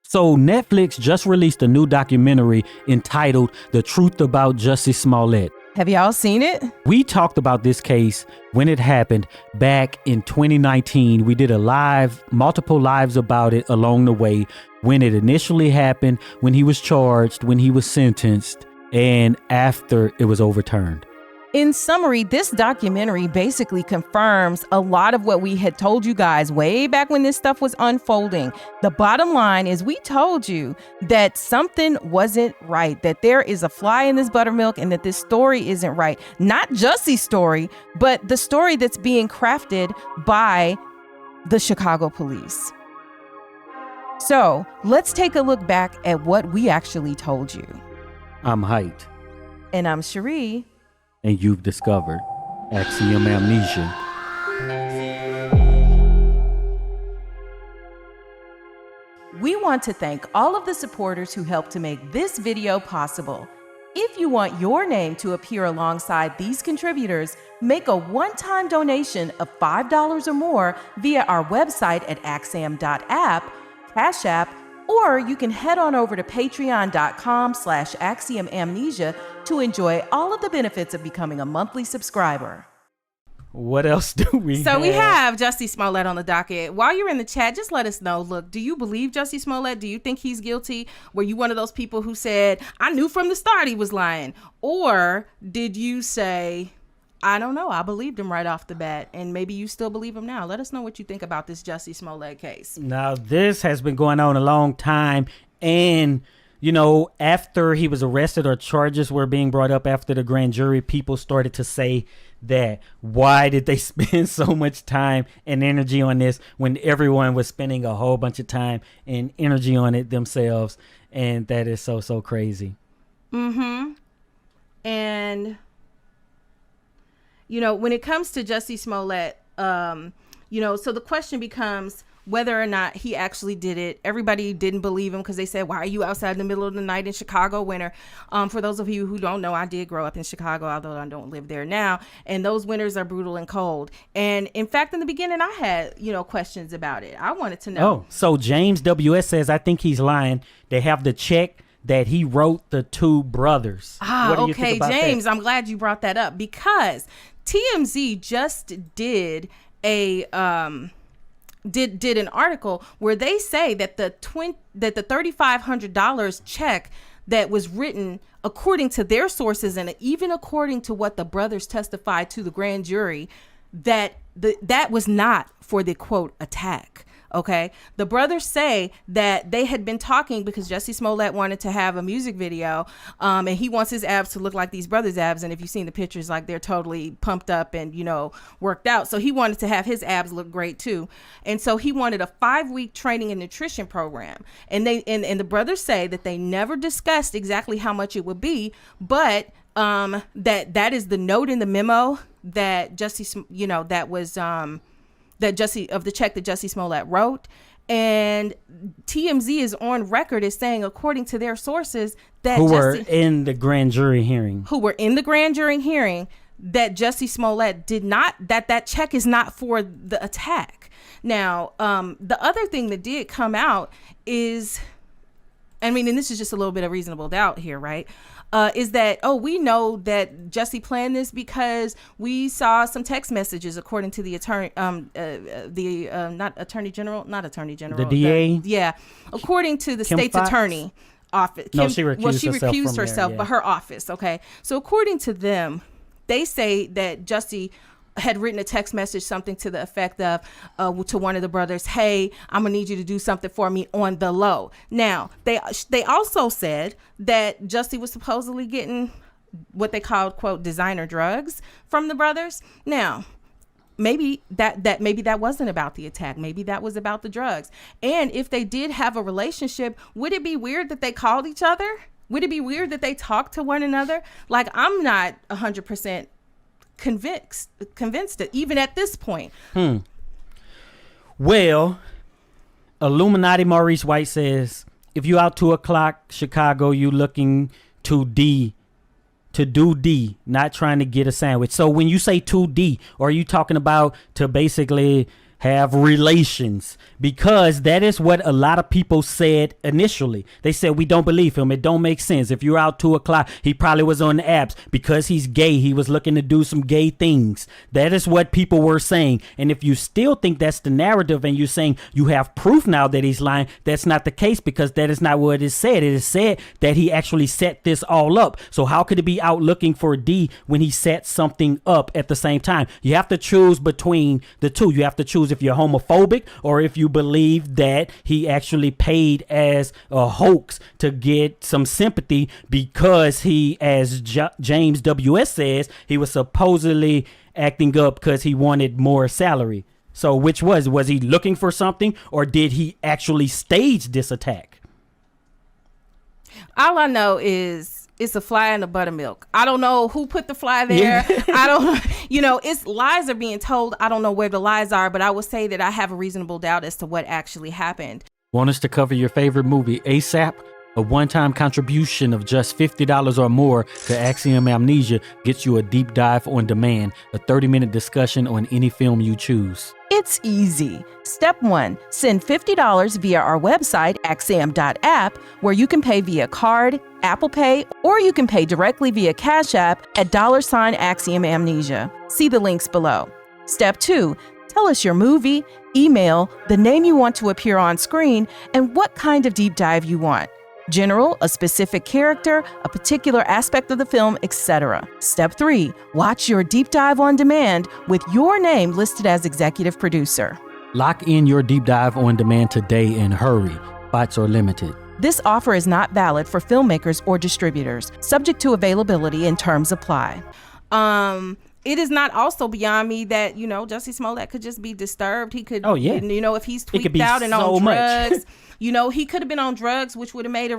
So Netflix just released a new documentary entitled The Truth About Jussie Smollett. Have y'all seen it? We talked about this case when it happened back in 2019. We did multiple lives about it along the way, when it initially happened, when he was charged, when he was sentenced, and after it was overturned. In summary, this documentary basically confirms a lot of what we had told you guys way back when this stuff was unfolding. The bottom line is we told you that something wasn't right, that there is a fly in this buttermilk and that this story isn't right. Not Jussie's story, but the story that's being crafted by the Chicago police. So let's take a look back at what we actually told you. I'm Heit. And I'm Cheri. And you've discovered Axiom Amnesia. We want to thank all of the supporters who helped to make this video possible. If you want your name to appear alongside these contributors, make a one-time donation of $5 or more via our website at axiom.app, Cash App, or you can head on over to patreon.com/axiomamnesia to enjoy all of the benefits of becoming a monthly subscriber. What else do we have? So we have Jussie Smollett on the docket. While you're in the chat, just let us know. Look, do you believe Jussie Smollett? Do you think he's guilty? Were you one of those people who said, I knew from the start he was lying? Or did you say, I don't know, I believed him right off the bat, and maybe you still believe him now? Let us know what you think about this Jussie Smollett case. Now, this has been going on a long time, and you know, after he was arrested or charges were being brought up after the grand jury, people started to say that why did they spend so much time and energy on this when everyone was spending a whole bunch of time and energy on it themselves? And that is so crazy. And you know, when it comes to Jussie Smollett, you know, so the question becomes whether or not he actually did it. Everybody didn't believe him because they said, why are you outside in the middle of the night in Chicago winter? For those of you who don't know, I did grow up in Chicago, although I don't live there now. And those winters are brutal and cold. And in fact, in the beginning, I had, you know, questions about it. I wanted to know. Oh, so James WS says, I think he's lying. They have the check that he wrote the two brothers. Ah, what do you okay, think about James, that? I'm glad you brought that up because TMZ just did a did an article where they say that the $3,500 check that was written according to their sources and even according to what the brothers testified to the grand jury, that that was not for the quote attack. Okay, the brothers say that they had been talking because Jussie Smollett wanted to have a music video, and he wants his abs to look like these brothers' abs. And if you've seen the pictures, like they're totally pumped up and, you know, worked out. So he wanted to have his abs look great too. And so he wanted a 5-week training and nutrition program. And the brothers say that they never discussed exactly how much it would be, but that is the note in the memo that Jussie, you know, that was of the check that Jussie Smollett wrote. And TMZ is on record as saying, according to their sources, that who were in the grand jury hearing, that Jussie Smollett did not, that check is not for the attack. Now, the other thing that did come out is, I mean, and this is just a little bit of reasonable doubt here, right? Is that, we know that Jussie planned this because we saw some text messages, according to the attorney, the DA, according to the Kim state's Fox? Attorney office. No, she recused herself, but her office. Okay, so according to them, they say that Jussie had written a text message, something to the effect of to one of the brothers, hey, I'm gonna need you to do something for me on the low. Now, they also said that Jussie was supposedly getting what they called, quote, designer drugs from the brothers. Now, maybe that wasn't about the attack. Maybe that was about the drugs. And if they did have a relationship, would it be weird that they called each other? Would it be weird that they talked to one another? Like, I'm not 100% convinced it, even at this point. Well, Illuminati Maurice White says, if you out 2:00 Chicago, you looking to do D, not trying to get a sandwich. So when you say 2D, are you talking about to basically have relations, because that is what a lot of people said initially. They said, we don't believe him. It don't make sense. If you're out 2 o'clock, he probably was on the apps because he's gay. He was looking to do some gay things. That is what people were saying. And if you still think that's the narrative and you're saying you have proof now that he's lying, that's not the case, because that is not what it is said. It is said that he actually set this all up. So how could it be out looking for D when he set something up at the same time? You have to choose between the two. You have to choose if you're homophobic or if you believe that he actually paid as a hoax to get some sympathy, because he, as James W.S. says, he was supposedly acting up because he wanted more salary. So which was he looking for something, or did he actually stage this attack? All I know is it's a fly in the buttermilk. I don't know who put the fly there. Yeah. I don't, it's lies are being told. I don't know where the lies are, but I would say that I have a reasonable doubt as to what actually happened. Want us to cover your favorite movie ASAP? A one-time contribution of just $50 or more to Axiom Amnesia gets you a deep dive on demand, a 30-minute discussion on any film you choose. It's easy. Step 1, send $50 via our website, axiom.app, where you can pay via card, Apple Pay, or you can pay directly via Cash App at $Axiom Amnesia. See the links below. Step 2, tell us your movie, email, the name you want to appear on screen, and what kind of deep dive you want. General, a specific character, a particular aspect of the film, etc. Step 3, watch your deep dive on demand with your name listed as executive producer. Lock in your deep dive on demand today and hurry. Spots are limited. This offer is not valid for filmmakers or distributors. Subject to availability and terms apply. It is not also beyond me that, Jussie Smollett could just be disturbed. He could, if he's tweaked out and on drugs, he could have been on drugs, which would have made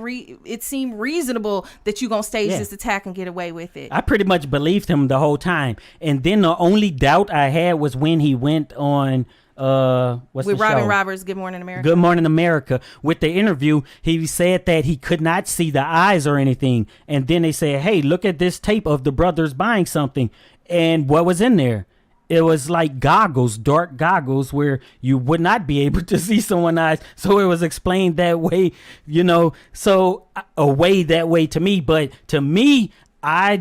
it seem reasonable that you're going to stage this attack and get away with it. I pretty much believed him the whole time. And then the only doubt I had was when he went on with Robin Roberts, Good Morning America. Good Morning America. With the interview, he said that he could not see the eyes or anything. And then they said, hey, look at this tape of the brothers buying something. And what was in there? It was like goggles, dark goggles, where you would not be able to see someone's eyes. So it was explained that way, so a way that way to me. But to me, I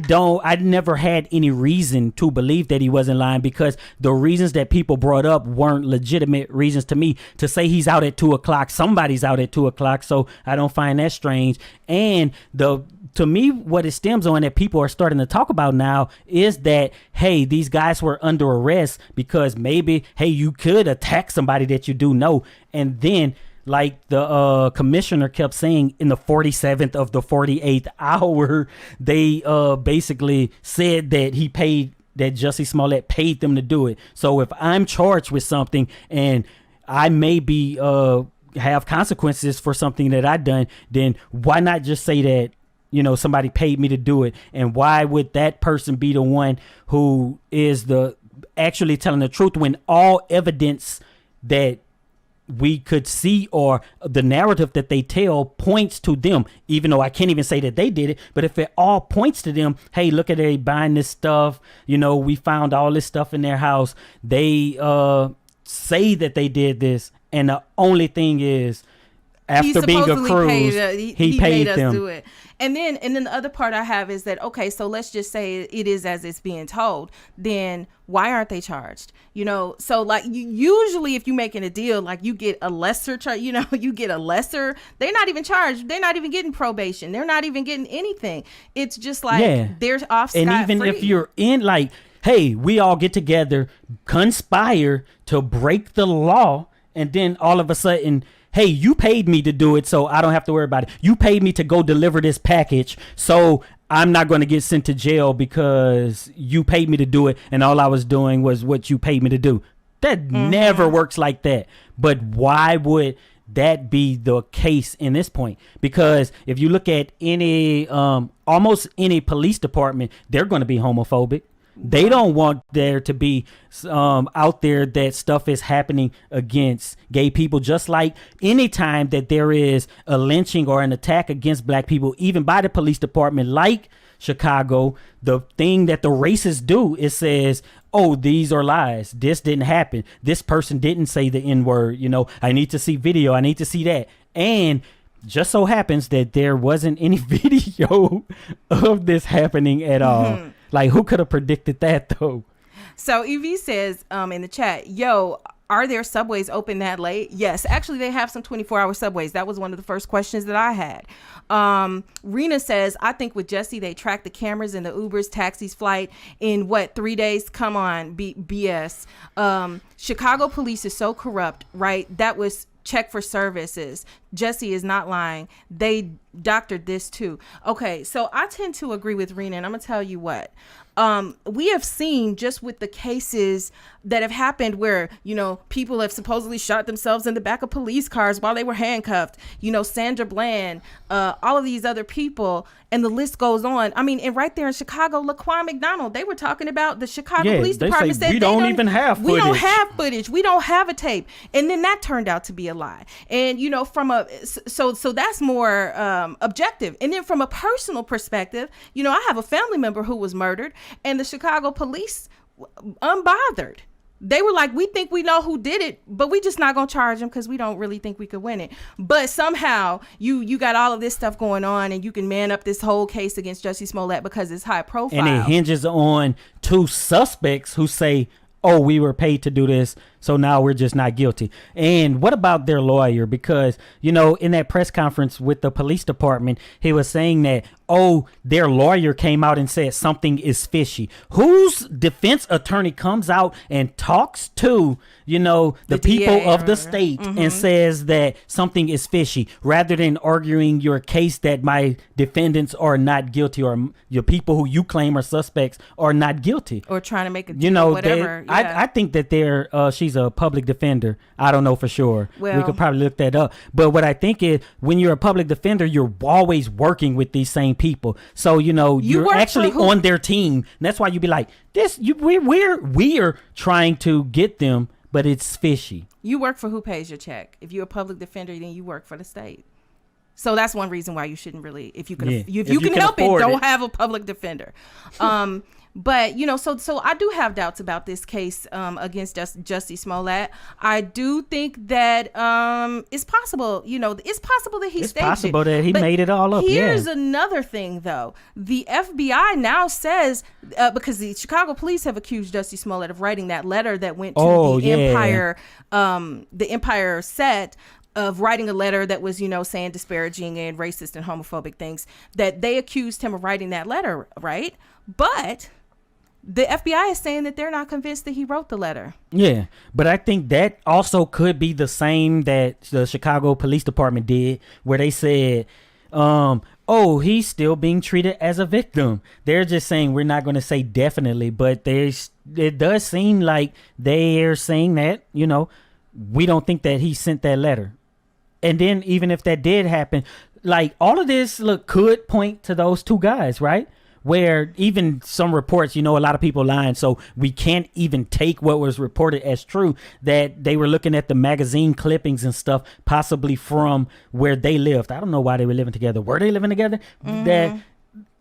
never had any reason to believe that he wasn't lying, because the reasons that people brought up weren't legitimate reasons to me. To say he's out at 2 o'clock, somebody's out at 2 o'clock. So I don't find that strange. And to me, what it stems on that people are starting to talk about now is that, hey, these guys were under arrest because maybe, hey, you could attack somebody that you do know. And then, like the commissioner kept saying, in the 47th of the 48th hour, they basically said that that Jussie Smollett paid them to do it. So if I'm charged with something and I may be have consequences for something that I've done, then why not just say that, somebody paid me to do it? And why would that person be the one who is actually telling the truth, when all evidence that we could see or the narrative that they tell points to them, even though I can't even say that they did it? But if it all points to them, hey, look at they buying this stuff, we found all this stuff in their house. They say that they did this, and the only thing is, after being accrued, he paid them. Do it. And then the other part I have is that, okay, so let's just say it is as it's being told. Then why aren't they charged? So like usually if you're making a deal, like you get a lesser charge, you get a lesser. They're not even charged. They're not even getting probation. They're not even getting anything. It's just like they're off scot-free. And even if you're in, like, hey, we all get together, conspire to break the law, and then all of a sudden, hey, you paid me to do it, so I don't have to worry about it. You paid me to go deliver this package, so I'm not going to get sent to jail because you paid me to do it, and all I was doing was what you paid me to do. That never works like that. But why would that be the case in this point? Because if you look at any, almost any police department, they're going to be homophobic. They don't want there to be out there that stuff is happening against gay people, just like anytime that there is a lynching or an attack against black people, even by the police department, like Chicago, the thing that the racists do is says, oh, these are lies. This didn't happen. This person didn't say the N-word. You know, I need to see video. I need to see that. And just so happens that there wasn't any video of this happening at all. Like, who could have predicted that, though? So Evie says in the chat, yo, are there subways open that late? Yes, actually, they have some 24-hour subways. That was one of the first questions that I had. Rena says, I think with Jussie, they tracked the cameras in the Ubers, taxis, flight in 3 days? Come on, BS. Chicago police is so corrupt, right? That was check for services. Jussie is not lying. They doctored this too. Okay, so I tend to agree with Rena, and I'm gonna tell you what. We have seen just with the cases that have happened where, you know, people have supposedly shot themselves in the back of police cars while they were handcuffed, you know, Sandra Bland, all of these other people, and the list goes on. I mean, and right there in Chicago, Laquan McDonald, they were talking about the Chicago Police Department said we don't even have footage. We don't have footage. We don't have a tape. And then that turned out to be a lie. And, you know, from a, so that's more objective. And then from a personal perspective, you know, I have a family member who was murdered, and the Chicago police unbothered. They were like, we think we know who did it, but we just not gonna charge him because we don't really think we could win it. But somehow you got all of this stuff going on, and you can man up this whole case against Jussie Smollett because it's high profile. And it hinges on two suspects who say, oh, we were paid to do this, so now we're just not guilty. And what about their lawyer? Because, you know, in that press conference with the police department, he was saying that, oh, their lawyer came out and said something is fishy. Whose defense attorney comes out and talks to, you know, the people DA, of the state and says that something is fishy, rather than arguing your case that my defendants are not guilty, or your people who you claim are suspects are not guilty, or trying to make a deal, you know, whatever. I think that they're she's a public defender. I don't know for sure. Well, we could probably look that up. But what I think is, when you're a public defender, you're always working with these same people. So, you know, you're actually on their team. And that's why you be like, we're trying to get them, but it's fishy. You work for who pays your check. If you're a public defender, then you work for the state. So that's one reason why you shouldn't really, if you can, if you can help it, don't have a public defender. But, you know, so I do have doubts about this case against Jussie Smollett. I do think that it's possible, you know, it's possible that he staged it. It's possible that he made it all up. Here's another thing, though. The FBI now says, because the Chicago police have accused Jussie Smollett of writing that letter that went to the Empire set, of writing a letter that was, you know, saying disparaging and racist and homophobic things, that they accused him of writing that letter, right? But the FBI is saying that they're not convinced that he wrote the letter. Yeah, but I think that also could be the same that the Chicago Police Department did, where they said, oh, he's still being treated as a victim. They're just saying, we're not going to say definitely, but it does seem like they're saying that, you know, we don't think that he sent that letter. And then even if that did happen, like, all of this could point to those two guys, right? Where even some reports, you know, a lot of people lying, so we can't even take what was reported as true, that they were looking at the magazine clippings and stuff, possibly from where they lived. I don't know why they were living together. Were they living together?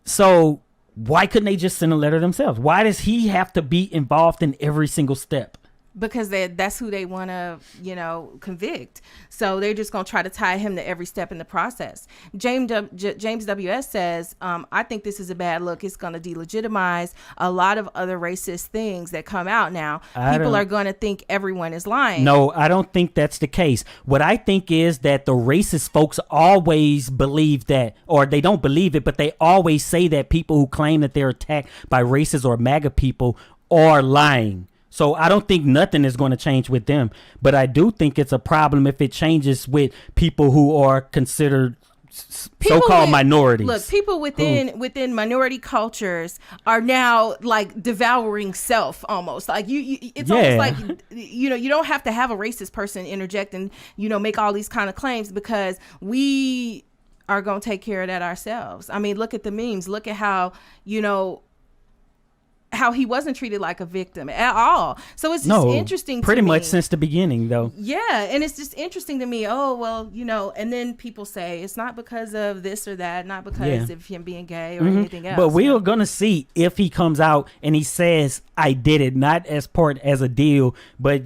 So why couldn't they just send a letter themselves? Why does he have to be involved in every single step? Because that's who they want to, you know, convict. So they're just going to try to tie him to every step in the process. James W.S. says, I think this is a bad look. It's going to delegitimize a lot of other racist things that come out now. People are going to think everyone is lying. No, I don't think that's the case. What I think is that the racist folks always believe that, or they don't believe it, but they always say that people who claim that they're attacked by racists or MAGA people are lying. So I don't think nothing is going to change with them. But I do think it's a problem if it changes with people who are considered so-called minorities. Look, people within minority cultures are now like devouring self almost. Like it's almost like, you know, you don't have to have a racist person interject and, you know, make all these kind of claims, because we are going to take care of that ourselves. I mean, look at the memes. Look at how, you know, how he wasn't treated like a victim at all. So it's just No, interesting to pretty me. much since the beginning, though. Yeah, and it's just interesting to me. Oh, well, and then people say it's not because of this or that, not because of him being gay or anything else. But we are going to see if he comes out and he says, I did it, not as a deal, but,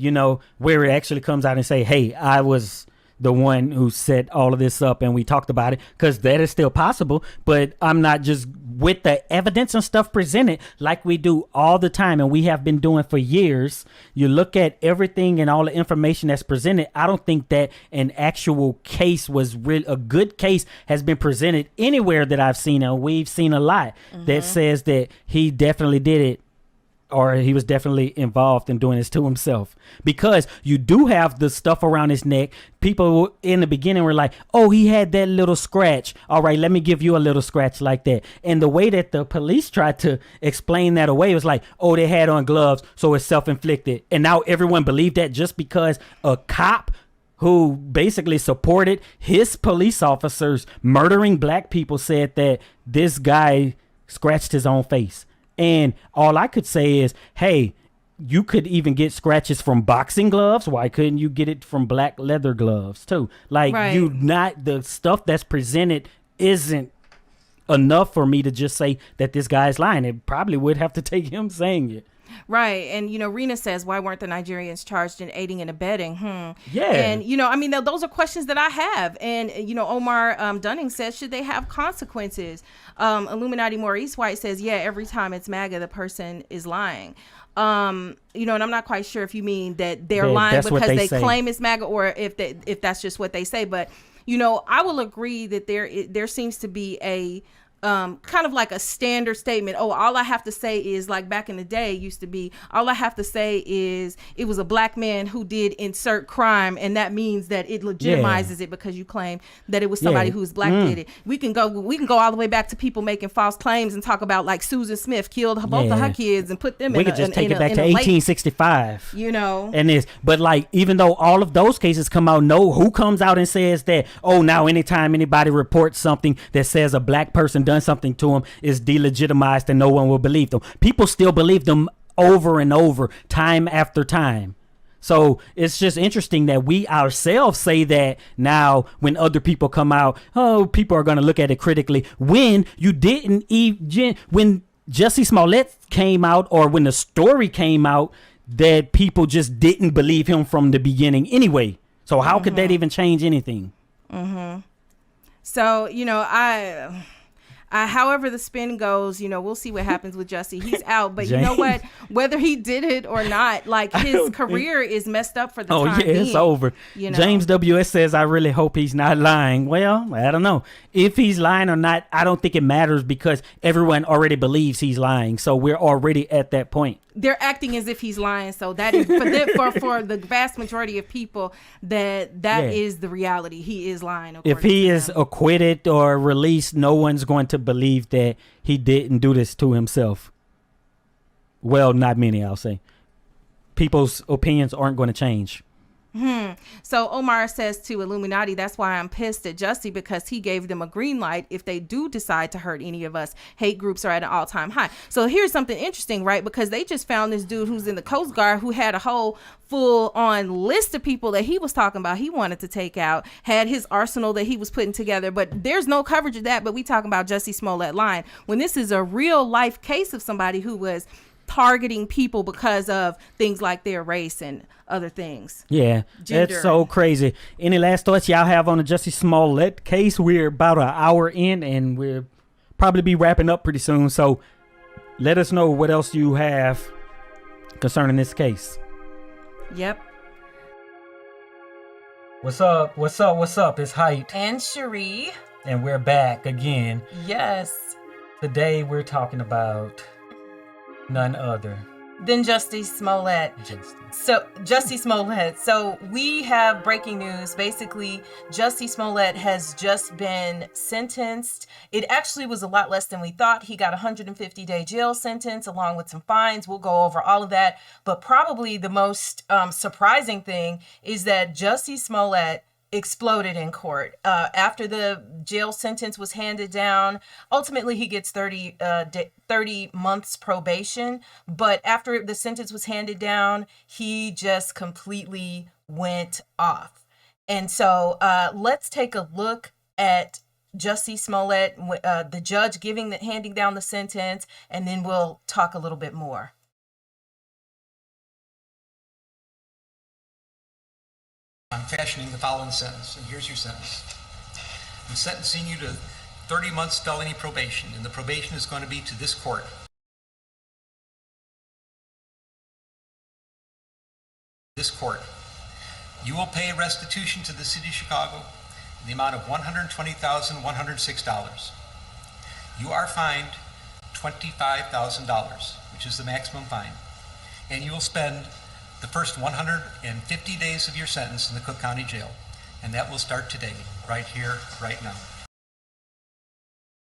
where it actually comes out and say, hey, I was the one who set all of this up and we talked about it, because that is still possible. But I'm not just with the evidence and stuff presented like we do all the time and we have been doing for years. You look at everything and all the information that's presented. I don't think that an actual case was real. A good case has been presented anywhere that I've seen, and we've seen a lot that says that he definitely did it, or he was definitely involved in doing this to himself, because you do have the stuff around his neck. People in the beginning were like, oh, he had that little scratch. All right, let me give you a little scratch like that. And the way that the police tried to explain that away was like, oh, they had on gloves, so it's self-inflicted. And now everyone believed that just because a cop who basically supported his police officers murdering black people said that this guy scratched his own face. And all I could say is, hey, you could even get scratches from boxing gloves. Why couldn't you get it from black leather gloves too? Like, the stuff that's presented isn't enough for me to just say that this guy's lying. It probably would have to take him saying it. Right. And, Rena says, why weren't the Nigerians charged in aiding and abetting? Yeah. And, those are questions that I have. And, Omar Dunning says, should they have consequences? Illuminati Maurice White says, yeah, every time it's MAGA, the person is lying. And I'm not quite sure if you mean that they're lying because they claim it's MAGA, or if that's just what they say. But, I will agree that there seems to be a kind of like a standard statement. Oh, all I have to say is, like back in the day, it used to be, all I have to say is it was a black man who did insert crime, and that means that it legitimizes it because you claim that it was somebody who's black did it. We can go all the way back to people making false claims and talk about like Susan Smith killed both of her kids and put them we could just take it back to 1865. And this, but like, even though all of those cases come out, who comes out and says that, oh, now anytime anybody reports something that says a black person done something to him is delegitimized and no one will believe them. People still believe them over and over, time after time. So it's just interesting that we ourselves say that now when other people come out, oh, people are going to look at it critically, when you didn't even, when Jussie Smollett came out, or when the story came out, that people just didn't believe him from the beginning anyway. So how could that even change anything? So, I however the spin goes, we'll see what happens with Jussie. He's out, but you know what? Whether he did it or not, like, his career is messed up for the time being. It's over. James W.S. says, I really hope he's not lying. Well, I don't know. If he's lying or not, I don't think it matters, because everyone already believes he's lying. So we're already at that point. They're acting as if he's lying, so that is for the vast majority of people that is the reality. He is lying. If he is acquitted or released, no one's going to believe that he didn't do this to himself. Well, not many, I'll say. People's opinions aren't going to change. So Omar says to Illuminati, that's why I'm pissed at Jussie, because he gave them a green light if they do decide to hurt any of us. Hate groups are at an all-time high. So here's something interesting, right? Because they just found this dude who's in the Coast Guard who had a whole full-on list of people that he was talking about he wanted to take out, had his arsenal that he was putting together, but there's no coverage of that. But we talking about Jussie Smollett lying, when this is a real life case of somebody who was targeting people because of things like their race and other things. Yeah, Gender. That's so crazy. Any last thoughts y'all have on the Jussie Smollett case? We're about an hour in, and we'll probably be wrapping up pretty soon. So let us know what else you have concerning this case. Yep. What's up? What's up? What's up? It's Heit. And Cheri. And we're back again. Yes. Today we're talking about none other than Jussie Smollett. Jussie Smollett. So we have breaking news. Basically, Jussie Smollett has just been sentenced. It actually was a lot less than we thought. He got a 150-day jail sentence along with some fines. We'll go over all of that. But probably the most surprising thing is that Jussie Smollett exploded in court. After the jail sentence was handed down, ultimately he gets 30 months probation. But after the sentence was handed down, he just completely went off. And so let's take a look at Jussie Smollett, the judge handing down the sentence, and then we'll talk a little bit more. I'm fashioning the following sentence, and here's your sentence. I'm sentencing you to 30 months felony probation, and the probation is going to be to this court. This court. You will pay restitution to the city of Chicago in the amount of $120,106. You are fined $25,000, which is the maximum fine, and you will spend the first 150 days of your sentence in the Cook County Jail, and that will start today, right here, right now.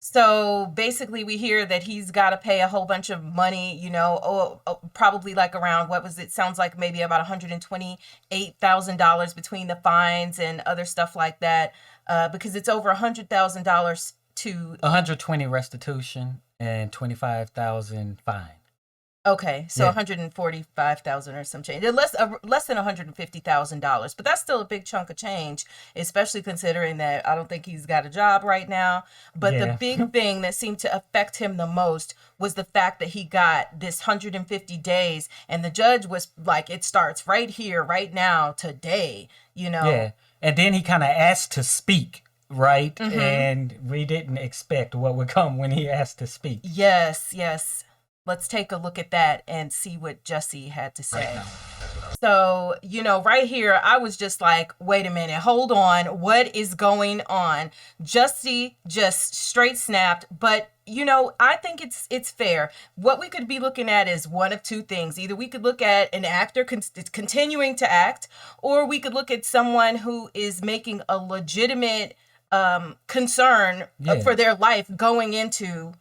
So basically we hear that he's got to pay a whole bunch of money, probably like around, sounds like maybe about $128,000 between the fines and other stuff like that, because it's over $100,000 to... 120 restitution and 25,000 fine. Okay, so Yeah. 145,000 or some change, less than $150,000, but that's still a big chunk of change, especially considering that I don't think he's got a job right now. But Yeah. the big thing that seemed to affect him the most was the fact that he got this 150 days, and the judge was like, "It starts right here, right now, today." Yeah, and then he kind of asked to speak, right? Mm-hmm. And we didn't expect what would come when he asked to speak. Yes. Let's take a look at that and see what Jussie had to say. Right now. So, right here, I was just like, wait a minute, hold on. What is going on? Jussie just straight snapped. But, I think it's fair. What we could be looking at is one of two things. Either we could look at an actor continuing to act, or we could look at someone who is making a legitimate concern for their life going into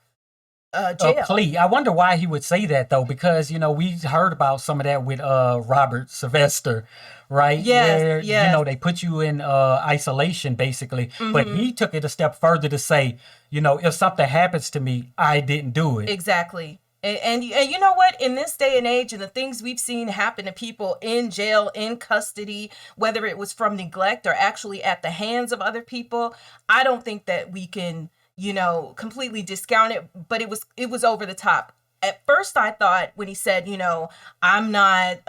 jail. A plea. I wonder why he would say that though, because we heard about some of that with Robert Sylvester, right? Yes, Where, they put you in isolation basically, but he took it a step further to say, if something happens to me, I didn't do it. Exactly. And you know what? In this day and age, and the things we've seen happen to people in jail, in custody, whether it was from neglect or actually at the hands of other people, I don't think that we can completely discount it, but it was over the top. At first I thought when he said, I'm not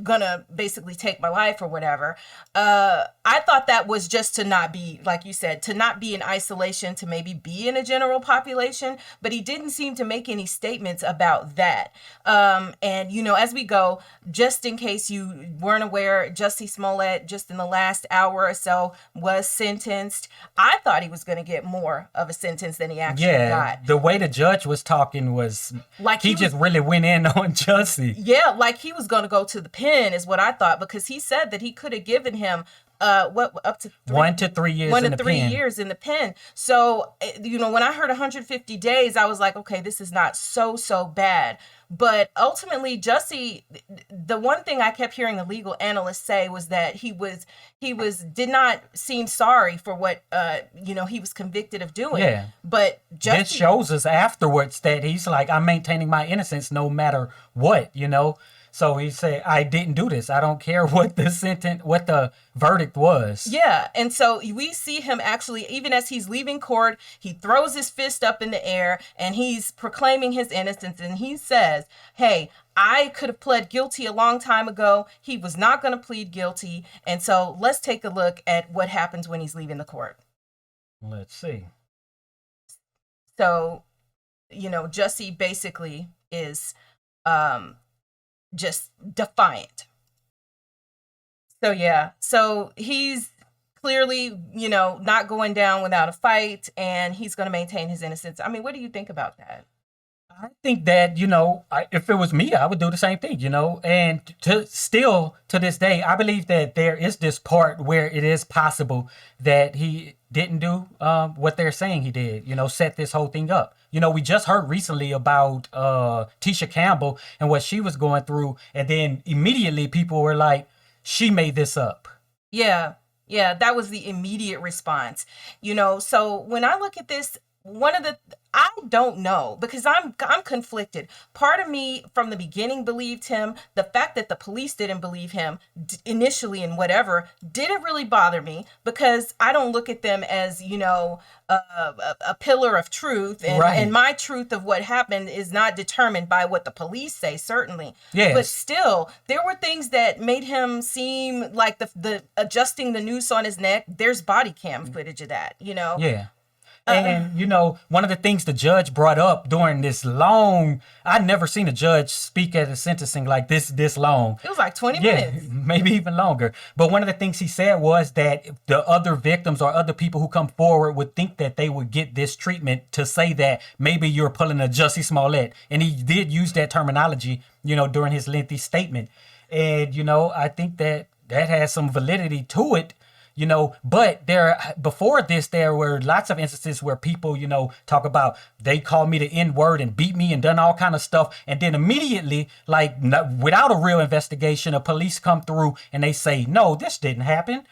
gonna basically take my life or whatever, I thought that was just to not be, like you said, to not be in isolation, to maybe be in a general population, but he didn't seem to make any statements about that. And as we go, just in case you weren't aware, Jussie Smollett just in the last hour or so was sentenced. I thought he was going to get more of a sentence than he actually got. The way the judge was talking was like he just really went in on Jussie. Yeah, like he was going to go to the pen is what I thought, because he said that he could have given him up to 1 to 3 years 1 in to the 3 pen. years in the pen. So when I heard 150 days, I was like, okay, this is not so bad. But ultimately, Jussie, the one thing I kept hearing the legal analysts say was that he did not seem sorry for what he was convicted of doing. Yeah. But Jussie, This shows us afterwards that he's like, I'm maintaining my innocence no matter what, So he said, I didn't do this. I don't care what the verdict was. Yeah. And so we see him actually, even as he's leaving court, he throws his fist up in the air and he's proclaiming his innocence. And he says, hey, I could have pled guilty a long time ago. He was not going to plead guilty. And so let's take a look at what happens when he's leaving the court. Let's see. So, Jussie basically is just defiant. So he's clearly, not going down without a fight, and he's going to maintain his innocence. I mean, what do you think about that? I think that, if it was me, I would do the same thing, and to this day, I believe that there is this part where it is possible that he didn't do what they're saying he did, set this whole thing up. We just heard recently about Tisha Campbell and what she was going through. And then immediately people were like, she made this up. Yeah. Yeah, that was the immediate response. So when I look at this, I don't know, because I'm conflicted. Part of me from the beginning believed him. The fact that the police didn't believe him initially and whatever didn't really bother me, because I don't look at them as, a pillar of truth, and Right. and my truth of what happened is not determined by what the police say, certainly. Yes. But still, there were things that made him seem like the adjusting the noose on his neck. There's body cam footage of that, Yeah. And, one of the things the judge brought up during this long, I'd never seen a judge speak at a sentencing like this long. It was like 20 Yeah, minutes. maybe even longer. But one of the things he said was that the other victims or other people who come forward would think that they would get this treatment to say that maybe you're pulling a Jussie Smollett. And he did use that terminology, during his lengthy statement. And, I think that has some validity to it. But before this, there were lots of instances where people, talk about they called me the N-word and beat me and done all kind of stuff. And then immediately, without a real investigation, a police come through and they say, no, this didn't happen.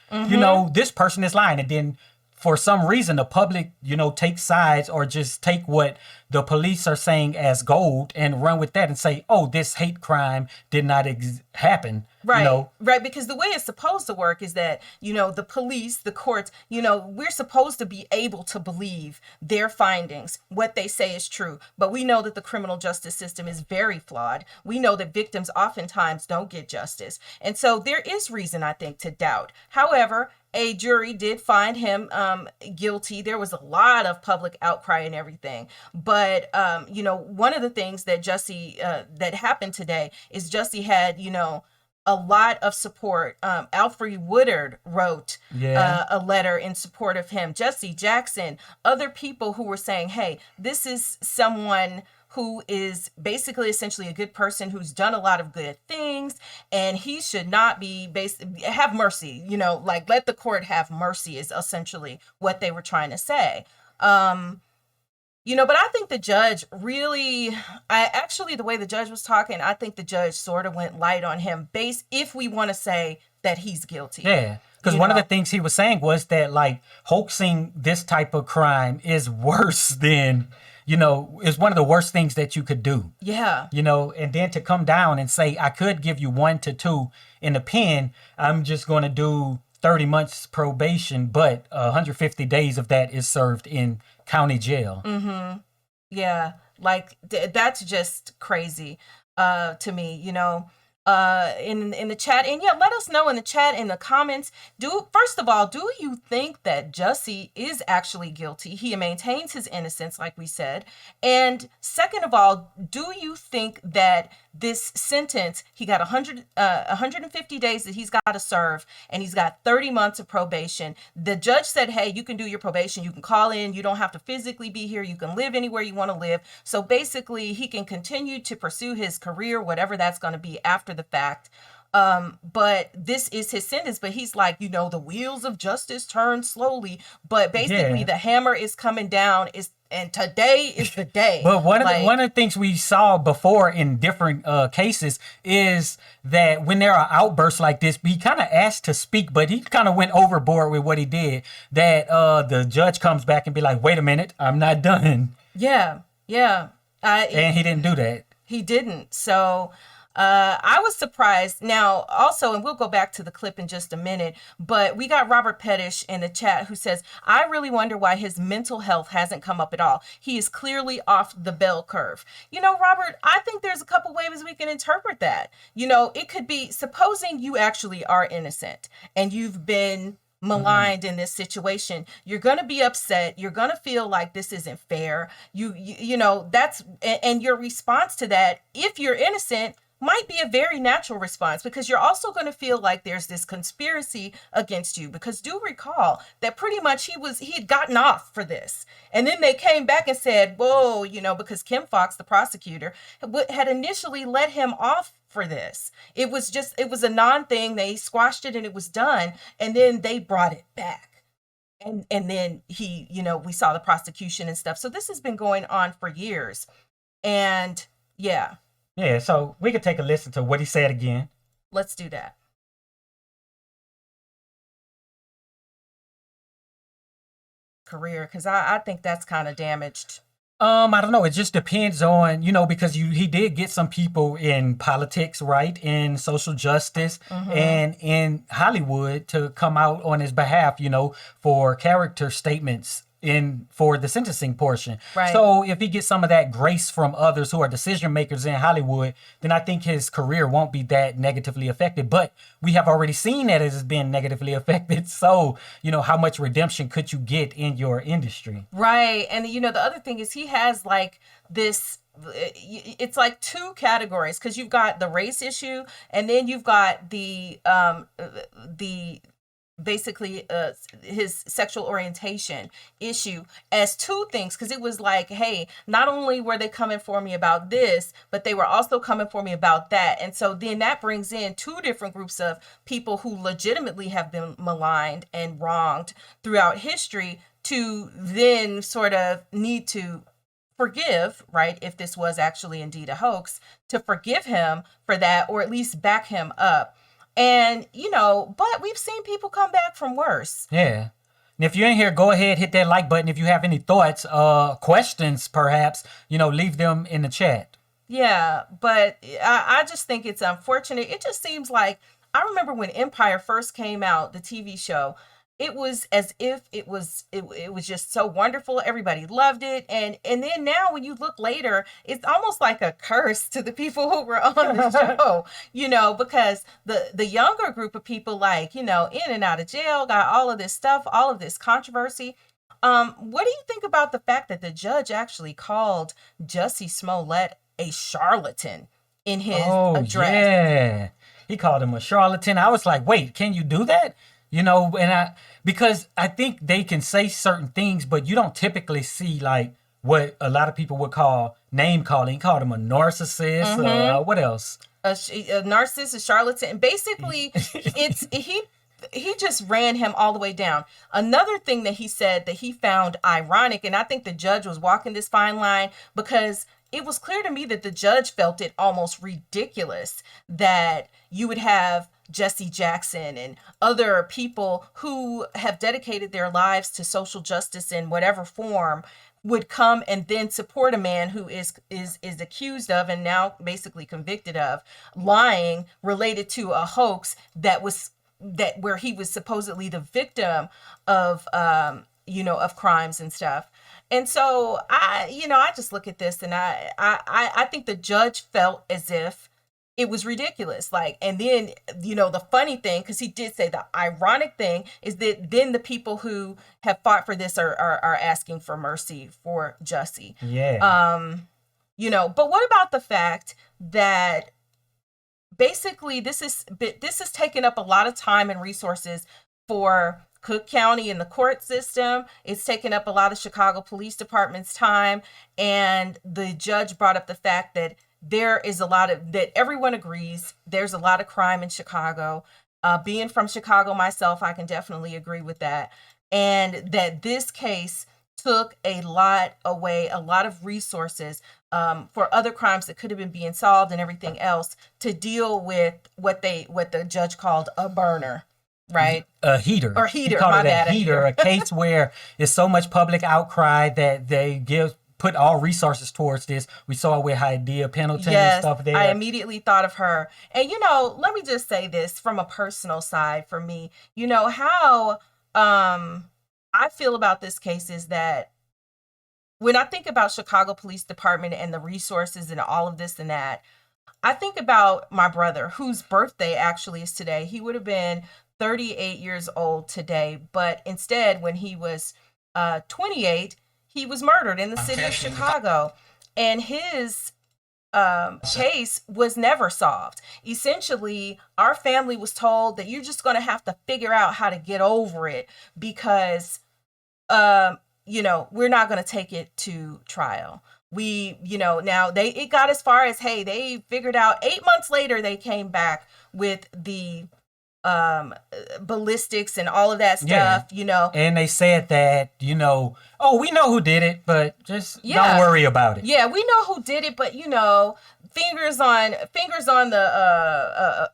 This person is lying. And then for some reason, the public, take sides or just take what the police are saying as gold and run with that and say, oh, this hate crime did not happen. Right, right. Because the way it's supposed to work is that, the police, the courts, we're supposed to be able to believe their findings, what they say is true. But we know that the criminal justice system is very flawed. We know that victims oftentimes don't get justice. And so there is reason, I think, to doubt. However, a jury did find him guilty. There was a lot of public outcry and everything. But, one of the things that Jussie, that happened today is Jussie had, a lot of support. Alfre Woodard wrote a letter in support of him. Jesse Jackson, other people who were saying, hey, this is someone who is basically essentially a good person who's done a lot of good things, and he should not be have mercy, let the court have mercy is essentially what they were trying to say. But I think the judge really, the way the judge was talking, I think the judge sort of went light on him, if we want to say that he's guilty. Yeah. Because one of the things he was saying was that, hoaxing this type of crime is worse than, is one of the worst things that you could do. Yeah. And then to come down and say, I could give you 1 to 2 in the pen, I'm just going to do 30 months probation, but 150 days of that is served in county jail. Mm-hmm. Yeah. That's just crazy to me, in the chat. And let us know in the chat, in the comments. First of all, do you think that Jussie is actually guilty? He maintains his innocence, like we said. And second of all, do you think that this sentence, he got 150 days that he's got to serve, and he's got 30 months of probation. The judge said, hey, you can do your probation. You can call in. You don't have to physically be here. You can live anywhere you want to live. So basically, he can continue to pursue his career, whatever that's going to be after the fact. But this is his sentence. But he's like, the wheels of justice turn slowly. But basically, the hammer is coming down. And today is the day. But one of the things we saw before in different cases is that when there are outbursts like this, he kind of asked to speak, but he kind of went overboard with what he did. That the judge comes back and be like, wait a minute, I'm not done. Yeah. And he didn't do that. He didn't. So I was surprised. Now, also, and we'll go back to the clip in just a minute, but we got Robert Pettish in the chat who says, I really wonder why his mental health hasn't come up at all. He is clearly off the bell curve. Robert, I think there's a couple ways we can interpret that. It could be, supposing you actually are innocent and you've been maligned in this situation, you're going to be upset. You're going to feel like this isn't fair. That's, and your response to that, if you're innocent, might be a very natural response, because you're also going to feel like there's this conspiracy against you, because do recall that pretty much he had gotten off for this. And then they came back and said, whoa, because Kim Fox, the prosecutor, had initially let him off for this. It was a non-thing. They squashed it and it was done. And then they brought it back. And then he, we saw the prosecution and stuff. So this has been going on for years. And yeah. Yeah, so we could take a listen to what he said again. Let's do that. career? Because I think that's kind of damaged. I don't know. It just depends on, because he did get some people in politics, right, in social justice, and in Hollywood to come out on his behalf, for character statements for the sentencing portion. Right. So if he gets some of that grace from others who are decision makers in Hollywood, then I think his career won't be that negatively affected. But we have already seen that it has been negatively affected. So, how much redemption could you get in your industry? Right. And, the other thing is he has like this, it's like two categories, because you've got the race issue and then you've got the basically his sexual orientation issue as two things, because it was like, hey, not only were they coming for me about this, but they were also coming for me about that. And so then that brings in two different groups of people who legitimately have been maligned and wronged throughout history to then sort of need to forgive, right, if this was actually indeed a hoax, to forgive him for that, or at least back him up. And, but we've seen people come back from worse. Yeah. And if you're in here, go ahead, hit that like button. If you have any thoughts, questions, perhaps, leave them in the chat. Yeah, but I just think it's unfortunate. It just seems like, I remember when Empire first came out, the TV show, it was as if it was just so wonderful. Everybody loved it. And then now when you look later, it's almost like a curse to the people who were on the show, because the younger group of people, like, in and out of jail, got all of this stuff, all of this controversy. What do you think about the fact that the judge actually called Jussie Smollett a charlatan in his address? Yeah. He called him a charlatan. I was like, wait, can you do that? Because I think they can say certain things, but you don't typically see like what a lot of people would call name calling. He called him a narcissist. What else? A narcissist, a charlatan. Basically, he just ran him all the way down. Another thing that he said that he found ironic, and I think the judge was walking this fine line, because it was clear to me that the judge felt it almost ridiculous that you would have Jesse Jackson and other people who have dedicated their lives to social justice in whatever form would come and then support a man who is accused of and now basically convicted of lying related to a hoax where he was supposedly the victim of of crimes and stuff. And so I just look at this and I think the judge felt as if it was ridiculous. Like, and then, the funny thing, because he did say the ironic thing is that then the people who have fought for this are asking for mercy for Jussie. Yeah. But what about the fact that basically this is taking up a lot of time and resources for Cook County and the court system. It's taken up a lot of Chicago Police Department's time. And the judge brought up the fact that there is that everyone agrees there's a lot of crime in Chicago. Being from Chicago myself, I can definitely agree with that. And that this case took a lot away, a lot of resources for other crimes that could have been being solved and everything else to deal with what the judge called a burner. Right. A heater. Or heater. He called my it bad. A heater. A case where there's so much public outcry that they put all resources towards this. We saw it with Heit Pendleton and stuff there. I immediately thought of her. And, let me just say this from a personal side for me. How I feel about this case is that when I think about Chicago Police Department and the resources and all of this and that, I think about my brother, whose birthday actually is today. He would have been 38 years old today, but instead, when he was 28, he was murdered in the city of Chicago, and his case was never solved. Essentially, our family was told that you're just going to have to figure out how to get over it because, we're not going to take it to trial. We, now it got as far as, hey, they figured out 8 months later, they came back with the ballistics and all of that stuff, And they said that, we know who did it, but just don't worry about it. Yeah, we know who did it, but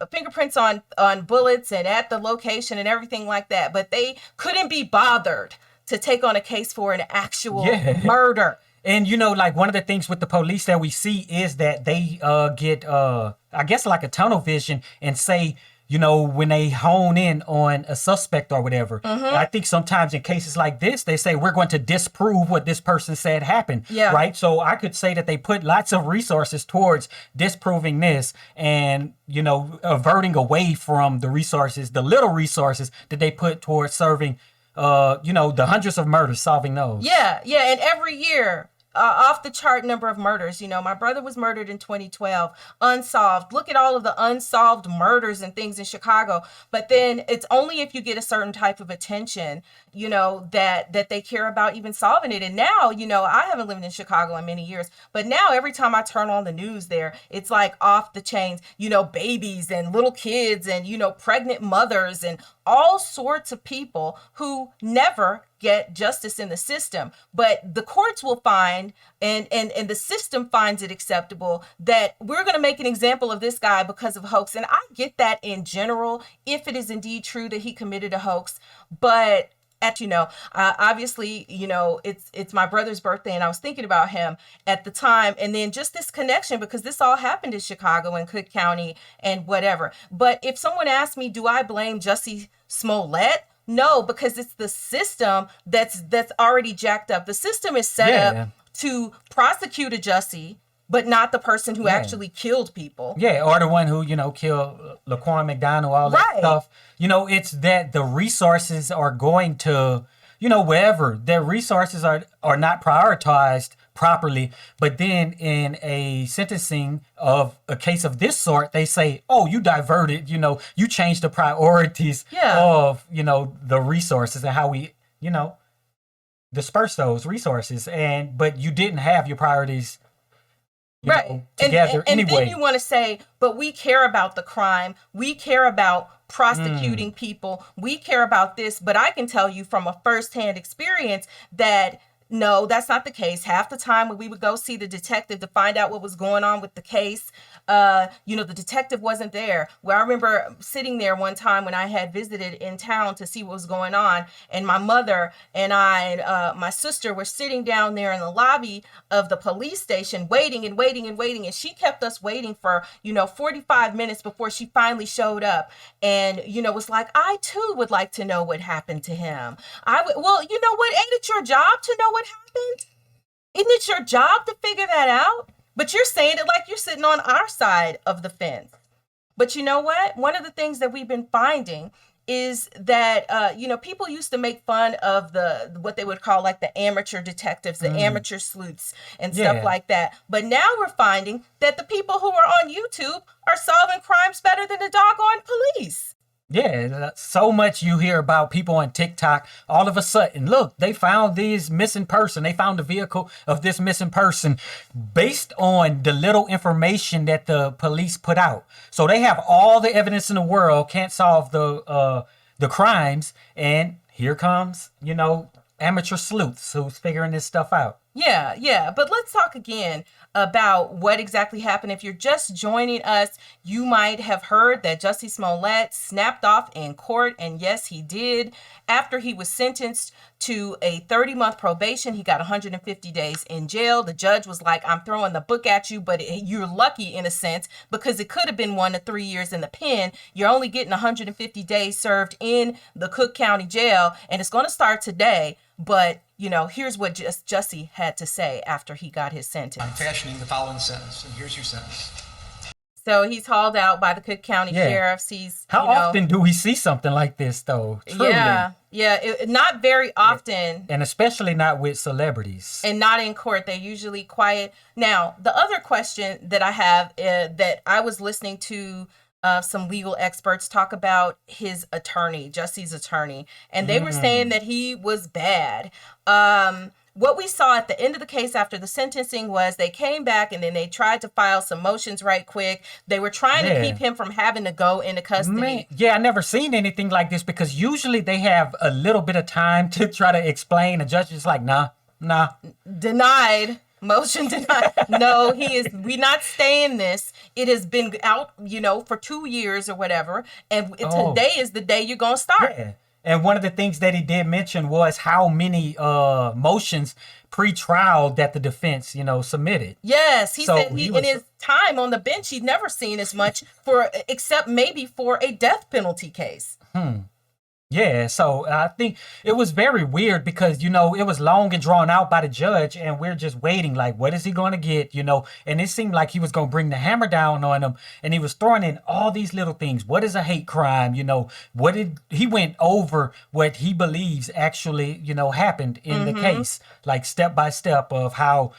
fingerprints on bullets and at the location and everything like that. But they couldn't be bothered to take on a case for an actual Yeah. murder. And like one of the things with the police that we see is that they get I guess like a tunnel vision and say, when they hone in on a suspect or whatever. I think sometimes in cases like this, they say we're going to disprove what this person said happened. Yeah. Right. So I could say that they put lots of resources towards disproving this and, averting away from the little resources that they put towards serving, the hundreds of murders, solving those. Yeah. And every year, off the chart number of murders. My brother was murdered in 2012, unsolved. Look at all of the unsolved murders and things in Chicago. But then it's only if you get a certain type of attention, that they care about even solving it. And now, I haven't lived in Chicago in many years, but now every time I turn on the news there, it's like off the chains, babies and little kids and, pregnant mothers and all sorts of people who never get justice in the system. But the courts will find and the system finds it acceptable that we're going to make an example of this guy because of hoax. And I get that in general, if it is indeed true that he committed a hoax. But obviously, it's my brother's birthday and I was thinking about him at the time. And then just this connection, because this all happened in Chicago and Cook County and whatever. But if someone asked me, do I blame Jussie Smollett? No, because it's the system that's already jacked up. The system is set up to prosecute a Jussie, but not the person who actually killed people. Yeah, or the one who, killed Laquan McDonald, all that stuff. It's that the resources are going to, wherever. Their resources are not prioritized properly. But then in a sentencing of a case of this sort, they say, oh, you diverted, you changed the priorities of, the resources and how we, disperse those resources. But you didn't have your priorities together and anyway. then you want to say, but we care about the crime. We care about prosecuting people. We care about this. But I can tell you from a firsthand experience that no, that's not the case. Half the time when we would go see the detective to find out what was going on with the case, the detective wasn't there. Well, I remember sitting there one time when I had visited in town to see what was going on, and my mother and my sister were sitting down there in the lobby of the police station waiting and waiting and waiting, and she kept us waiting for 45 minutes before she finally showed up, and was like, I too would like to know what happened to him. Well, you know what? Ain't it your job to know what happened? Isn't it your job to figure that out? But you're saying it like you're sitting on our side of the fence. But you know what? One of the things that we've been finding is that, people used to make fun of what they would call like the amateur detectives, the amateur sleuths and stuff like that. But now we're finding that the people who are on YouTube are solving crimes better than the doggone police. Yeah, so much you hear about people on TikTok. All of a sudden, look, they found this missing person. They found the vehicle of this missing person based on the little information that the police put out. So they have all the evidence in the world, can't solve the crimes. And here comes, amateur sleuths who's figuring this stuff out. Yeah. But let's talk again about what exactly happened. If you're just joining us, you might have heard that Jussie Smollett snapped off in court. And yes, he did. After he was sentenced to a 30-month probation, he got 150 days in jail. The judge was like, I'm throwing the book at you, but you're lucky in a sense because it could have been 1 to 3 years in the pen. You're only getting 150 days served in the Cook County jail. And it's going to start today. But, here's what Jussie had to say after he got his sentence. I'm fashioning the following sentence, and here's your sentence. So he's hauled out by the Cook County sheriffs. How often do we see something like this, though? Truly. Yeah, not very often. And especially not with celebrities. And not in court. They're usually quiet. Now, the other question that I have that I was listening to some legal experts talk about his attorney, Jussie's attorney, and they were saying that he was bad. What we saw at the end of the case after the sentencing was they came back and then they tried to file some motions right quick. They were trying to keep him from having to go into custody. I never seen anything like this because usually they have a little bit of time to try to explain. The judge is like, nah. Denied. Motion denied. No, we're not staying this. It has been out, for 2 years or whatever. And today is the day you're going to start. Yeah. And one of the things that he did mention was how many motions pre-trial that the defense, submitted. Yes, he So said he in was- his time on the bench, he'd never seen as much except maybe for a death penalty case. Yeah, so I think it was very weird because, it was long and drawn out by the judge, and we're just waiting, like, what is he going to get, And it seemed like he was going to bring the hammer down on him, and he was throwing in all these little things. What is a hate crime? He went over what he believes actually, happened in the case, like step by step of how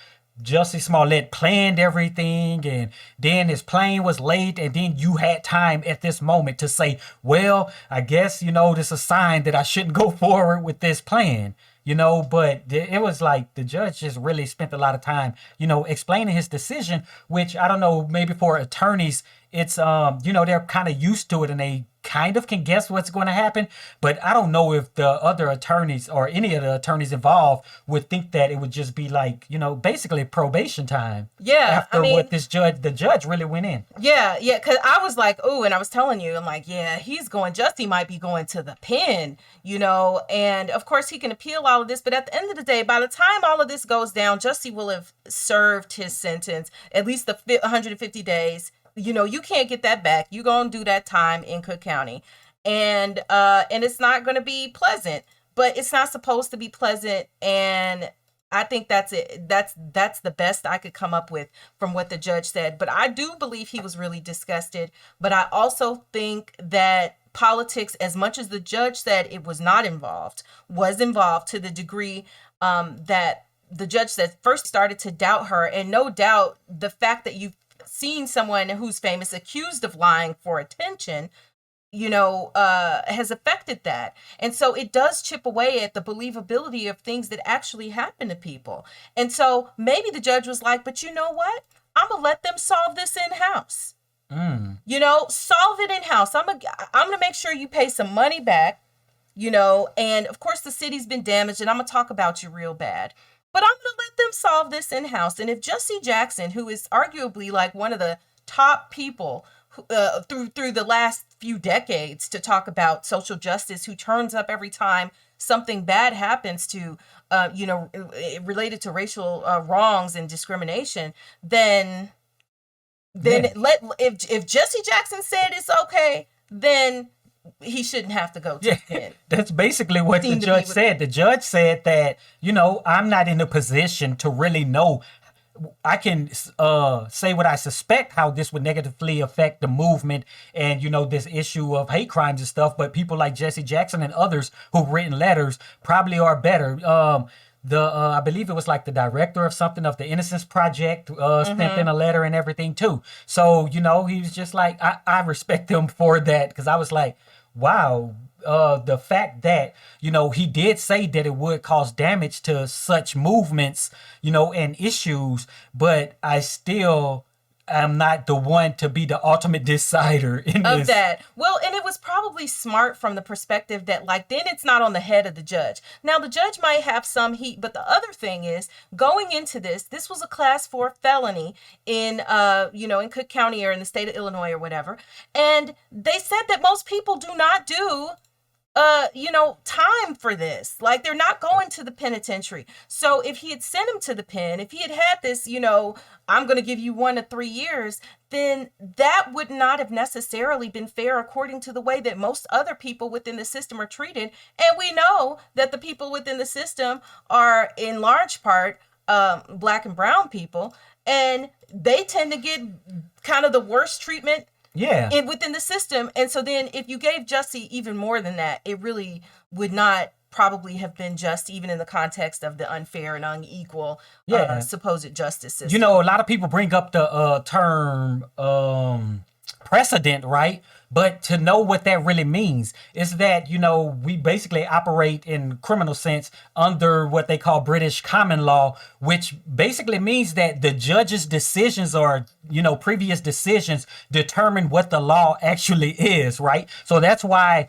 Jussie Smollett planned everything, and then his plane was late, and then you had time at this moment to say, well, I guess, this is a sign that I shouldn't go forward with this plan, but it was like the judge just really spent a lot of time, explaining his decision, which I don't know, maybe for attorneys, it's, they're kind of used to it and they kind of can guess what's going to happen, but I don't know if the other attorneys or any of the attorneys involved would think that it would just be like, basically probation time. Yeah, After what the judge really went in. Yeah, because I was like, oh, and I was telling you, I'm like, yeah, Jussie might be going to the pen, and of course he can appeal all of this, but at the end of the day, by the time all of this goes down, Jussie will have served his sentence, at least the 150 days. You can't get that back. You're going to do that time in Cook County. And it's not going to be pleasant, but it's not supposed to be pleasant. And I think that's it. That's the best I could come up with from what the judge said. But I do believe he was really disgusted. But I also think that politics, as much as the judge said it was not involved, was involved to the degree that the judge said first started to doubt her. And no doubt the fact that you've seen someone who's famous accused of lying for attention, has affected that. And so it does chip away at the believability of things that actually happen to people. And so maybe the judge was like, but you know what? I'm going to let them solve this in-house. Solve it in-house. I'm going to make sure you pay some money back, and of course the city's been damaged and I'm going to talk about you real bad. But I'm going to let them solve this in-house. And if Jussie Jackson, who is arguably like one of the top people through the last few decades to talk about social justice, who turns up every time something bad happens to, related to racial wrongs and discrimination, then if Jussie Jackson said it's okay, then he shouldn't have to go to the pen. That's basically what the judge said. The judge said that, I'm not in a position to really know. I can say what I suspect how this would negatively affect the movement and, this issue of hate crimes and stuff. But people like Jussie Jackson and others who've written letters probably are better. I believe it was like the director of something of the Innocence Project sent in a letter and everything too. So, he was just like, I respect him for that, because I was like, wow, the fact that, he did say that it would cause damage to such movements, and issues, but I still am not the one to be the ultimate decider in of this. That. Well, and it was probably smart from the perspective that, like, then it's not on the head of the judge. Now, the judge might have some heat, but the other thing is, going into this was a class 4 felony in Cook County or in the state of Illinois or whatever. And they said that most people do not do time for this. Like, they're not going to the penitentiary. So if he had sent him to the pen, if he had had this, I'm going to give you 1 to 3 years, then that would not have necessarily been fair according to the way that most other people within the system are treated. And we know that the people within the system are in large part Black and brown people, and they tend to get kind of the worst treatment within the system. And so then if you gave Jussie even more than that, it really would not probably have been just, even in the context of the unfair and unequal supposed justice system. A lot of people bring up the term precedent, right? But to know what that really means is that, we basically operate in criminal sense under what they call British common law, which basically means that the judge's decisions or, previous decisions determine what the law actually is, right? So that's why,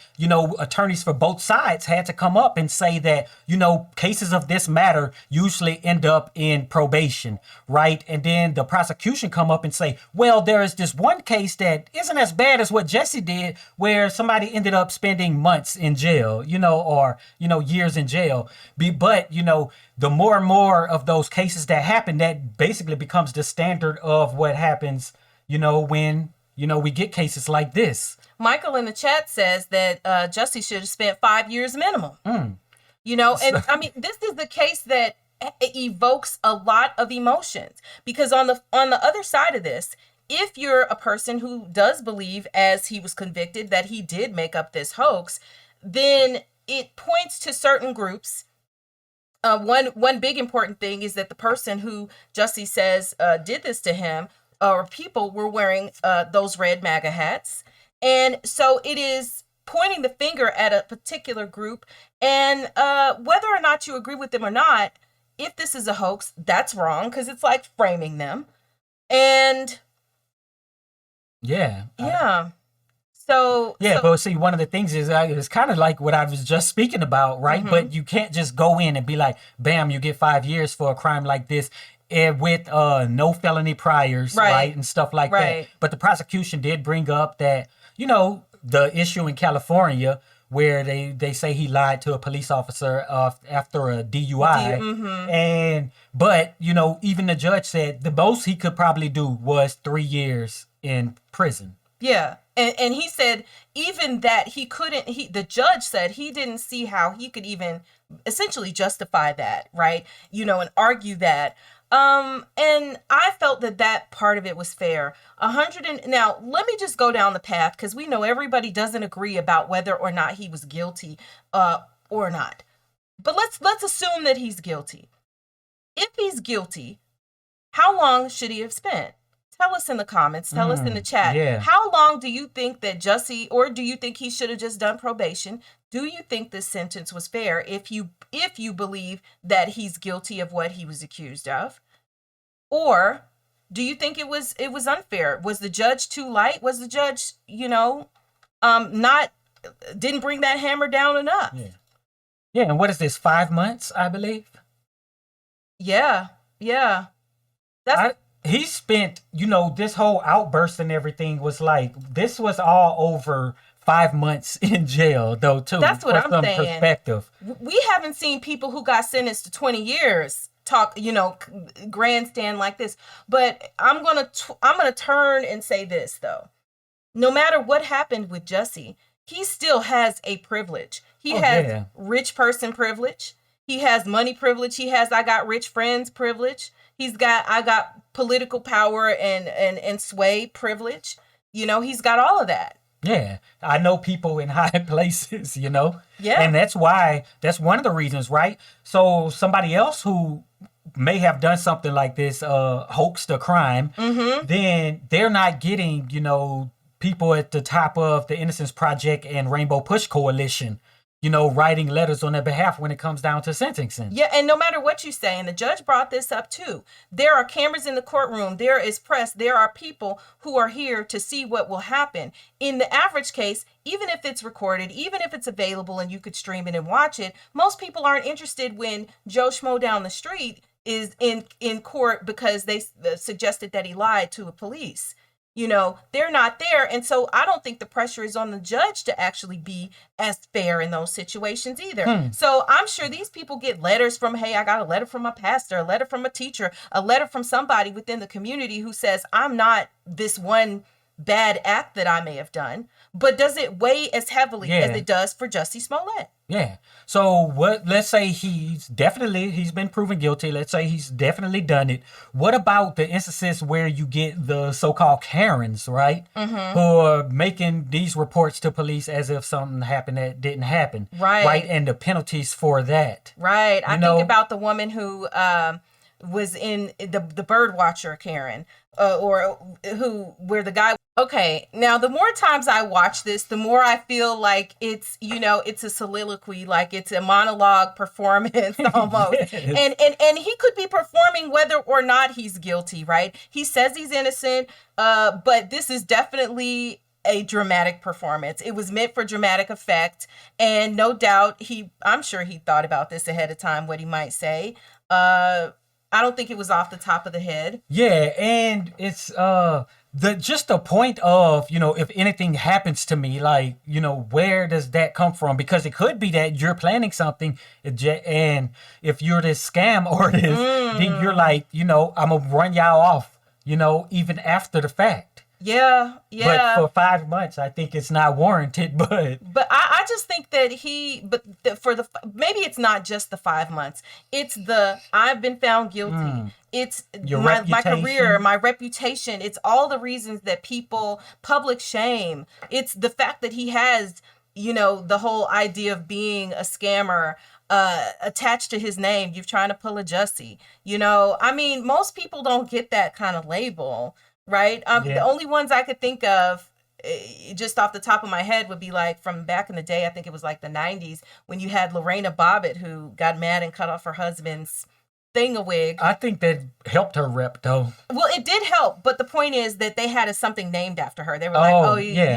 attorneys for both sides had to come up and say that, cases of this matter usually end up in probation, right? And then the prosecution come up and say, well, there is this one case that isn't as bad as what Jussie Jussie did, where somebody ended up spending months in jail, or years in jail. But the more and more of those cases that happen, that basically becomes the standard of what happens, when we get cases like this. Michael in the chat says that Jussie should have spent 5 years minimum. And I mean, this is the case that evokes a lot of emotions, because on the other side of this, if you're a person who does believe, as he was convicted, that he did make up this hoax, then it points to certain groups. One big important thing is that the person who Jussie says did this to him, or people, were wearing those red MAGA hats. And so it is pointing the finger at a particular group, and whether or not you agree with them or not, if this is a hoax, that's wrong, because it's like framing them. And but see, one of the things is it's kind of like what I was just speaking about, right? But you can't just go in and be like, bam, you get 5 years for a crime like this, with no felony priors, right? And stuff like that. But the prosecution did bring up that, the issue in California where they say he lied to a police officer after a DUI. But even the judge said the most he could probably do was 3 years in prison. Yeah. And he said even that he couldn't, the judge said he didn't see how he could even essentially justify that, right? And argue that. And I felt that part of it was fair. Now let me just go down the path, because we know everybody doesn't agree about whether or not he was guilty, or not. But let's assume that he's guilty. If he's guilty, how long should he have spent? Tell us in the comments. Tell us in the chat. Yeah. How long do you think that Jussie, or do you think he should have just done probation? Do you think this sentence was fair if you believe that he's guilty of what he was accused of? Or do you think it was unfair? Was the judge too light? Was the judge, didn't bring that hammer down enough? Yeah, and what is this, 5 months, I believe? Yeah. He spent, this whole outburst and everything was like, this was all over 5 months in jail, though, too. That's what I'm saying. Perspective. We haven't seen people who got sentenced to 20 years talk, grandstand like this. But I'm gonna turn and say this, though. No matter what happened with Jussie, he still has a privilege. He has rich person privilege. He has money privilege. He has I got rich friends privilege. I got political power and sway privilege. He's got all of that. Yeah, I know people in high places, Yeah. And that's one of the reasons, right? So somebody else who may have done something like this, hoaxed a crime, then they're not getting, people at the top of the Innocence Project and Rainbow Push Coalition, writing letters on their behalf when it comes down to sentencing. Yeah, and no matter what you say, and the judge brought this up too, there are cameras in the courtroom, there is press, there are people who are here to see what will happen. In the average case, even if it's recorded, even if it's available and you could stream it and watch it, most people aren't interested when Joe Schmo down the street is in court because they suggested that he lied to a police. They're not there. And so I don't think the pressure is on the judge to actually be as fair in those situations either. So I'm sure these people get letters from, hey, I got a letter from my pastor, a letter from a teacher, a letter from somebody within the community who says, I'm not this one bad act that I may have done. But does it weigh as heavily as it does for Jussie Smollett? Yeah. So let's say he's been proven guilty. Let's say he's definitely done it. What about the instances where you get the so-called Karens, right? Who are making these reports to police as if something happened that didn't happen. Right. And the penalties for that. Right. I think about the woman who was in the bird watcher Karen, where the guy. Okay, now the more times I watch this, the more I feel like it's a soliloquy, like it's a monologue performance almost. Yes. And he could be performing whether or not he's guilty, right? He says he's innocent, but this is definitely a dramatic performance. It was meant for dramatic effect, and no doubt I'm sure he thought about this ahead of time, what he might say. I don't think it was off the top of the head. Yeah, and it's just the point of, if anything happens to me, like, where does that come from? Because it could be that you're planning something, and if you're this scam artist, then you're like, I'm gonna run y'all off, even after the fact. Yeah, But for 5 months, I think it's not warranted. But I just think that maybe it's not just the 5 months. It's I've been found guilty. It's my career, my reputation. It's all the reasons that public shame. It's the fact that he has, the whole idea of being a scammer attached to his name. You're trying to pull a Jussie. I mean, most people don't get that kind of label. Right. The only ones I could think of just off the top of my head would be like from back in the day. I think it was like the 90s when you had Lorena Bobbitt, who got mad and cut off her husband's thingawig. I think that helped her rep, though. Well, it did help. But the point is that they had something named after her. They were like, I'm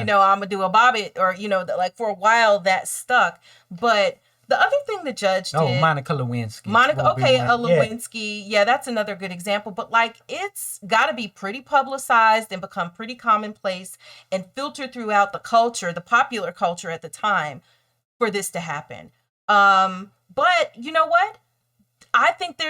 going to do a Bobbitt, or, like for a while that stuck. But the other thing the judge did... Oh, Monica Lewinsky. Lewinsky. Yeah, that's another good example. But, like, it's got to be pretty publicized and become pretty commonplace and filtered throughout the culture, the popular culture at the time, for this to happen. But, you know what? I think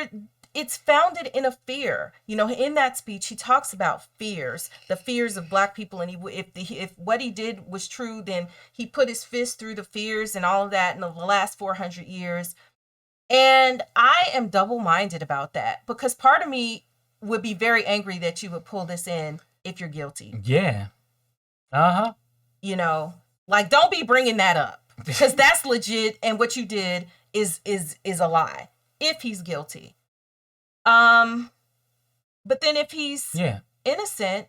it's founded in a fear. In that speech, he talks about fears, the fears of Black people. And if what he did was true, then he put his fist through the fears and all of that in the last 400 years. And I am double-minded about that, because part of me would be very angry that you would pull this in if you're guilty. Yeah. Uh-huh. Like, don't be bringing that up, because that's legit. And what you did is a lie if he's guilty. But then if he's innocent,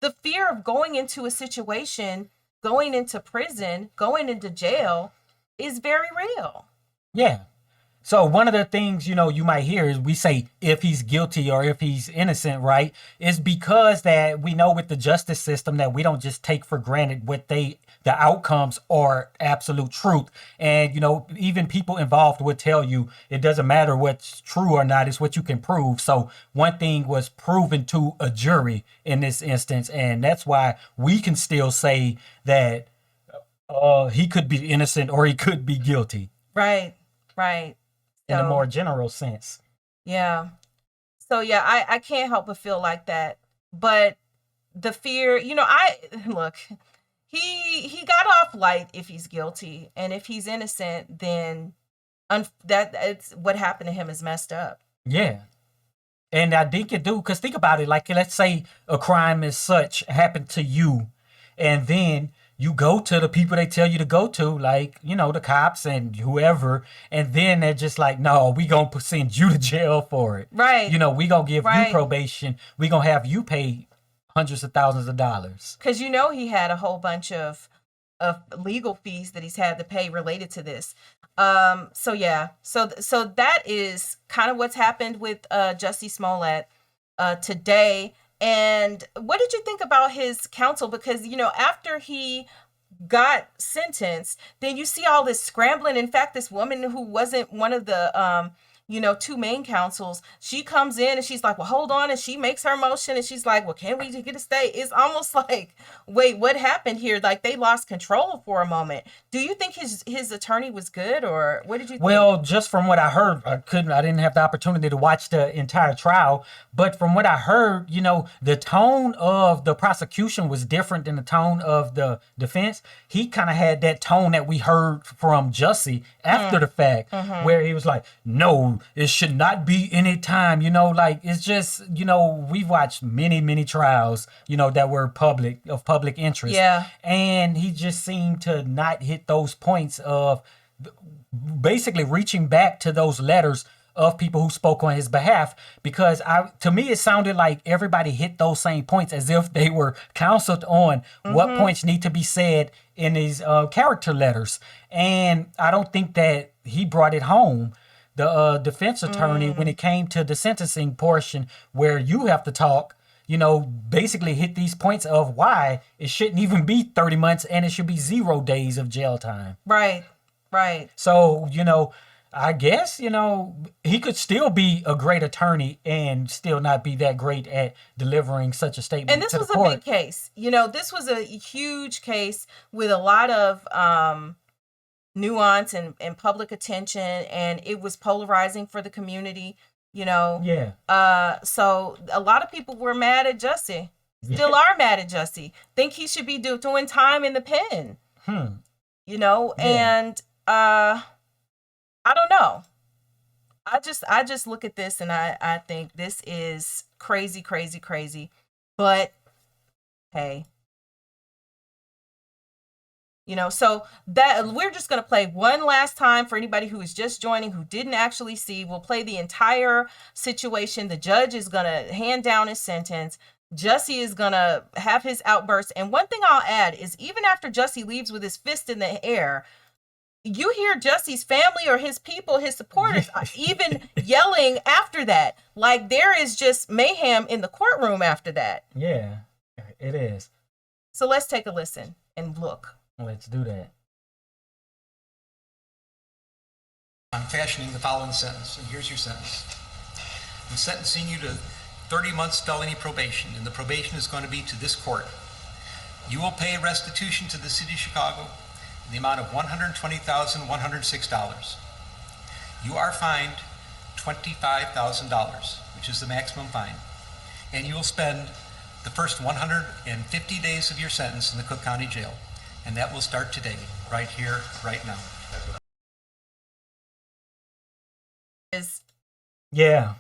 the fear of going into a situation, going into prison, going into jail is very real. Yeah. So one of the things, you might hear is we say if he's guilty or if he's innocent, right? Is because that we know with the justice system that we don't just take for granted the outcomes are absolute truth. And, even people involved would tell you it doesn't matter what's true or not, it's what you can prove. So one thing was proven to a jury in this instance. And that's why we can still say that he could be innocent or he could be guilty. Right. In a more general sense. Yeah. So, yeah, I can't help but feel like that. But the fear, look, he got off light if he's guilty. And if he's innocent, then it's what happened to him is messed up. Yeah. And I think it do, because think about it. Like, let's say a crime as such happened to you, and then you go to the people they tell you to go to, like, the cops and whoever, and then they're just like, no, we going to send you to jail for it. Right. We going to give you probation. We going to have you pay hundreds of thousands of dollars. Because he had a whole bunch of legal fees that he's had to pay related to this. So that is kind of what's happened with Jussie Smollett today. And what did you think about his counsel? Because, after he got sentenced, then you see all this scrambling. In fact, this woman who wasn't one of the, two main counsels, she comes in and she's like, well, hold on. And she makes her motion and she's like, well, can we get a stay? It's almost like, wait, what happened here? Like, they lost control for a moment. Do you think his attorney was good, or what did you think? Well, just from what I heard, I didn't have the opportunity to watch the entire trial, but from what I heard, the tone of the prosecution was different than the tone of the defense. He kind of had that tone that we heard from Jussie after the fact, where he was like, no, it should not be any time, like, it's just, we've watched many trials, that were of public interest. Yeah. And he just seemed to not hit those points of basically reaching back to those letters of people who spoke on his behalf, because to me, it sounded like everybody hit those same points as if they were counseled on what points need to be said in these character letters. And I don't think that he brought it home. The defense attorney, when it came to the sentencing portion where you have to talk, basically hit these points of why it shouldn't even be 30 months and it should be 0 days of jail time. Right. So, I guess, he could still be a great attorney and still not be that great at delivering such a statement And this to was the a court. big case. This was a huge case with a lot of nuance and public attention, and it was polarizing for the community, Yeah. So a lot of people were mad at Jussie. Still are mad at Jussie. Think he should be doing time in the pen. Yeah. And I don't know. I just look at this and I think this is crazy, crazy, crazy. But hey, so that we're just going to play one last time for anybody who is just joining, who didn't actually see. We'll play the entire situation. The judge is going to hand down his sentence. Jussie is going to have his outburst. And one thing I'll add is even after Jussie leaves with his fist in the air, you hear Jussie's family or his people, his supporters, even yelling after that. Like there is just mayhem in the courtroom after that. Yeah, it is. So let's take a listen and look. Let's do that. I'm fashioning the following sentence, and here's your sentence. I'm sentencing you to 30 months felony probation, and the probation is going to be to this court. You will pay restitution to the city of Chicago in the amount of $120,106. You are fined $25,000, which is the maximum fine, and you will spend the first 150 days of your sentence in the Cook County Jail. And that will start today, right here, right now. Yeah.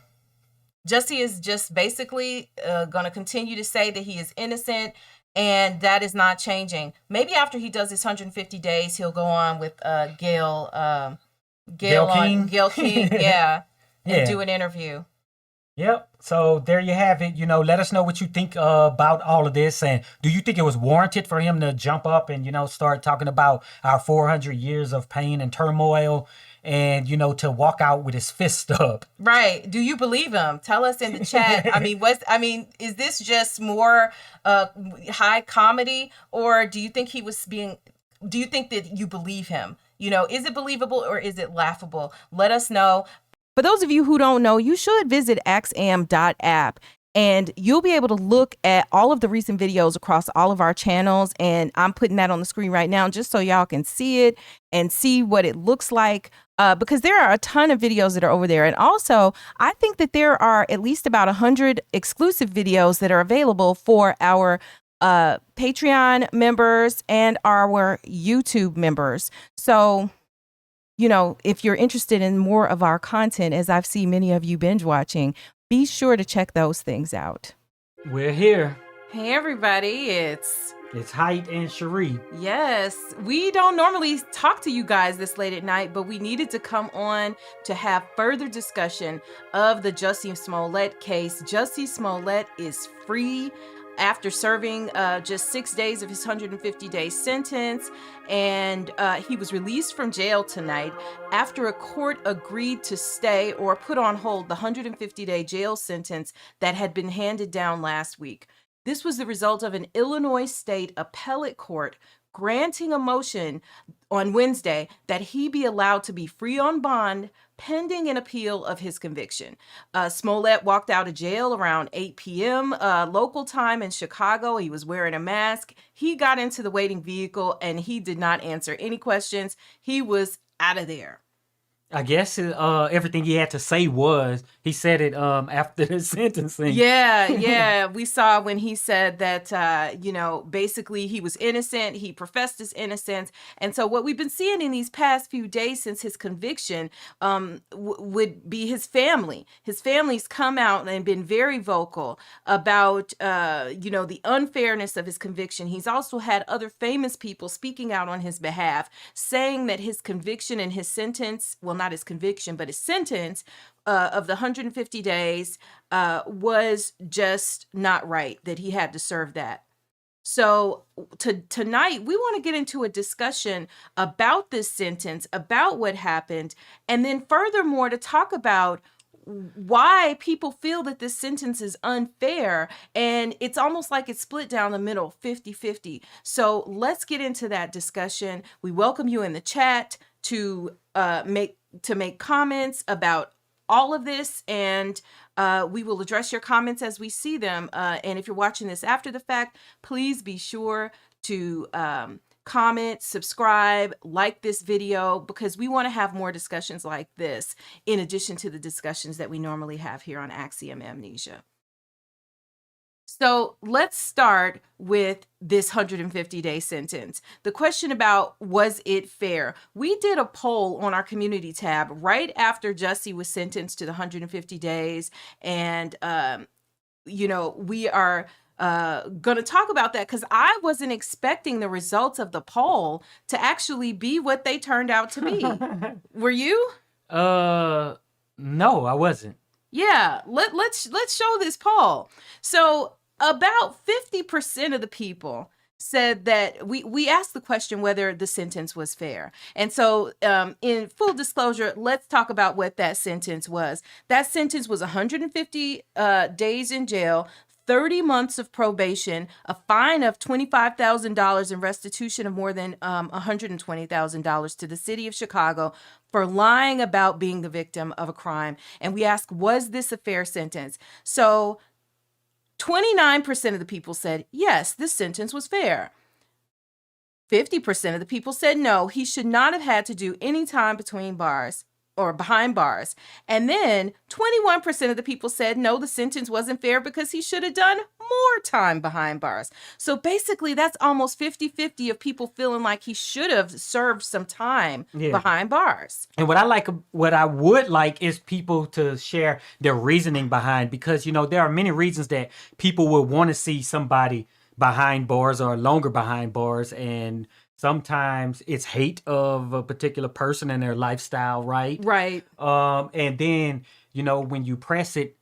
Jussie is just basically going to continue to say that he is innocent, and that is not changing. Maybe after he does his 150 days, he'll go on with Gail King? Gail King, yeah, and Yeah. do an interview. Yep. So there you have it. Let us know what you think about all of this. And do you think it was warranted for him to jump up and, start talking about our 400 years of pain and turmoil and, to walk out with his fist up? Right. Do you believe him? Tell us in the chat. Is this just more high comedy, or do you think do you think that you believe him? Is it believable or is it laughable? Let us know. For those of you who don't know, you should visit axiom.app, and you'll be able to look at all of the recent videos across all of our channels. And I'm putting that on the screen right now just so y'all can see it and see what it looks like, because there are a ton of videos that are over there. And also, I think that there are at least about 100 exclusive videos that are available for our Patreon members and our YouTube members. So if you're interested in more of our content, as I've seen many of you binge watching, be sure to check those things out. We're here. Hey, everybody. It's Heit and Cheri. Yes, we don't normally talk to you guys this late at night, but we needed to come on to have further discussion of the Jussie Smollett case. Jussie Smollett is free after serving just 6 days of his 150-day sentence, and he was released from jail tonight after a court agreed to stay or put on hold the 150-day jail sentence that had been handed down last week. This was the result of an Illinois State Appellate Court granting a motion on Wednesday that he be allowed to be free on bond pending an appeal of his conviction. Smollett walked out of jail around 8 p.m. Local time in Chicago. He was wearing a mask. He got into the waiting vehicle and he did not answer any questions. He was out of there. I guess everything he had to say was, he said it after the sentencing. Yeah. We saw when he said that, basically he was innocent. He professed his innocence. And so what we've been seeing in these past few days since his conviction would be his family. His family's come out and been very vocal about, the unfairness of his conviction. He's also had other famous people speaking out on his behalf, saying that his conviction and his sentence, well, not his conviction, but his sentence of the 150 days was just not right, that he had to serve that. So tonight, we want to get into a discussion about this sentence, about what happened, and then furthermore to talk about why people feel that this sentence is unfair, and it's almost like it's split down the middle, 50-50. So let's get into that discussion. We welcome you in the chat to make to make comments about all of this, and we will address your comments as we see them. And if you're watching this after the fact, please be sure to comment, subscribe, like this video, because we want to have more discussions like this in addition to the discussions that we normally have here on Axiom Amnesia. So let's start with this 150-day sentence. The question about, was it fair? We did a poll on our community tab right after Jussie was sentenced to the 150 days. And, we are going to talk about that because I wasn't expecting the results of the poll to actually be what they turned out to be. Were you? No, I wasn't. Yeah, let's show this poll. So about 50% of the people said that we asked the question whether the sentence was fair. And so in full disclosure, let's talk about what that sentence was. That sentence was 150 days in jail, 30 months of probation, a fine of $25,000, and restitution of more than $120,000 to the city of Chicago for lying about being the victim of a crime. And we asked, was this a fair sentence? So 29% of the people said, yes, this sentence was fair. 50% of the people said, no, he should not have had to do any time between bars or behind bars. And then 21% of the people said, no, the sentence wasn't fair because he should have done more time behind bars. So basically, that's almost 50-50 of people feeling like he should have served some time behind bars. And what I would like is people to share their reasoning behind, because, there are many reasons that people will want to see somebody behind bars or longer behind bars. And sometimes it's hate of a particular person and their lifestyle, right? Right. And then, when you press it,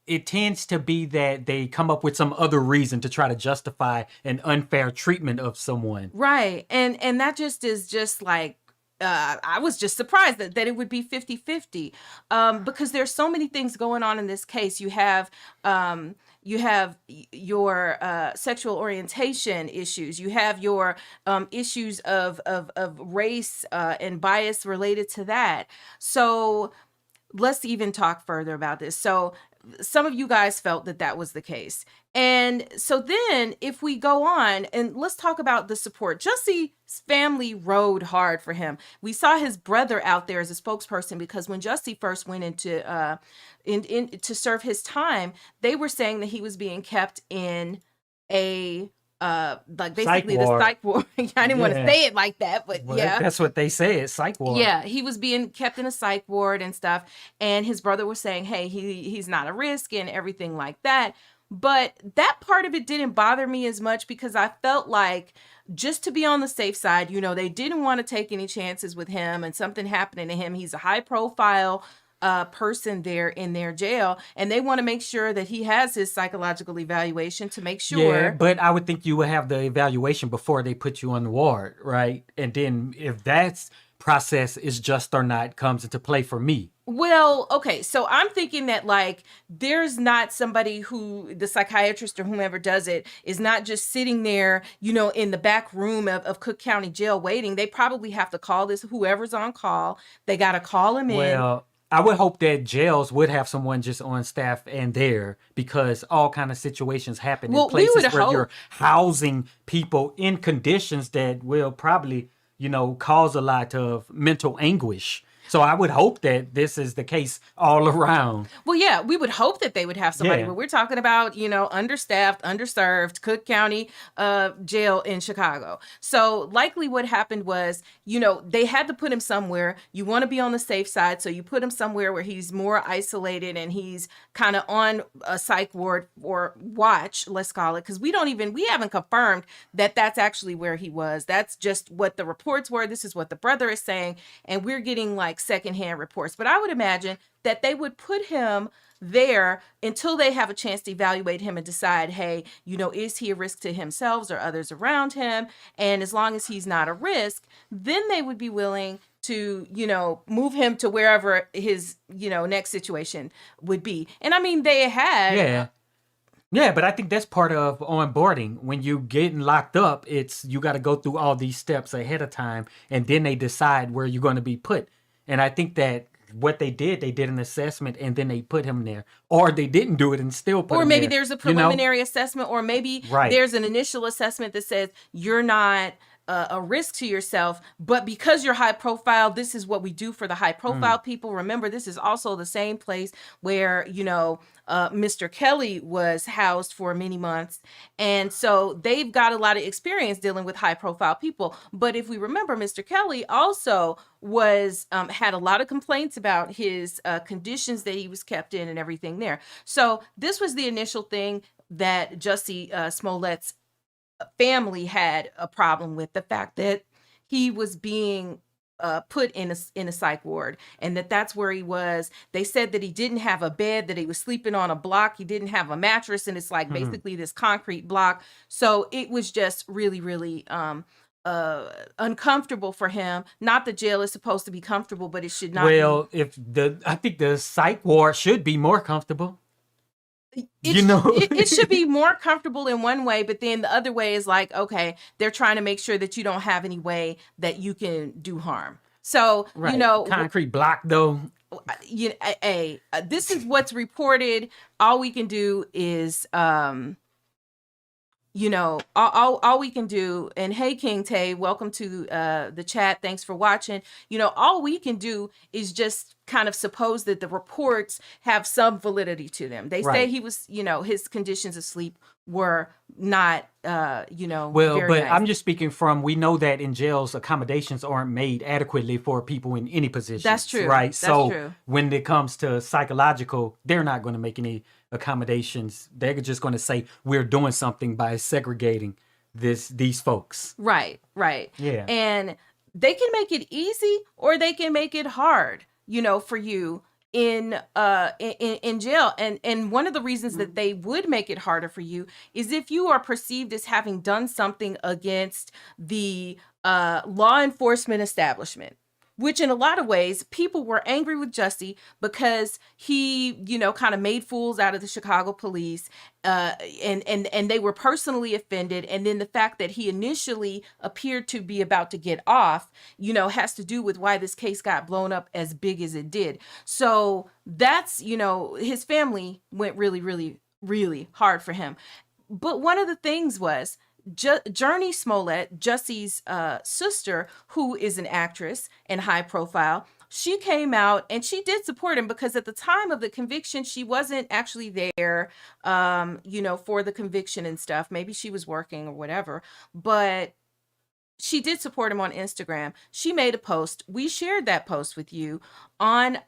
it tends to be that they come up with some other reason to try to justify an unfair treatment of someone. Right. And that just is just like, I was just surprised that it would be 50-50 because there's so many things going on in this case. You have your sexual orientation issues. You have your issues of race and bias related to that. So let's even talk further about this. So some of you guys felt that was the case. And so then if we go on and let's talk about the support. Jussie's family rode hard for him. We saw his brother out there as a spokesperson because when Jussie first went into to serve his time, they were saying that he was being kept in a like basically the psych ward. I didn't want to say it like that, but yeah. That's what they say, it's psych ward. Yeah, he was being kept in a psych ward and stuff. And his brother was saying, hey, he's not a risk and everything like that. But that part of it didn't bother me as much because I felt like just to be on the safe side, they didn't want to take any chances with him and something happening to him. He's a high profile person there in their jail, and they want to make sure that he has his psychological evaluation to make sure. Yeah, but I would think you would have the evaluation before they put you on the ward, right? And then if that process is just or not comes into play for me. Well, okay, so I'm thinking that like there's not somebody who the psychiatrist or whomever does it is not just sitting there, in the back room of Cook County Jail waiting. They probably have to call whoever's on call. They got to call him in. Well, I would hope that jails would have someone just on staff and there, because all kind of situations happen in places where you're housing people in conditions that will probably, cause a lot of mental anguish. So I would hope that this is the case all around. Well, yeah, we would hope that they would have somebody, but we're talking about, understaffed, underserved Cook County jail in Chicago. So likely what happened was, they had to put him somewhere. You want to be on the safe side. So you put him somewhere where he's more isolated and he's kind of on a psych ward or watch, let's call it, because we haven't confirmed that that's actually where he was. That's just what the reports were. This is what the brother is saying. And we're getting like secondhand reports, but I would imagine that they would put him there until they have a chance to evaluate him and decide, hey, is he a risk to himself or others around him? And as long as he's not a risk, then they would be willing to, move him to wherever his, next situation would be. And I mean, they had. Yeah, but I think that's part of onboarding. When you getting locked up, you got to go through all these steps ahead of time, and then they decide where you're going to be put. And I think that what they did an assessment and then they put him there. Or they didn't do it and still put Or him maybe there. there's a You know? preliminary assessment, or maybe Right. there's an initial assessment that says you're not a risk to yourself, but because you're high profile, this is what we do for the high profile people. Remember, this is also the same place where, Mr. Kelly was housed for many months. And so they've got a lot of experience dealing with high profile people. But if we remember, Mr. Kelly also was had a lot of complaints about his conditions that he was kept in and everything there. So this was the initial thing that Jussie Smollett's family had a problem with, the fact that he was being put in a psych ward, and that's where he was. They said that he didn't have a bed, that he was sleeping on a block. He didn't have a mattress, and it's like basically this concrete block. So it was just really, really uncomfortable for him. Not that jail is supposed to be comfortable, but it should not Well, I think the psych ward should be more comfortable. It should be more comfortable in one way, but then the other way is like, okay, they're trying to make sure that you don't have any way that you can do harm. So, Right. Concrete block though. This is what's reported. All we can do is, all we can do, and hey, King Tay, welcome to the chat. Thanks for watching. All we can do is just kind of suppose that the reports have some validity to them. They say he was, his conditions of sleep were not, Well, very but nice. I'm just speaking from, we know that in jails, accommodations aren't made adequately for people in any position. That's true. Right. That's So true. when it comes to psychological, they're not going to make any accommodations. They're just going to say, we're doing something by segregating these folks. Right. Yeah. And they can make it easy or they can make it hard, for you in jail. And one of the reasons that they would make it harder for you is if you are perceived as having done something against the law enforcement establishment, which in a lot of ways, people were angry with Jussie because he, kind of made fools out of the Chicago police, and they were personally offended. And then the fact that he initially appeared to be about to get off, has to do with why this case got blown up as big as it did. So that's, his family went really, really, really hard for him. But one of the things was, Jurnee Smollett, Jussie's sister, who is an actress and high profile, she came out and she did support him because at the time of the conviction, she wasn't actually there, for the conviction and stuff. Maybe she was working or whatever, but she did support him on Instagram. She made a post. We shared that post with you on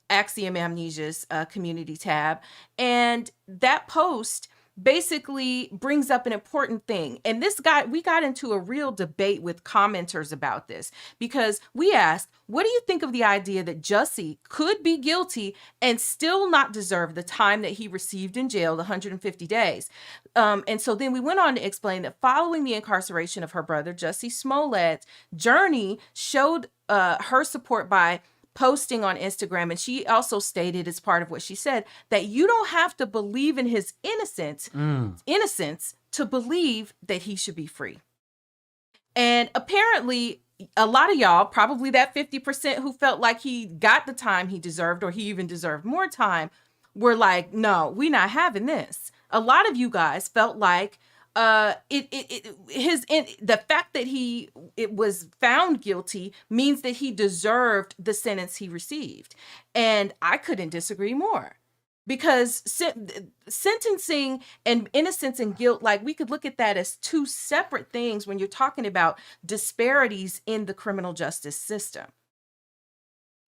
Axiom Amnesia's community tab. And that post basically brings up an important thing. And we got into a real debate with commenters about this because we asked, what do you think of the idea that Jussie could be guilty and still not deserve the time that he received in jail, the 150 days? And so then we went on to explain that following the incarceration of her brother, Jussie Smollett, Jurnee showed her support by posting on Instagram, and she also stated as part of what she said that you don't have to believe in his innocence to believe that he should be free. And apparently a lot of y'all, probably that 50% who felt like he got the time he deserved or he even deserved more time, were like, no, we're not having this. A lot of you guys felt like the fact that it was found guilty means that he deserved the sentence he received. And I couldn't disagree more, because sentencing and innocence and guilt, like, we could look at that as two separate things when you're talking about disparities in the criminal justice system,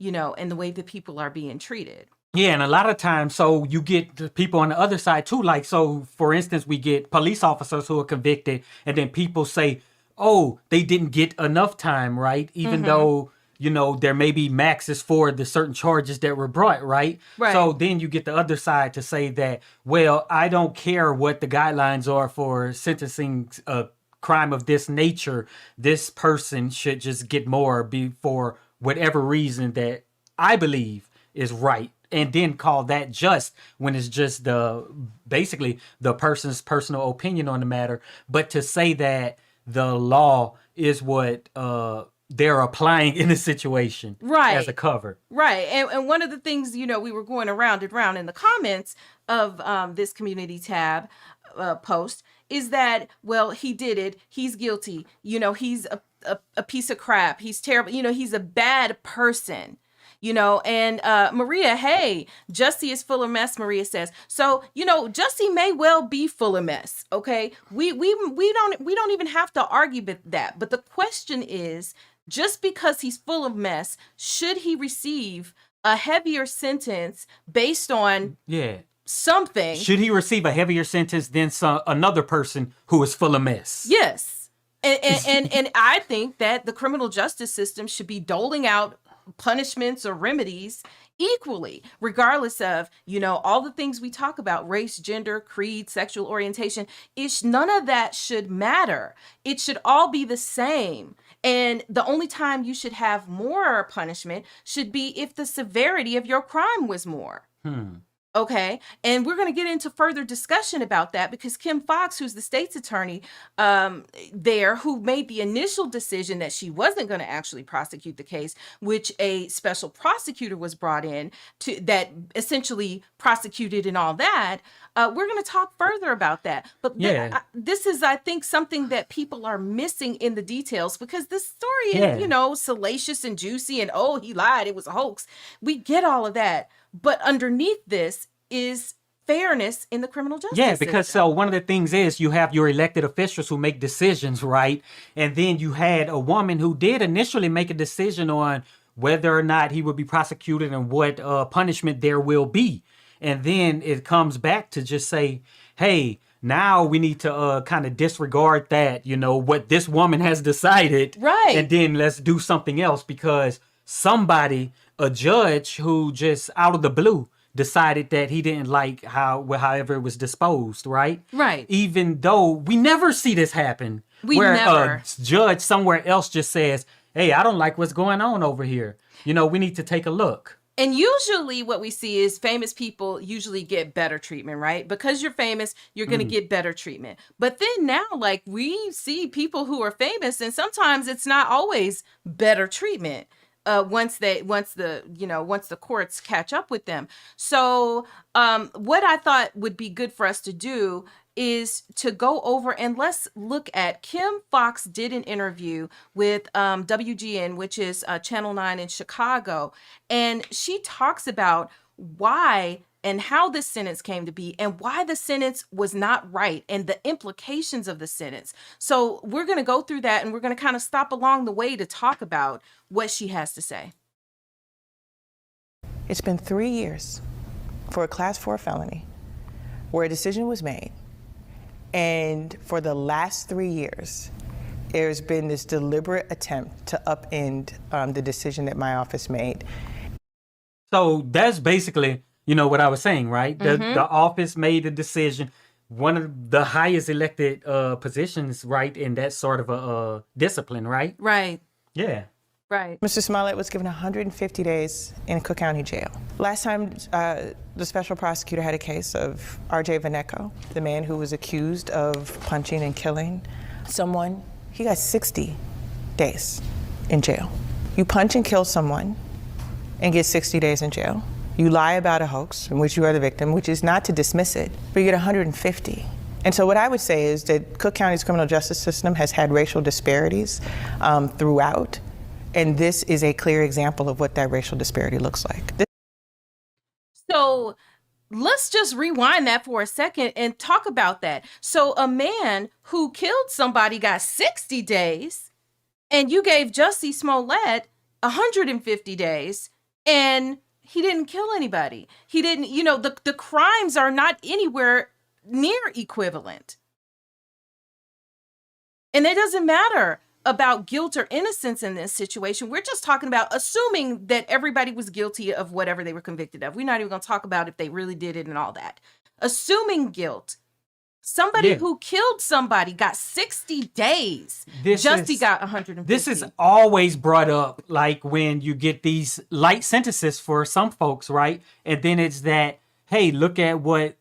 and the way that people are being treated. Yeah, and a lot of times, so you get the people on the other side too. Like, so for instance, we get police officers who are convicted, and then people say, oh, they didn't get enough time, right? Even though, there may be maxes for the certain charges that were brought, right? Right. So then you get the other side to say that, well, I don't care what the guidelines are for sentencing a crime of this nature. This person should just get more for whatever reason that I believe is right. And then call that just, when it's just basically the person's personal opinion on the matter. But to say that the law is what they're applying in the situation Right. as a cover. Right. And one of the things, we were going around and around in the comments of this community tab post is that, well, he did it. He's guilty. He's a piece of crap. He's terrible. He's a bad person. And Maria, hey, Jussie is full of mess, Maria says. So, Jussie may well be full of mess. Okay. We don't even have to argue with that. But the question is, just because he's full of mess, should he receive a heavier sentence based on something? Should he receive a heavier sentence than another person who is full of mess? Yes. And I think that the criminal justice system should be doling out punishments or remedies equally, regardless of, all the things we talk about, race, gender, creed, sexual orientation. None of that should matter. It should all be the same. And the only time you should have more punishment should be if the severity of your crime was more. Okay. And we're going to get into further discussion about that because Kim Foxx, who's the state's attorney there, who made the initial decision that she wasn't going to actually prosecute the case, which a special prosecutor was brought in to that essentially prosecuted and all that. We're going to talk further about that. But this is, I think, something that people are missing in the details because this story is, salacious and juicy and, oh, he lied. It was a hoax. We get all of that. But underneath this is fairness in the criminal justice system. Because so one of the things is you have your elected officials who make decisions, right? And then you had a woman who did initially make a decision on whether or not he would be prosecuted and what punishment there will be. And then it comes back to just say, hey, now we need to kind of disregard that, what this woman has decided. Right. And then let's do something else because somebody, a judge who just out of the blue decided that he didn't like however it was disposed, right? Right. Even though we never see this happen. Where a judge somewhere else just says, hey, I don't like what's going on over here. We need to take a look. And usually what we see is famous people usually get better treatment, right? Because you're famous, you're going to get better treatment. But then now, we see people who are famous and sometimes it's not always better treatment. Once the courts catch up with them. So what I thought would be good for us to do is to go over and let's look at Kim Foxx did an interview with WGN, which is Channel 9 in Chicago. And she talks about why and how this sentence came to be and why the sentence was not right and the implications of the sentence. So we're going to go through that and we're going to kind of stop along the way to talk about what she has to say. It's been 3 years for a class 4 felony where a decision was made. And for the last 3 years, there's been this deliberate attempt to upend the decision that my office made. So that's basically what I was saying, right? The office made a decision, one of the highest elected positions, right, in that sort of a discipline, right? Right. Yeah. Right. Mr. Smollett was given 150 days in Cook County Jail. Last time the special prosecutor had a case of R.J. Vaneco, the man who was accused of punching and killing someone, he got 60 days in jail. You punch and kill someone and get 60 days in jail. You lie about a hoax in which you are the victim, which is not to dismiss it, but you get 150. And so what I would say is that Cook County's criminal justice system has had racial disparities throughout, and this is a clear example of what that racial disparity looks like. So let's just rewind that for a second and talk about that. So a man who killed somebody got 60 days, and you gave Jussie Smollett 150 days, and he didn't kill anybody. He didn't, the crimes are not anywhere near equivalent. And it doesn't matter about guilt or innocence in this situation. We're just talking about assuming that everybody was guilty of whatever they were convicted of. We're not even going to talk about if they really did it and all that. Assuming guilt. Somebody who killed somebody got 60 days. Jussie got 150. This is always brought up, like when you get these light sentences for some folks, right? And then it's that, hey, look at what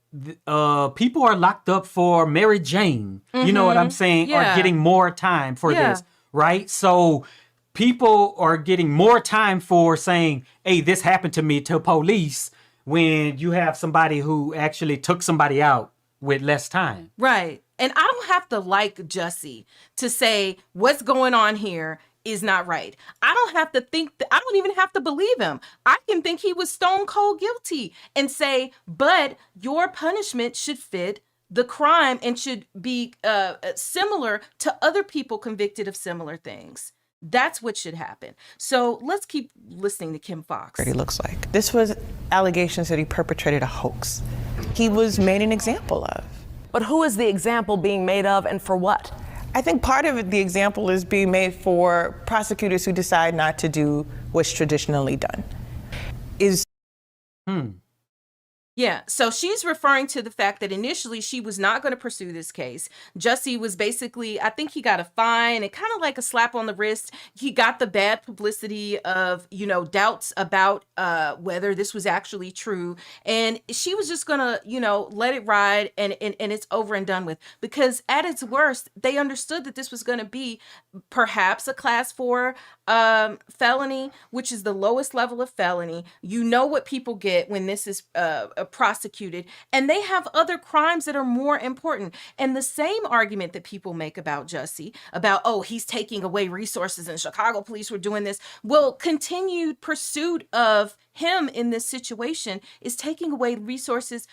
people are locked up for Mary Jane. You know what I'm saying? Are getting more time for this, right? So people are getting more time for saying, hey, this happened to me, to police, when you have somebody who actually took somebody out with less time. Right. And I don't have to like Jussie to say what's going on here is not right. I don't have to think I don't even have to believe him. I can think he was stone cold guilty and say, but your punishment should fit the crime and should be similar to other people convicted of similar things. That's what should happen. So let's keep listening to Kim Foxx. He looks like. This was allegations that he perpetrated a hoax. He was made an example of. But who is the example being made of, and for what? I think part of it, the example is being made for prosecutors who decide not to do what's traditionally done. Yeah, so she's referring to the fact that initially she was not going to pursue this case. Jussie was basically, I think he got a fine and kind of like a slap on the wrist. He got the bad publicity of, doubts about whether this was actually true. And she was just going to, let it ride and it's over and done with. Because at its worst, they understood that this was going to be perhaps a class 4 felony, which is the lowest level of felony. You know what people get when this is prosecuted, and they have other crimes that are more important. And the same argument that people make about Jussie, about, oh, he's taking away resources and Chicago police were doing this. Well, continued pursuit of him in this situation is taking away resources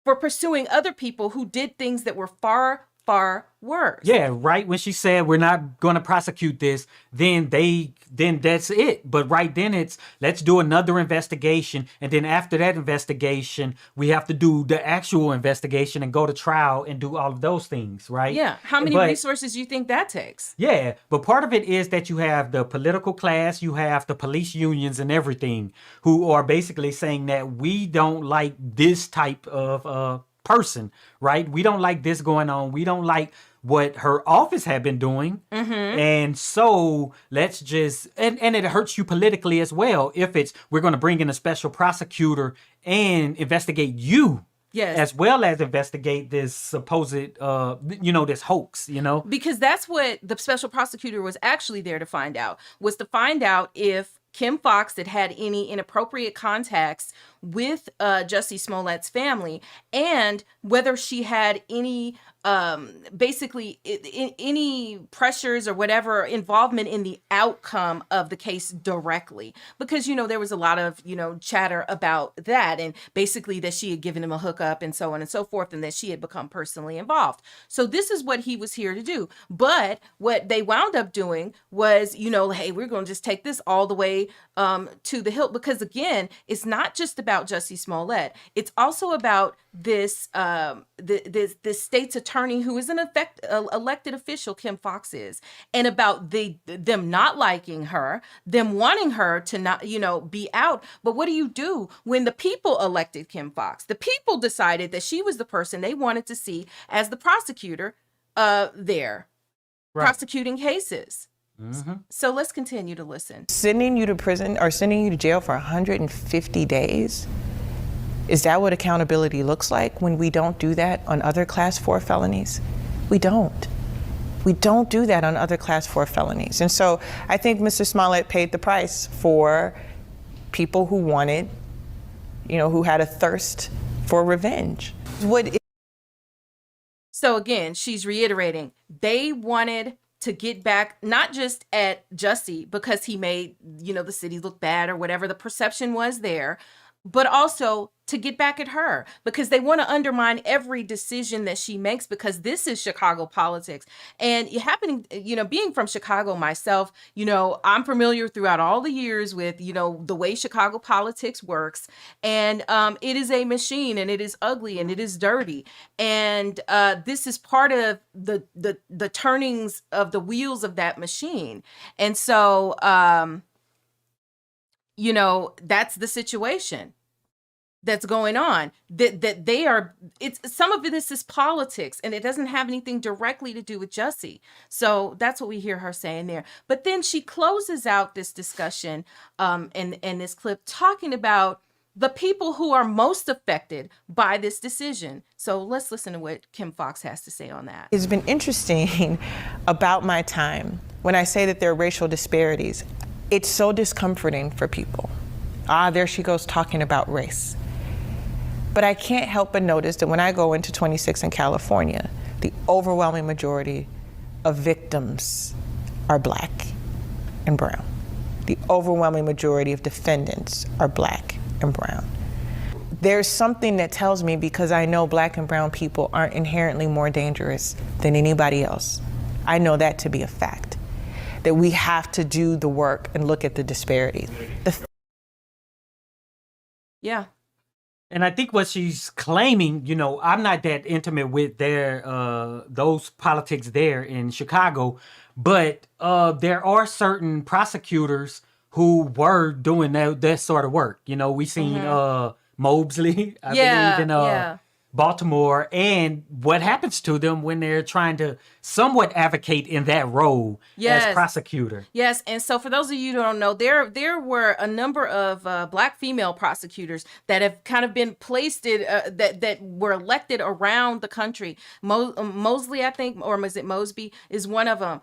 for pursuing other people who did things that were far, far worse. Yeah, right when she said we're not going to prosecute this, then that's it. But right then it's, let's do another investigation, and then after that investigation we have to do the actual investigation and go to trial and do all of those things, right? Yeah. How many resources do you think that takes? Yeah, but part of it is that you have the political class, you have the police unions and everything, who are basically saying that we don't like this type of person, right? We don't like this going on. We don't like what her office had been doing. And so let's just, and it hurts you politically as well if it's, we're going to bring in a special prosecutor and investigate you. Yes. As well as investigate this supposed, this hoax, Because that's what the special prosecutor was actually there to find out, was to find out if Kim Foxx had any inappropriate contacts with Jussie Smollett's family, and whether she had any basically any pressures or whatever involvement in the outcome of the case directly. Because, there was a lot of, chatter about that, and basically that she had given him a hookup and so on and so forth, and that she had become personally involved. So this is what he was here to do. But what they wound up doing was, hey, we're going to just take this all the way to the hilt, because again, it's not just about Jussie Smollett. It's also about this this state's attorney who is an elected official, Kim Foxx is, and about them not liking her, them wanting her to not be out. But what do you do when the people elected Kim Foxx? The people decided that she was the person they wanted to see as the prosecutor there, right, prosecuting cases. So let's continue to listen. Sending you to prison or sending you to jail for 150 days? Is that what accountability looks like when we don't do that on other class 4 felonies? We don't. We don't do that on other class 4 felonies. And so I think Mr. Smollett paid the price for people who wanted, who had a thirst for revenge. So again, she's reiterating, they wanted to get back, not just at Jussie because he made, the city look bad or whatever the perception was there, but also to get back at her because they want to undermine every decision that she makes, because this is Chicago politics. And being from Chicago myself, I'm familiar throughout all the years with, the way Chicago politics works. And it is a machine, and it is ugly, and it is dirty. And this is part of the turnings of the wheels of that machine. And so, that's the situation that's going on, that they are, it's some of this is politics, and it doesn't have anything directly to do with Jussie. So that's what we hear her saying there. But then she closes out this discussion and this clip talking about the people who are most affected by this decision. So let's listen to what Kim Foxx has to say on that. It's been interesting about my time when I say that there are racial disparities, it's so discomforting for people. There she goes talking about race. But I can't help but notice that when I go into 26 in California, the overwhelming majority of victims are Black and brown. The overwhelming majority of defendants are Black and brown. There's something that tells me, because I know Black and brown people aren't inherently more dangerous than anybody else. I know that to be a fact, that we have to do the work and look at the disparities. Yeah. And I think what she's claiming, you know, I'm not that intimate with those politics there in Chicago, but there are certain prosecutors who were doing that sort of work. You know, we seen Mobley, I believe, in Baltimore, and what happens to them when they're trying to somewhat advocate in that role as prosecutor. Yes, and so for those of you who don't know, there were a number of Black female prosecutors that have kind of been placed that were elected around the country. Mosley, I think, or was it Mosby, is one of them.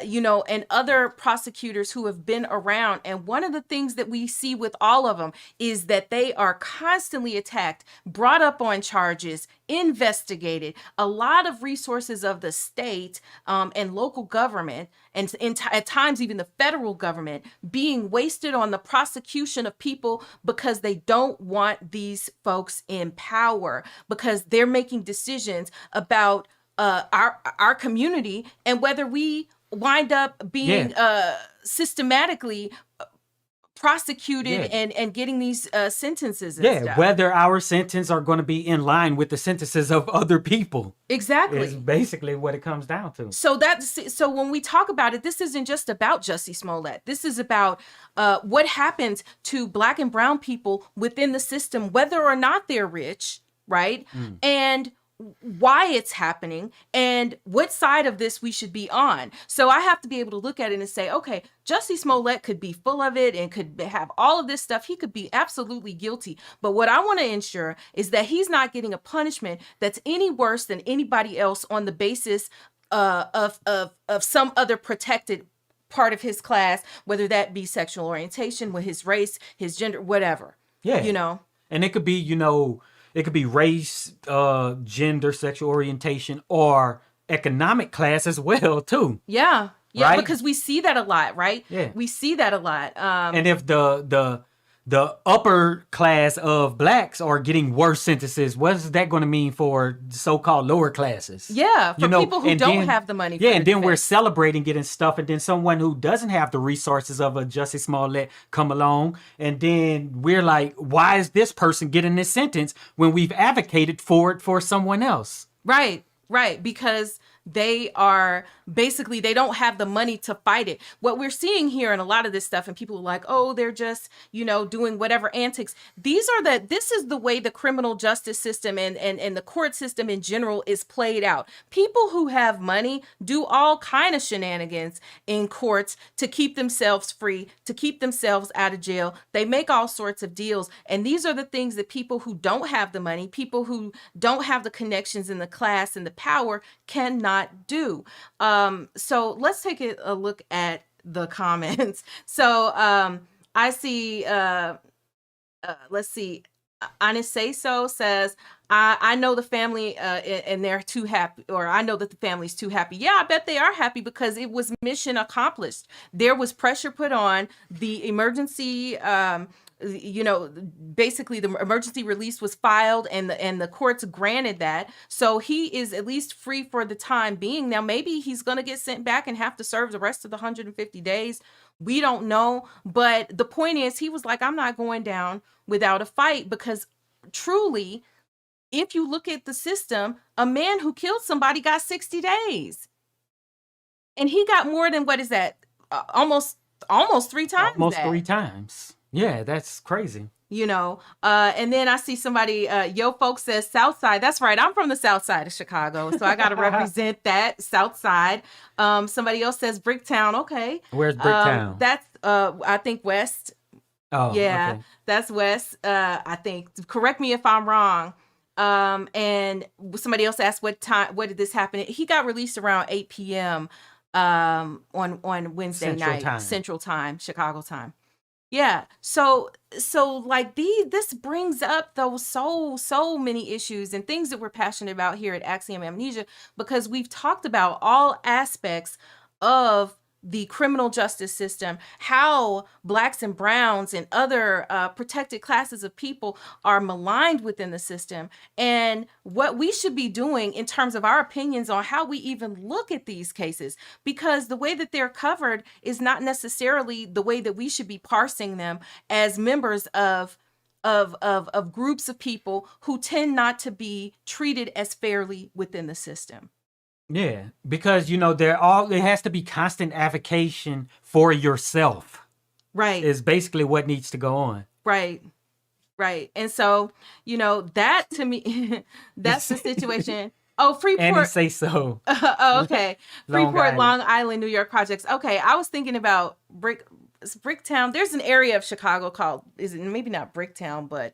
You know, and other prosecutors who have been around. And one of the things that we see with all of them is that they are constantly attacked, brought up on charges, investigated. A lot of resources of the state and local government, and at times even the federal government, being wasted on the prosecution of people because they don't want these folks in power, because they're making decisions about our community and whether we wind up being systematically prosecuted and getting these sentences and stuff. Whether our sentence are going to be in line with the sentences of other people. Exactly. Is basically what it comes down to. So when we talk about it, this isn't just about Jussie Smollett. This is about what happens to Black and brown people within the system, whether or not they're rich, right? And why it's happening and what side of this we should be on. So I have to be able to look at it and say, okay, Jussie Smollett could be full of it and could have all of this stuff. He could be absolutely guilty. But what I want to ensure is that he's not getting a punishment that's any worse than anybody else on the basis of some other protected part of his class, whether that be sexual orientation, with his race, his gender, whatever. Yeah. You know? And it could be, you know, it could be race, gender, sexual orientation, or economic class as well, too. Yeah. Yeah, right? because we see that a lot, right? Yeah. We see that a lot. And if the upper class of Blacks are getting worse sentences, what is that going to mean for so-called lower classes? Yeah, for people who don't then, have the money. Yeah, and then we're celebrating getting stuff, and then someone who doesn't have the resources of a Jussie Smollett come along, and then we're like, why is this person getting this sentence when we've advocated for it for someone else? Right, because they are basically, they don't have the money to fight it. What we're seeing here in a lot of this stuff, and people are like, oh, they're just, you know, doing whatever antics. This is the way the criminal justice system and the court system in general is played out. People who have money do all kind of shenanigans in courts to keep themselves free, to keep themselves out of jail. They make all sorts of deals. And these are the things that people who don't have the money, people who don't have the connections in the class and the power cannot do. So let's take a look at the comments. So I see, let's see, Honest Say So says, I know the family and they're too happy, or I know that the family's too happy. Yeah, I bet they are happy because it was mission accomplished. There was pressure put on the emergency, you know, basically the emergency release was filed and the courts granted that. So he is at least free for the time being. Now, maybe he's going to get sent back and have to serve the rest of the 150 days. We don't know. But the point is, he was like, I'm not going down without a fight, because truly, if you look at the system, a man who killed somebody got 60 days. And he got more than, what is that? Almost 3 times. Almost 3 times. Yeah, that's crazy. You know, and then I see somebody, Yo Folks says South Side. That's right. I'm from the South Side of Chicago, so I got to represent that South Side. Somebody else says Bricktown. Okay. Where's Bricktown? That's, I think, West. Oh, yeah, okay. That's West. I think. Correct me if I'm wrong. And somebody else asked what did this happen? He got released around 8 p.m. on Wednesday Central night, time. Central Time, Chicago time. Yeah. So like this brings up those so many issues and things that we're passionate about here at Axiom Amnesia, because we've talked about all aspects of the criminal justice system, how blacks and browns and other protected classes of people are maligned within the system, and what we should be doing in terms of our opinions on how we even look at these cases, because the way that they're covered is not necessarily the way that we should be parsing them as members of groups of people who tend not to be treated as fairly within the system. Yeah, because there has to be constant advocation for yourself. Right. Is basically what needs to go on. Right. And so, that to me, that's the situation. Oh, Freeport. And say so. Oh, okay. Long Freeport, Island. Long Island, New York projects. Okay, I was thinking about Bricktown. There's an area of Chicago called, is it maybe not Bricktown, but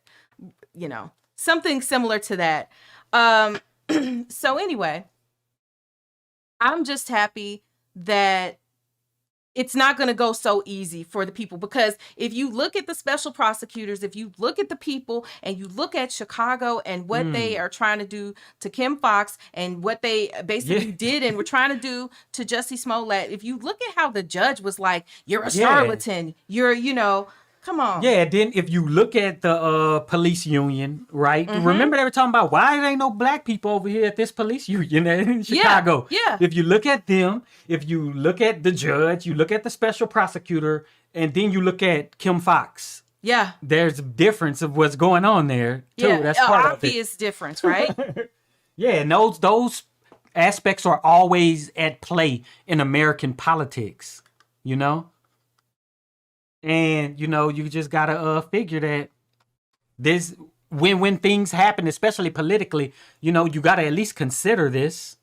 something similar to that. So anyway, I'm just happy that it's not going to go so easy for the people, because if you look at the special prosecutors, if you look at the people and you look at Chicago and what they are trying to do to Kim Foxx and what they basically did and were trying to do to Jussie Smollett, if you look at how the judge was like, you're a charlatan, you're, come on. Yeah, then if you look at the police union, right? Remember they were talking about why there ain't no black people over here at this police union in Chicago. Yeah. If you look at them, if you look at the judge, you look at the special prosecutor, and then you look at Kim Foxx. Yeah. There's a difference of what's going on there, too. Yeah. That's part of it. Obvious difference, right? Yeah, and those aspects are always at play in American politics, And, you just got to figure that this, when things happen, especially politically, you got to at least consider this.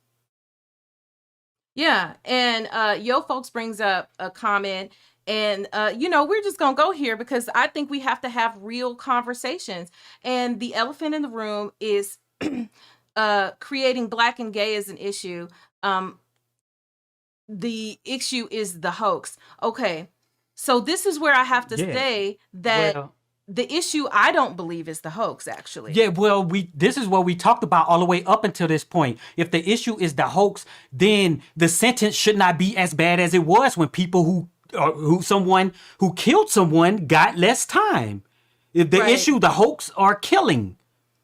Yeah. And Yo Folks brings up a comment. And, we're just going to go here because I think we have to have real conversations. And the elephant in the room is creating black and gay as an issue. The issue is the hoax. Okay. So this is where I have to say that the issue I don't believe is the hoax, actually. Yeah, well, this is what we talked about all the way up until this point. If the issue is the hoax, then the sentence should not be as bad as it was when people someone who killed someone got less time. If the issue, the hoax, are killing.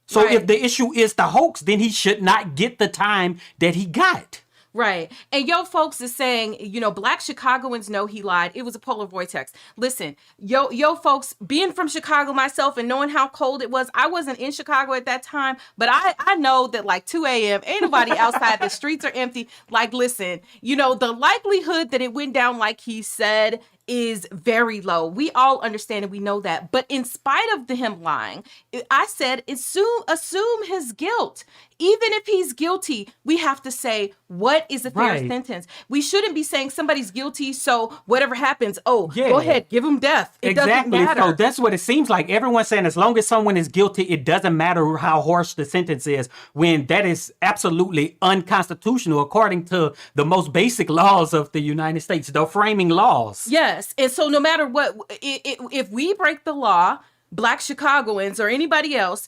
So if the issue is the hoax, then he should not get the time that he got. Right. And Yo Folks is saying, black Chicagoans know he lied. It was a polar vortex. Listen, Yo Folks, being from Chicago myself and knowing how cold it was, I wasn't in Chicago at that time, but I know that like 2 a.m. ain't nobody outside. The streets are empty. Like, listen, the likelihood that it went down like he said is very low. We all understand and we know that. But in spite of him lying, I said, assume his guilt. Even if he's guilty, we have to say, what is a fair sentence? We shouldn't be saying somebody's guilty, so whatever happens, go ahead, give him death. It doesn't matter. So that's what it seems like. Everyone's saying as long as someone is guilty, it doesn't matter how harsh the sentence is, when that is absolutely unconstitutional according to the most basic laws of the United States, the framing laws. Yes. And so no matter what, if we break the law, black Chicagoans or anybody else,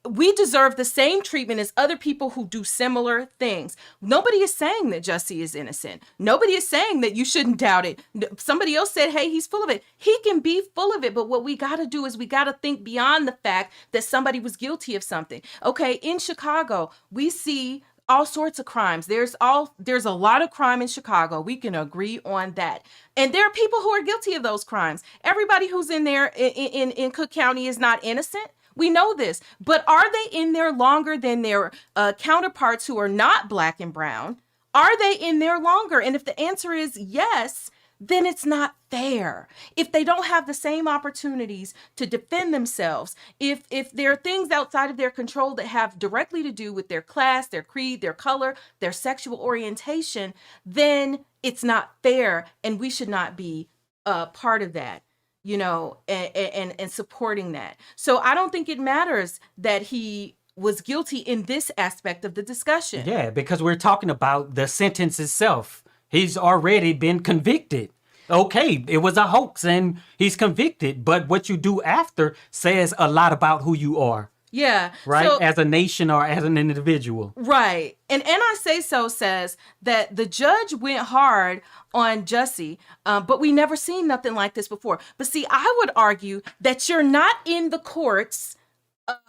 we deserve the same treatment as other people who do similar things. Nobody is saying that Jussie is innocent. Nobody is saying that you shouldn't doubt it. Somebody else said, hey, he's full of it. He can be full of it. But what we got to do is we got to think beyond the fact that somebody was guilty of something. Okay, in Chicago, we see all sorts of crimes. There's a lot of crime in Chicago. We can agree on that. And there are people who are guilty of those crimes. Everybody who's in there in Cook County is not innocent. We know this, but are they in there longer than their counterparts who are not black and brown? Are they in there longer? And if the answer is yes, then it's not fair. If they don't have the same opportunities to defend themselves, if there are things outside of their control that have directly to do with their class, their creed, their color, their sexual orientation, then it's not fair, and we should not be part of that. And supporting that. So I don't think it matters that he was guilty in this aspect of the discussion. Yeah, because we're talking about the sentence itself. He's already been convicted. Okay, it was a hoax and he's convicted, but what you do after says a lot about who you are, Yeah. right? So, As a nation or as an individual. right. And I Say So says that the judge went hard on Jussie, but we never seen nothing like this before. But see, I would argue that you're not in the courts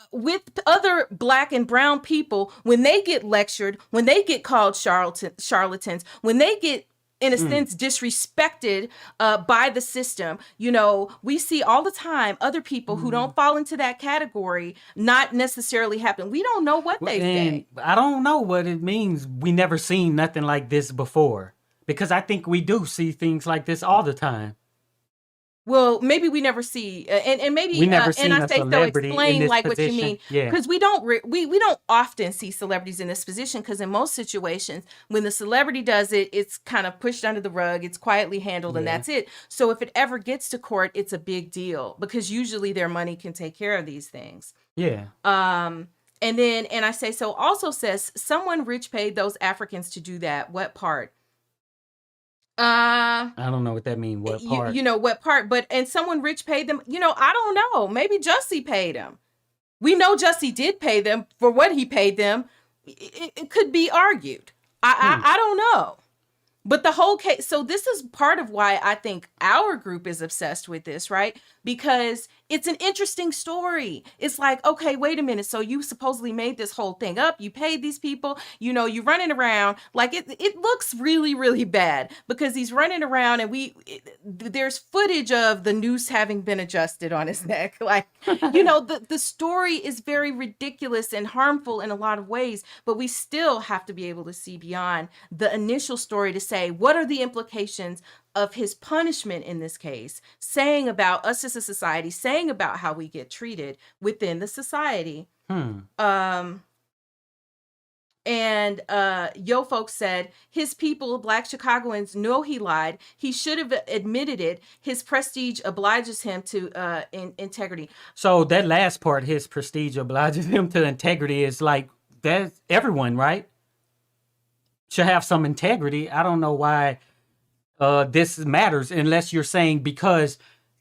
with other black and brown people when they get lectured, when they get called charlatans, when they get, in a sense, disrespected by the system. You know, we see all the time other people who don't fall into that category not necessarily happen. We don't know what they say. I don't know what it means. We never seen nothing like this before, because I think we do see things like this all the time. Well, maybe we never see, and maybe We never and seen I a say so. celebrity in Explain this like what you position. mean, Yeah. because we don't we don't often see celebrities in this position. Because in most situations, when the celebrity does it, it's kind of pushed under the rug. It's quietly handled, and that's it. So if it ever gets to court, it's a big deal because usually their money can take care of these things. Yeah. And then and I Say So also says someone rich paid those Africans to do that. What part? I don't know what that means. What part? You know what part, but and someone rich paid them. You know, I don't know. Maybe Jussie paid him. We know Jussie did pay them for what he paid them. It could be argued. I don't know. But the whole case, so this is part of why I think our group is obsessed with this, right? Because it's an interesting story. It's like, okay, wait a minute. So you supposedly made this whole thing up. You paid these people, you know, you're running around like it looks really, really bad because he's running around and there's footage of the noose having been adjusted on his neck. Like, you know, the story is very ridiculous and harmful in a lot of ways, but we still have to be able to see beyond the initial story to say, what are the implications of his punishment in this case, saying about us as a society, saying about how we get treated within the society. And Yo Folks said, his people, Black Chicagoans, know he lied. He should have admitted it. His prestige obliges him to integrity. So that last part, his prestige obliges him to integrity, is like, that's everyone, right? Should have some integrity. I don't know why this matters unless you're saying because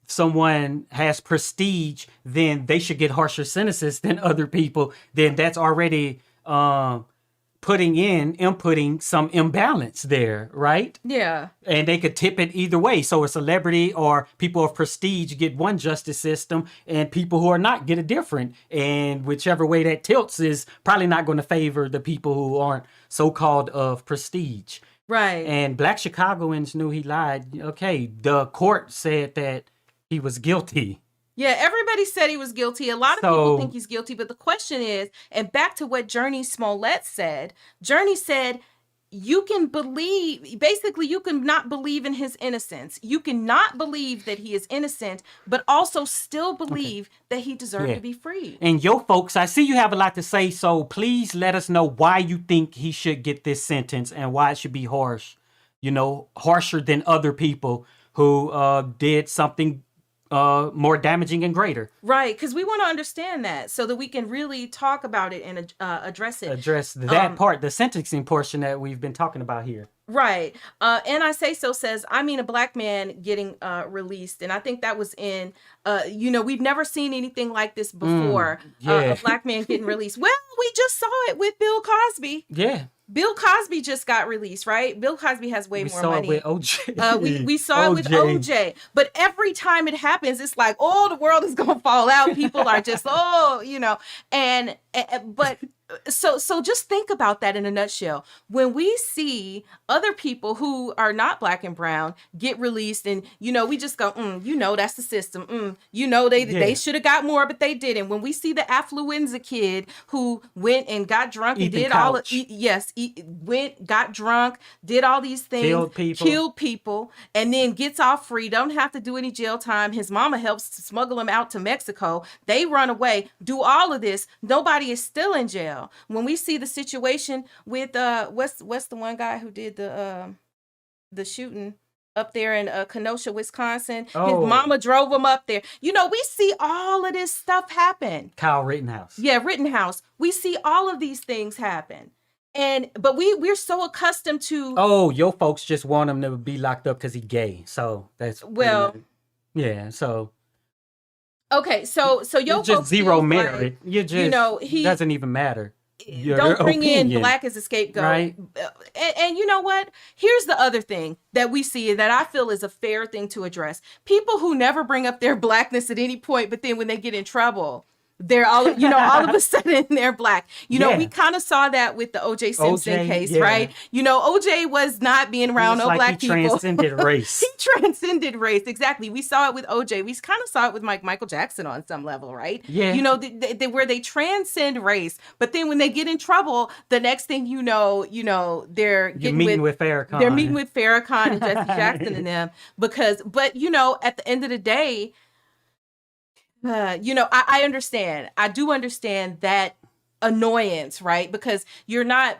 someone has prestige, then they should get harsher sentences than other people. Then that's already inputting some imbalance there, right? Yeah. And they could tip it either way. So a celebrity or people of prestige get one justice system and people who are not get a different. And whichever way that tilts is probably not going to favor the people who aren't so-called of prestige. Right. And Black Chicagoans knew he lied. Okay, the court said that he was guilty. Yeah, everybody said he was guilty. A lot of people think he's guilty, but the question is, and back to what Journey Smollett said, Journey said, you can believe, basically you can not believe in his innocence. You can not believe that he is innocent, but also still believe that he deserved to be free. And Yo Folks, I see you have a lot to say, so please let us know why you think he should get this sentence and why it should be harsh. You know, harsher than other people who did something more damaging and greater. Right, because we want to understand that so that we can really talk about it and address it. Address that part, the sentencing portion that we've been talking about here. Right. And I Say So says, I mean, a black man getting released. And I think that was in, you know, we've never seen anything like this before. A black man getting released. Well, we just saw it with Bill Cosby. Yeah. Bill Cosby just got released, right? Bill Cosby has way more money. We saw it with OJ. We saw it with OJ. But every time it happens, it's like, oh, the world is going to fall out. People are just, oh, you know. But so just think about that in a nutshell. When we see other people who are not black and brown get released and, you know, we just go, you know, that's the system. You know, they should have got more, but they didn't. When we see the affluenza kid who went and got drunk and did all of, went, got drunk, did all these things, killed people, and then gets off free, don't have to do any jail time. His mama helps to smuggle him out to Mexico. They run away, do all of this. Nobody is still in jail. When we see the situation with what's the one guy who did the shooting up there in Kenosha, Wisconsin, his mama drove him up there. You know, we see all of this stuff happen. Kyle Rittenhouse. Yeah, Rittenhouse. We see all of these things happen. But we're so accustomed to, Oh, your folks just want him to be locked up because he's gay. So that's pretty well, much- yeah. So okay, so your it's just folks zero feels merit. like, You just you know, he doesn't even matter. Your don't bring in opinion, black as a scapegoat. right? And you know what? Here's the other thing that we see that I feel is a fair thing to address. People who never bring up their blackness at any point, but then when they get in trouble, they're all all of a sudden they're black. Yeah. We kind of saw that with the O.J. Simpson O.J., case, yeah. right? O.J. was not being around no It's like black he people. transcended race. He transcended race. Exactly. We saw it with O.J. We kind of saw it with Michael Jackson on some level, right? Yeah. Where they transcend race, but then when they get in trouble, the next thing they're getting meeting with Farrakhan. They're meeting with Farrakhan and Jesse Jackson and them but at the end of the day, I understand. I do understand that annoyance, right? Because you're not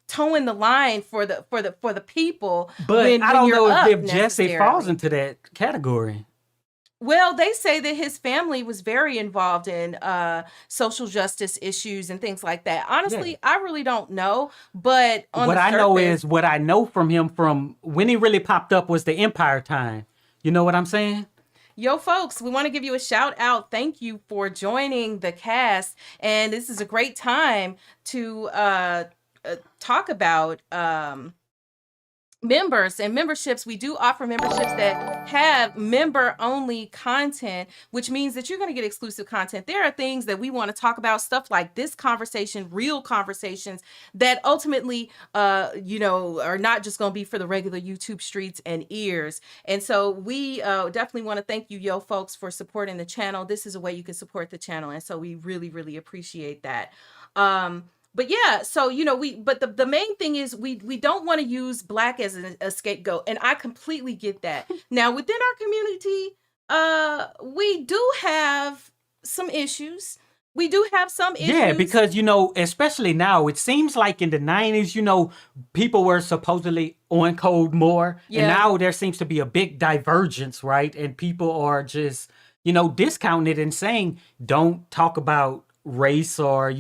towing the line for the people. But when I don't you're know up if Jesse necessarily. falls into that category. Well, they say that his family was very involved in social justice issues and things like that. Honestly, Yeah. I really don't know. But What I know from him from when he really popped up was the Empire time. You know what I'm saying? Yo, folks, we want to give you a shout out. Thank you for joining the cast. And this is a great time to talk about members and memberships. We do offer memberships that have member only content, which means that you're going to get exclusive content. There are things that we want to talk about, stuff like this conversation, real conversations that ultimately are not just going to be for the regular YouTube streets and ears. And so we definitely want to thank you, yo folks, for supporting the channel. This is a way you can support the channel, and so we really, really appreciate that. But yeah, so the main thing is we don't want to use black as a scapegoat, and I completely get that. Now within our community, we do have some issues. We do have some issues. Yeah, because especially now, it seems like in the 90s, people were supposedly on code more, Yeah. and now there seems to be a big divergence, right? And people are just discounting it and saying don't talk about race, or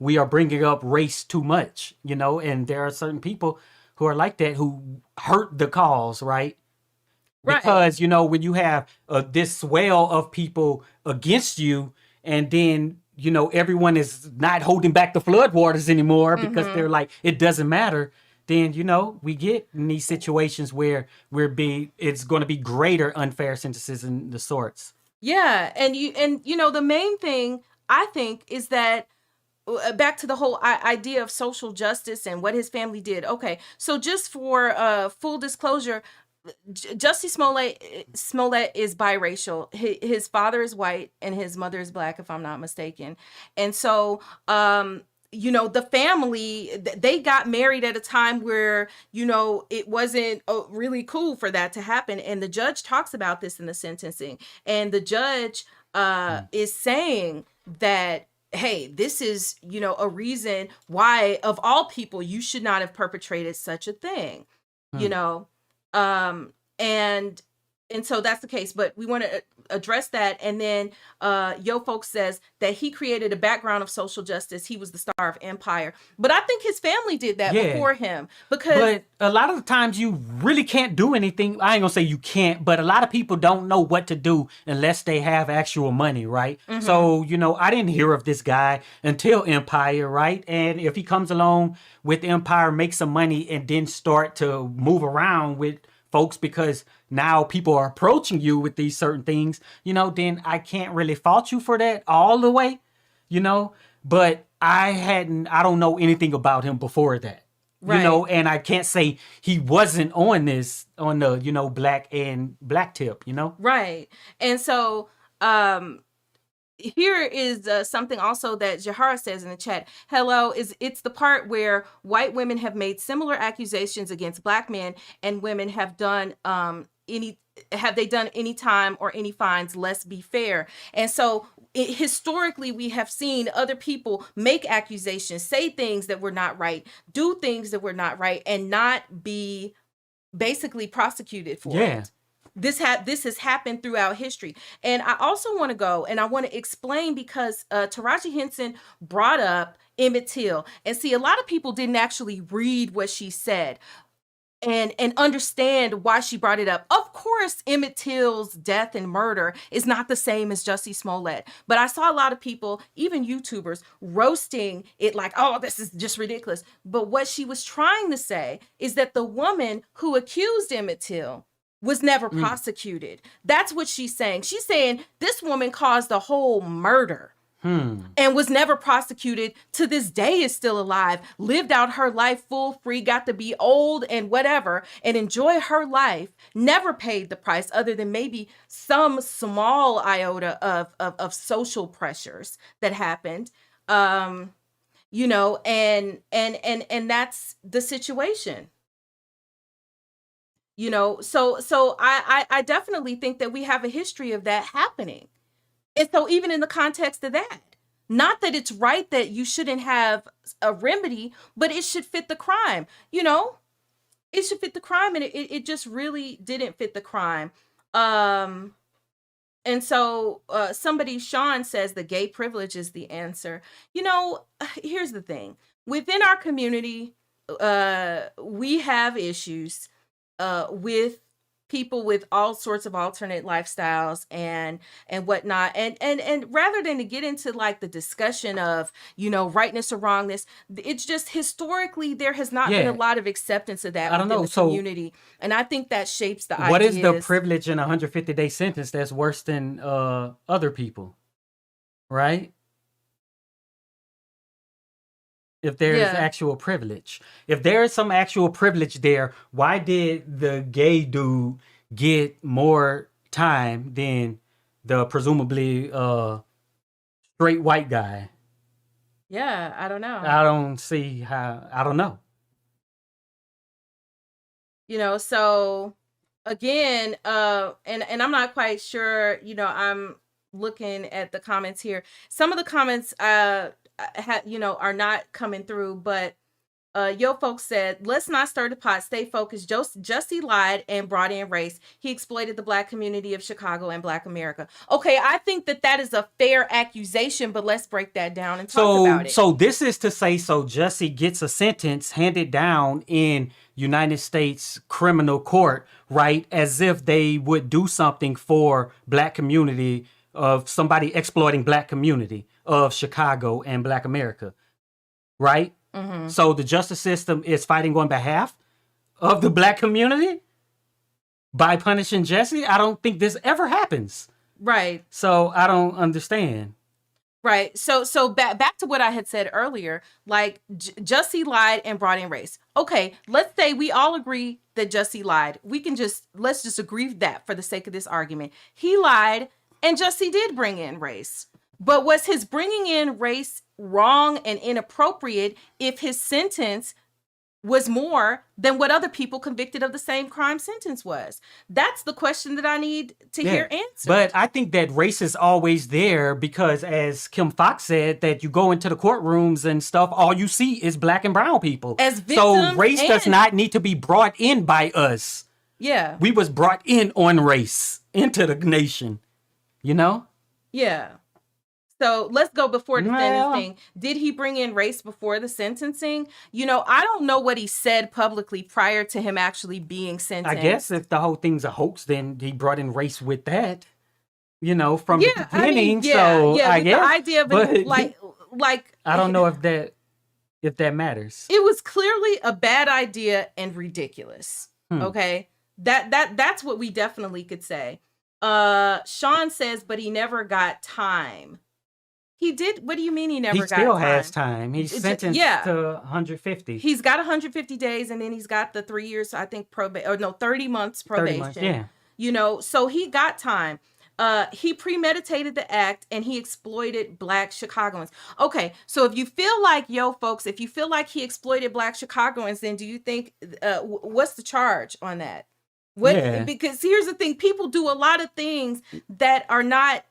we are bringing up race too much, and there are certain people who are like that who hurt the cause, right? Because when you have this swell of people against you, and then everyone is not holding back the floodwaters anymore because they're like, it doesn't matter, then we get in these situations where it's going to be greater unfair sentences and the sorts. Yeah, and the main thing I think is that back to the whole idea of social justice and what his family did. Okay, so just for full disclosure, Jussie Smollett is biracial. His father is white and his mother is black, if I'm not mistaken. And so, the family, they got married at a time where, it wasn't really cool for that to happen. And the judge talks about this in the sentencing. And the judge is saying that, hey, this is, a reason why, of all people, you should not have perpetrated such a thing, and so that's the case. But we want to address that. And then yo folks says that he created a background of social justice. He was the star of Empire. But I think his family did that before him. But a lot of the times you really can't do anything. I ain't gonna say you can't, but a lot of people don't know what to do unless they have actual money, right? So, I didn't hear of this guy until Empire, right? And if he comes along with Empire, make some money, and then start to move around with folks because now people are approaching you with these certain things, then I can't really fault you for that all the way, but I don't know anything about him before that, Right. And I can't say he wasn't on the, black and black tip, Right. And so, here is something also that Jahara says in the chat. Hello, it's the part where white women have made similar accusations against black men, and women have done any time or any fines? Let's be fair. And so historically, we have seen other people make accusations, say things that were not right, do things that were not right, and not be basically prosecuted for it. This has happened throughout history. And I also want to go and I want to explain, because Taraji Henson brought up Emmett Till. And see, a lot of people didn't actually read what she said and understand why she brought it up. Of course, Emmett Till's death and murder is not the same as Jussie Smollett. But I saw a lot of people, even YouTubers, roasting it like, oh, this is just ridiculous. But what she was trying to say is that the woman who accused Emmett Till was never prosecuted. That's what she's saying. She's saying this woman caused a whole murder. And was never prosecuted, to this day is still alive, lived out her life full free, got to be old and whatever, and enjoy her life, never paid the price other than maybe some small iota of social pressures that happened. You know, and that's the situation. You know, so I definitely think that we have a history of that happening. And so even in the context of that, not that it's right that you shouldn't have a remedy, but it should fit the crime. You know, it should fit the crime, and it just really didn't fit the crime. And so Sean says the gay privilege is the answer. You know, here's the thing. Within our community, we have issues with people with all sorts of alternate lifestyles and whatnot. And rather than to get into like the discussion of, you know, rightness or wrongness, it's just historically there has not been a lot of acceptance of that within the community. And I think that shapes the ideas. What is the privilege in a 150-day sentence that's worse than other people? Right? If there is actual privilege. If there is some actual privilege there, why did the gay dude get more time than the presumably straight white guy? Yeah, I don't know. I don't see how. I don't know. You know, so again, and I'm not quite sure, you know, I'm looking at the comments here. Some of the comments are not coming through, but Yo folks said, let's not stir the pot, stay focused. Jussie lied and brought in race. He exploited the black community of Chicago and black America. Okay, I think that is a fair accusation, but let's break that down and talk about it. So this is to say, so Jussie gets a sentence handed down in United States criminal court, right? As if they would do something for black community, of somebody exploiting black community of Chicago and black America, right? Mm-hmm. So the justice system is fighting on behalf of the black community by punishing Jussie. I don't think this ever happens. Right. So I don't understand. Right. So back to what I had said earlier, like Jussie lied and brought in race. Okay, let's say we all agree that Jussie lied. Let's just agree with that for the sake of this argument. He lied and Jussie did bring in race. But was his bringing in race wrong and inappropriate if his sentence was more than what other people convicted of the same crime sentence was? That's the question that I need to hear answered. But I think that race is always there because, as Kim Fox said, that you go into the courtrooms and stuff, all you see is black and brown people. As victims, so race does not need to be brought in by us. Yeah. We was brought in on race into the nation, you know? Yeah. So let's go before the sentencing. Did he bring in race before the sentencing? You know, I don't know what he said publicly prior to him actually being sentenced. I guess if the whole thing's a hoax, then he brought in race with that, you know, from the beginning. I guess. The idea of it, like I don't know if that matters. It was clearly a bad idea and ridiculous. Okay, that's what we definitely could say. Sean says, but he never got time. He did. What do you mean he never got time? He still has time. He's sentenced to 150. He's got 150 days, and then he's got the 3 years, I think, 30 months probation. 30 months, yeah. You know, so he got time. He premeditated the act, and he exploited black Chicagoans. Okay, so if you feel like, if you feel like he exploited black Chicagoans, then do you think, what's the charge on that? Because here's the thing. People do a lot of things that are not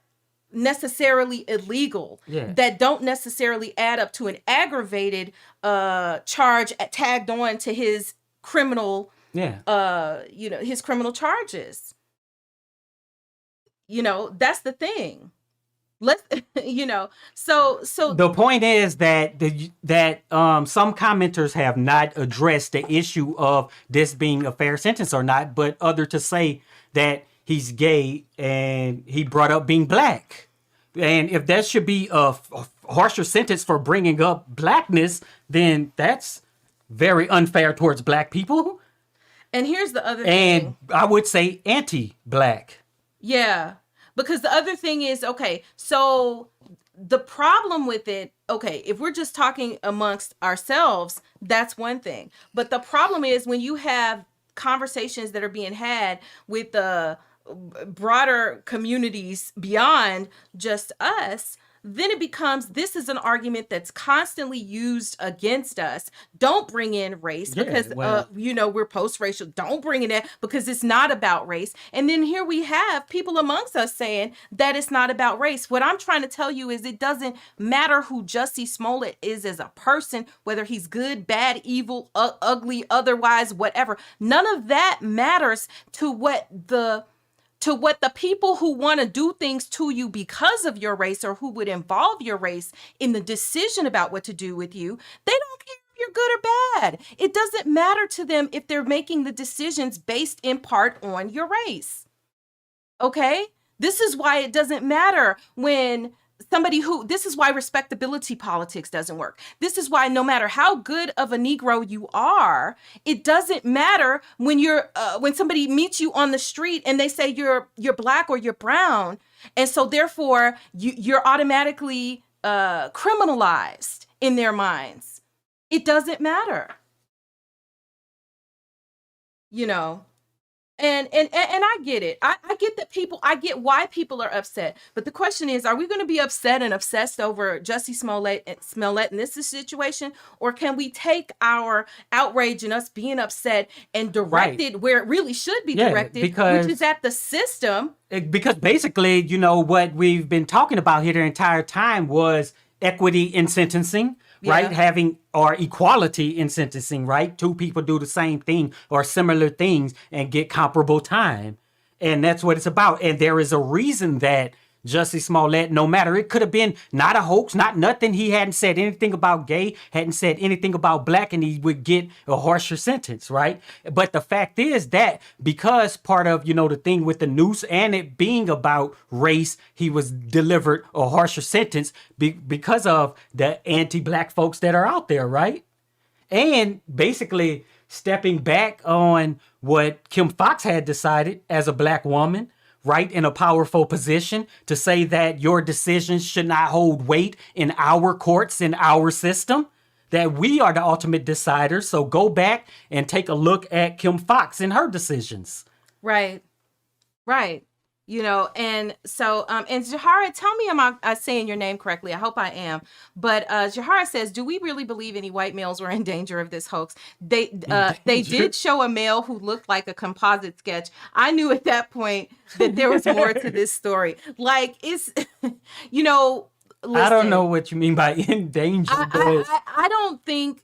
necessarily illegal, that don't necessarily add up to an aggravated charge tagged on to his criminal his criminal charges. You know, that's the thing. Let's, so The point is that some commenters have not addressed the issue of this being a fair sentence or not, but other to say that he's gay and he brought up being black. And if that should be a harsher sentence for bringing up blackness, then that's very unfair towards black people. and here's the other And thing. I would say anti-black. Yeah. Because the other thing is, okay, so the problem with it, okay, if we're just talking amongst ourselves, that's one thing. But the problem is when you have conversations that are being had with the broader communities beyond just us, then it becomes, this is an argument that's constantly used against us. Don't bring in race Yeah, because well- we're post-racial. Don't bring it in because it's not about race. And then here we have people amongst us saying that it's not about race. What I'm trying to tell you is it doesn't matter who Jussie Smollett is as a person, whether he's good, bad, evil, ugly, otherwise, whatever. None of that matters to what the people who want to do things to you because of your race or who would involve your race in the decision about what to do with you. They don't care if you're good or bad. It doesn't matter to them if they're making the decisions based in part on your race. Okay? This is why it doesn't matter when this is why respectability politics doesn't work. This is why no matter how good of a Negro you are, it doesn't matter when when somebody meets you on the street and they say you're black or you're brown. And so therefore you're automatically criminalized in their minds. It doesn't matter. And I get it. I get that I get why people are upset. But the question is, are we going to be upset and obsessed over Jussie Smollett in this situation? Or can we take our outrage and us being upset and direct it where it really should be directed, which is at the system? Because basically, what we've been talking about here the entire time was equity in sentencing. Right? Having or equality in sentencing, right? Two people do the same thing or similar things and get comparable time. And that's what it's about. And there is a reason that Jussie Smollett, no matter, it could have been not a hoax, not nothing. He hadn't said anything about gay, hadn't said anything about black, and he would get a harsher sentence, right? But the fact is that because part of, the thing with the noose and it being about race, he was delivered a harsher sentence because of the anti-black folks that are out there, right? And basically stepping back on what Kim Foxx had decided as a black woman, right, in a powerful position to say that your decisions should not hold weight in our courts, in our system, that we are the ultimate deciders. So go back and take a look at Kim Foxx and her decisions. Right. And so, and Jahara, tell me, am I saying your name correctly? I hope I am. But Jahara says, do we really believe any white males were in danger of this hoax? They did show a male who looked like a composite sketch. I knew at that point that there was more to this story. Like, it's, listen, I don't know what you mean by in danger. I don't think,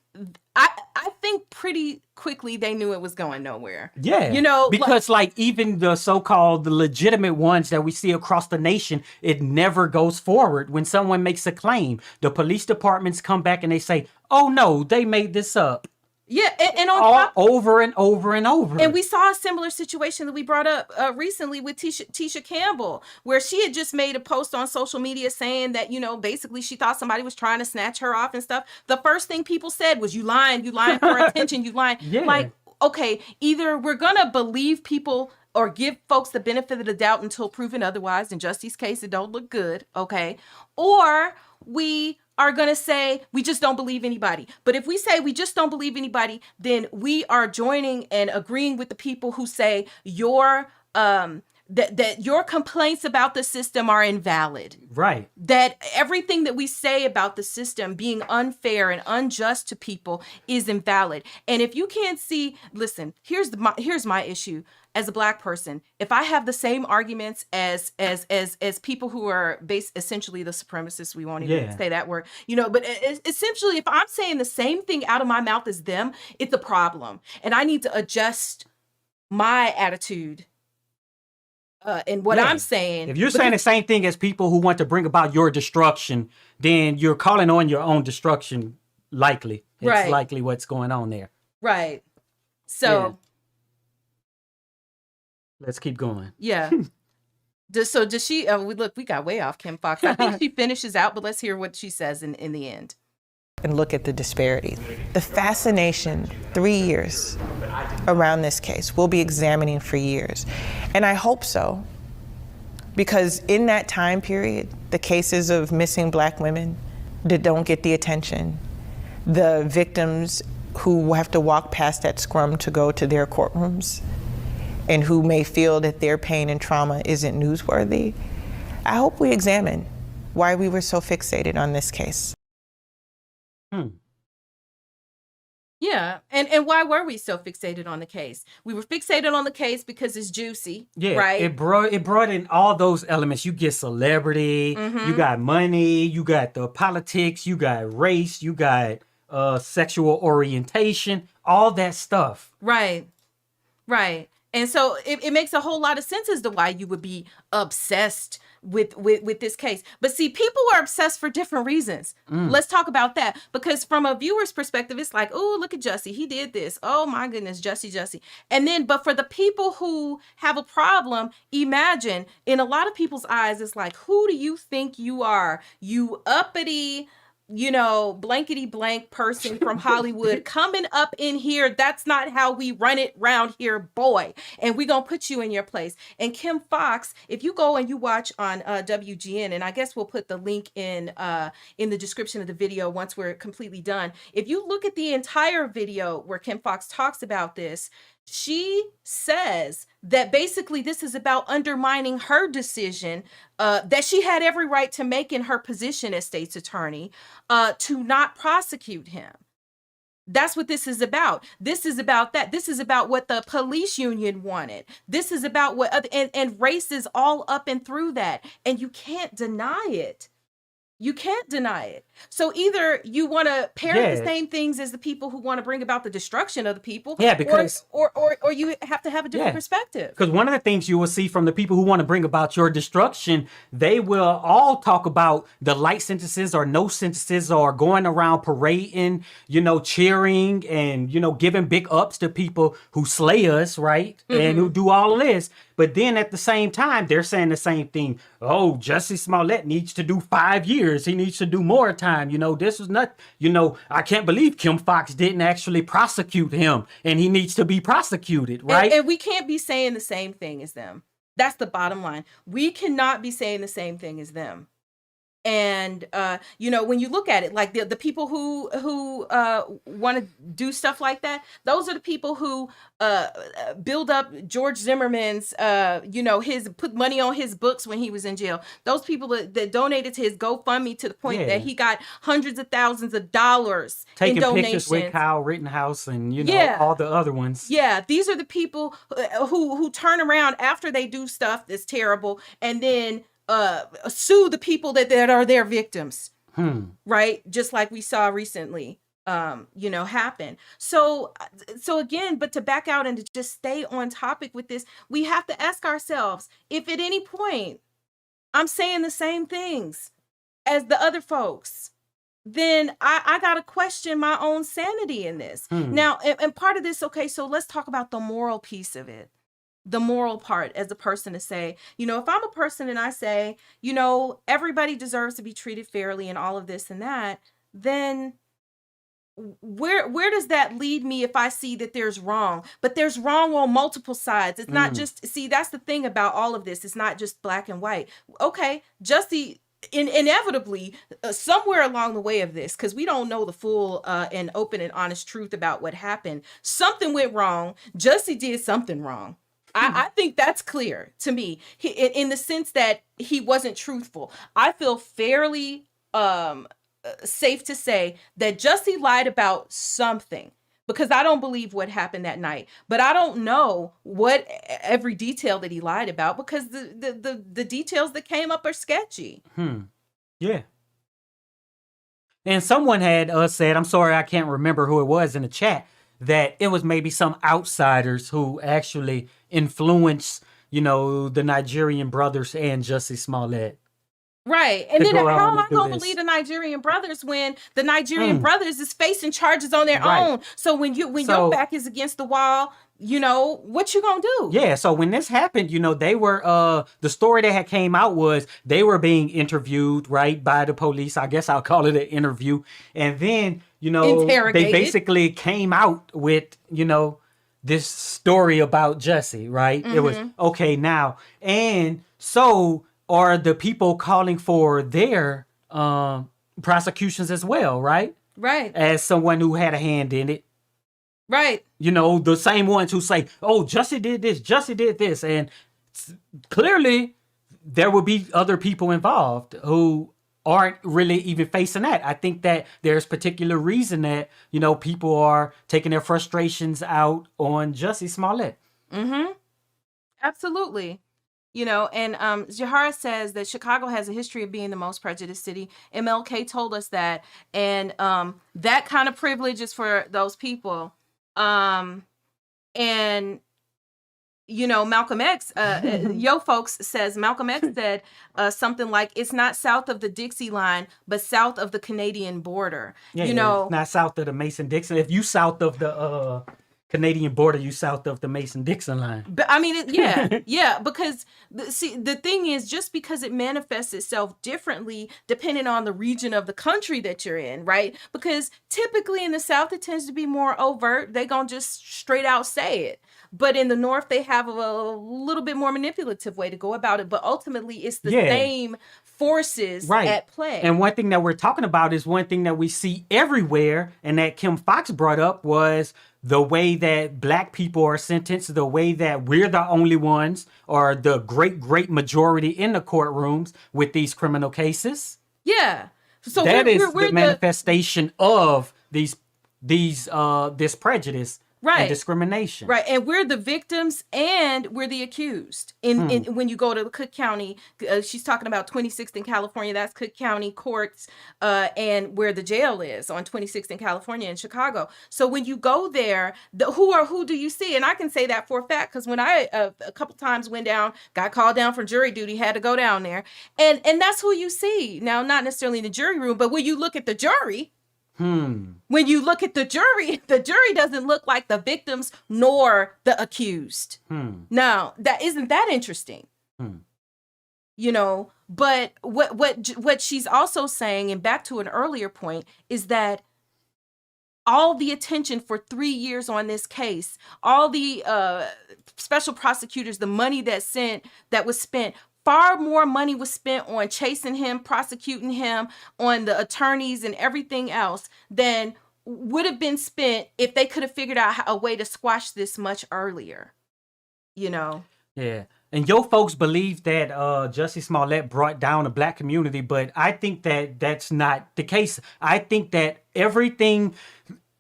I think pretty quickly they knew it was going nowhere. Yeah. Because even the so-called legitimate ones that we see across the nation, it never goes forward. When someone makes a claim, the police departments come back and they say, oh no, they made this up. Yeah, and on over and over and over. And we saw a similar situation that we brought up recently with Tisha Campbell, where she had just made a post on social media saying that, basically she thought somebody was trying to snatch her off and stuff. The first thing people said was, you lying for attention, you lying. Yeah. Like, okay, either we're going to believe people or give folks the benefit of the doubt until proven otherwise. In Jussie's case, it don't look good, okay? Or we are going to say we just don't believe anybody. But if we say we just don't believe anybody, then we are joining and agreeing with the people who say your that your complaints about the system are invalid. Right. That everything that we say about the system being unfair and unjust to people is invalid. And if you can't see, listen, here's my issue. As a black person, if I have the same arguments as people who are essentially the supremacists, we won't even say that word, but essentially if I'm saying the same thing out of my mouth as them, it's a problem. And I need to adjust my attitude And what Yeah. I'm saying, If you're saying the same thing as people who want to bring about your destruction, then you're calling on your own destruction. Likely, it's Right. likely what's going on there. right? So Let's keep going. yeah. So does she? We got way off Kim Fox. I think she finishes out, but let's hear what she says in the end. And look at the disparities. The fascination, 3 years around this case, we'll be examining for years. And I hope so, because in that time period, the cases of missing Black women that don't get the attention, the victims who have to walk past that scrum to go to their courtrooms, and who may feel that their pain and trauma isn't newsworthy, I hope we examine why we were so fixated on this case. Yeah, and why were we so fixated on the case? We were fixated on the case because it's juicy, right? It brought in all those elements. You get celebrity, you got money, you got the politics, you got race, you got sexual orientation, all that stuff. Right. And so it makes a whole lot of sense as to why you would be obsessed with this case. But see, people are obsessed for different reasons. Let's talk about that. Because from a viewer's perspective, it's like, oh, look at Jussie. He did this. Oh, my goodness, Jussie. And then, but for the people who have a problem, imagine, in a lot of people's eyes, it's like, who do you think you are? You uppity, blankety blank person from Hollywood coming up in here. That's not how we run it round here, boy. And we gonna put you in your place. And Kim Fox, if you go and you watch on WGN, and I guess we'll put the link in the description of the video once we're completely done. If you look at the entire video where Kim Fox talks about this, she says that basically this is about undermining her decision that she had every right to make in her position as state's attorney to not prosecute him. That's what this is about. This is about that. This is about what the police union wanted. This is about what, and race is all up and through that. And you can't deny it. You can't deny it. So either you want to parrot the same things as the people who want to bring about the destruction of the people, because or you have to have a different perspective. Because one of the things you will see from the people who want to bring about your destruction, they will all talk about the light sentences or no sentences, or going around parading, cheering and giving big ups to people who slay us, right, and who do all of this. But then at the same time, they're saying the same thing. Oh, Jussie Smollett needs to do 5 years. He needs to do more time. This was not, I can't believe Kim Fox didn't actually prosecute him, and he needs to be prosecuted, right? And we can't be saying the same thing as them. That's the bottom line. We cannot be saying the same thing as them. And, when you look at it, like the people who want to do stuff like that, those are the people who build up George Zimmerman's, put money on his books when he was in jail. Those people that donated to his GoFundMe to the point that he got hundreds of thousands of dollars taking in donations. Pictures with Kyle Rittenhouse and, all the other ones. Yeah, these are the people who turn around after they do stuff that's terrible and then sue the people that are their victims, right? Just like we saw recently, happen. So again, but to back out and to just stay on topic with this, we have to ask ourselves, if at any point I'm saying the same things as the other folks, then I got to question my own sanity in this. Now, and part of this, okay, so let's talk about the moral piece of it. The moral part as a person to say, if I'm a person and I say, everybody deserves to be treated fairly and all of this and that, then where does that lead me if I see that there's wrong? But there's wrong on multiple sides. It's not just, that's the thing about all of this. It's not just black and white. Okay, Jussie, inevitably, somewhere along the way of this, because we don't know the full and open and honest truth about what happened, something went wrong. Jussie did something wrong. I think that's clear to me in the sense that he wasn't truthful. I feel fairly safe to say that Jussie lied about something, because I don't believe what happened that night. But I don't know what every detail that he lied about, because the details that came up are sketchy. Yeah. And someone had said, I'm sorry, I can't remember who it was in the chat, that it was maybe some outsiders who actually influenced, the Nigerian brothers and Jussie Smollett. Right. And to then go how on am I and do going to this. believe the Nigerian brothers when the Nigerian brothers is facing charges on their Right. own? So when your So- back is against the wall, what you going to do? Yeah, so when this happened, they were the story that had came out was they were being interviewed, right, by the police. I guess I'll call it an interview. And then, they Interrogated. basically came out with, this story about Jussie, right? It was okay now. And so are the people calling for their prosecutions as well, right? Right. As someone who had a hand in it. Right. The same ones who say, oh, Jussie did this, Jussie did this. And clearly there will be other people involved who aren't really even facing that. I think that there's particular reason that, people are taking their frustrations out on Jussie Smollett. Absolutely. And Jahara says that Chicago has a history of being the most prejudiced city. MLK told us that. And that kind of privilege is for those people. Malcolm X, Yo Folks says, Malcolm X said something like, it's not south of the Dixie line, but south of the Canadian border. Yeah, it's not south of the Mason-Dixon. If you south of the Canadian border, you south of the Mason-Dixon line. But I mean, yeah, because the thing is, just because it manifests itself differently depending on the region of the country that you're in, right? Because typically in the South, it tends to be more overt. They gonna just straight out say it. But in the North, they have a little bit more manipulative way to go about it. But ultimately, it's the same forces at play. And one thing that we're talking about is one thing that we see everywhere, and that Kim Fox brought up was the way that Black people are sentenced, the way that we're the only ones or the great majority in the courtrooms with these criminal cases. Yeah. So that is the manifestation of this prejudice and discrimination. Right. And we're the victims and we're the accused. In when you go to Cook County, she's talking about 26th in California. That's Cook County courts and where the jail is on 26th in California in Chicago. So when you go there, who do you see? And I can say that for a fact because when I a couple times went down, got called down for jury duty, had to go down there. And that's who you see. Now, not necessarily in the jury room, but when you look at the jury, when you look at the jury doesn't look like the victims nor the accused. Now, isn't that interesting? But what she's also saying, and back to an earlier point, is that all the attention for 3 years on this case, all the special prosecutors, the money that was spent, far more money was spent on chasing him, prosecuting him, on the attorneys and everything else than would have been spent if they could have figured out a way to squash this much earlier. Yeah. And your folks believe that Jussie Smollett brought down the Black community, but I think that that's not the case. I think that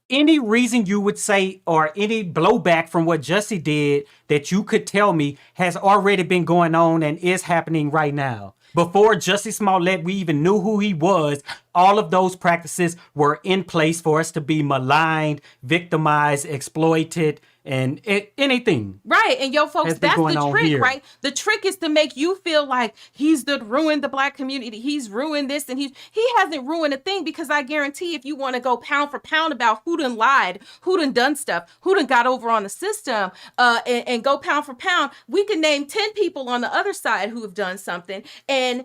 any reason you would say or any blowback from what Jussie did that you could tell me has already been going on and is happening right now. Before Jussie Smollett, we even knew who he was. All of those practices were in place for us to be maligned, victimized, exploited, and anything. Right. And folks, that's the trick, here. Right? The trick is to make you feel like he's ruined the Black community. He's ruined this and he hasn't ruined a thing, because I guarantee if you want to go pound for pound about who done lied, who done stuff, who done got over on the system, and go pound for pound, we can name 10 people on the other side who have done something. And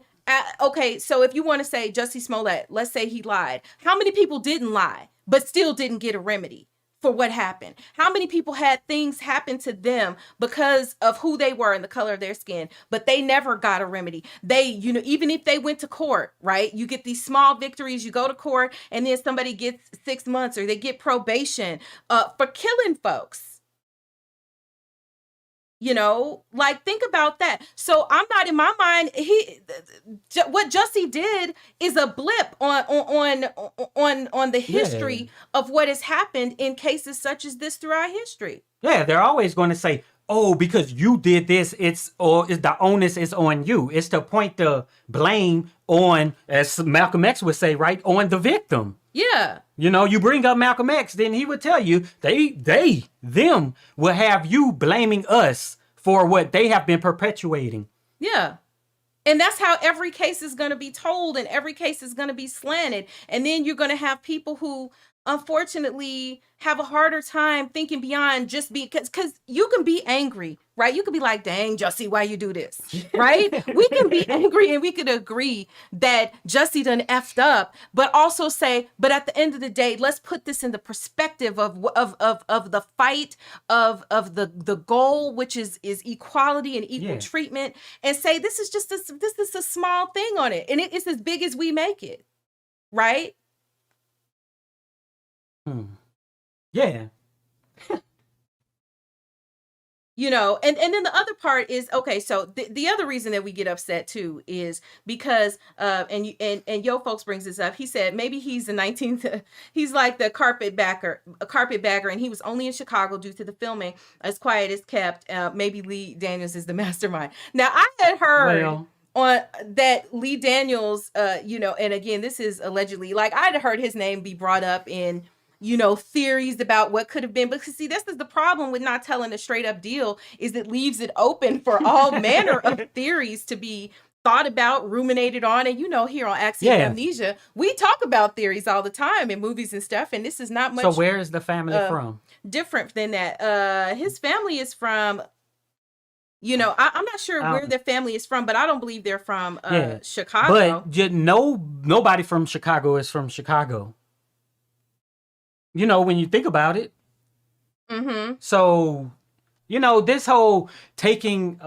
okay, so if you want to say Jussie Smollett, let's say he lied. How many people didn't lie, but still didn't get a remedy for what happened? How many people had things happen to them because of who they were and the color of their skin, but they never got a remedy? They, even if they went to court, right? You get these small victories, you go to court, and then somebody gets 6 months or they get probation for killing folks. Think about that. So I'm not, in my mind, what Jussie did is a blip on the history of what has happened in cases such as this throughout history. Yeah, they're always going to say, oh, because you did this, the onus is on you. It's to point the blame on, as Malcolm X would say, right, on the victim. Yeah. You bring up Malcolm X, then he would tell you them will have you blaming us for what they have been perpetuating. Yeah. And that's how every case is going to be told, and every case is going to be slanted. And then you're going to have people who unfortunately have a harder time thinking beyond just being, because you can be angry, right? You could be like, dang, Jussie, why you do this, right? We can be angry and we could agree that Jussie done effed up, but also say, but at the end of the day, let's put this in the perspective of the fight, of the goal, which is equality and equal treatment, and say, this is just this is a small thing on it. And it's as big as we make it, right? Yeah. You know, and then the other part is, okay, so the other reason that we get upset too is because and Yo Folks brings this up. He said maybe he's the 19th, he's like the carpetbagger, and he was only in Chicago due to the filming. As quiet as kept. Maybe Lee Daniels is the mastermind. Now I had heard on that Lee Daniels, you know, and again, this is allegedly, like I'd heard his name be brought up in, you know, theories about what could have been. Because see, this is the problem with not telling a straight up deal, is it leaves it open for all manner of theories to be thought about, ruminated on. And you know, here on Axiom Amnesia, we talk about theories all the time in movies and stuff. And this is not much. So where is the family from? Different than that. His family is from, you know, I'm not sure where their family is from, but I don't believe they're from Chicago. But nobody from Chicago is from Chicago. You know, when you think about it. Mm-hmm. So, you know, this whole taking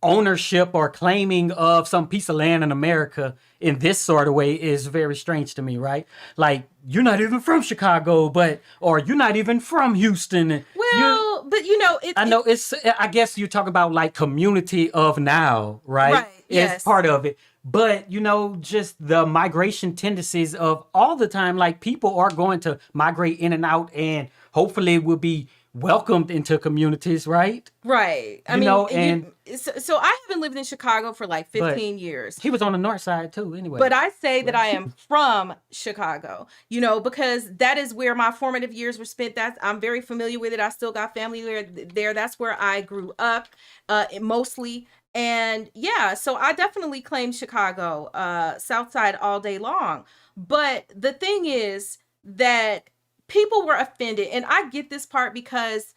ownership or claiming of some piece of land in America in this sort of way is very strange to me, right? Like, you're not even from Chicago, or you're not even from Houston. Well, but you know, I guess you talk about like community of now, right? Right. Yes. It's part of it. But, you know, just the migration tendencies of all the time, like people are going to migrate in and out and hopefully will be welcomed into communities, right? Right. I mean, so I haven't lived in Chicago for like 15 years. He was on the north side too, anyway. But I say that I am from Chicago, you know, because that is where my formative years were spent. I'm very familiar with it. I still got family there. That's where I grew up, mostly. And yeah, so I definitely claim Chicago, South Side all day long. But the thing is that people were offended. And I get this part because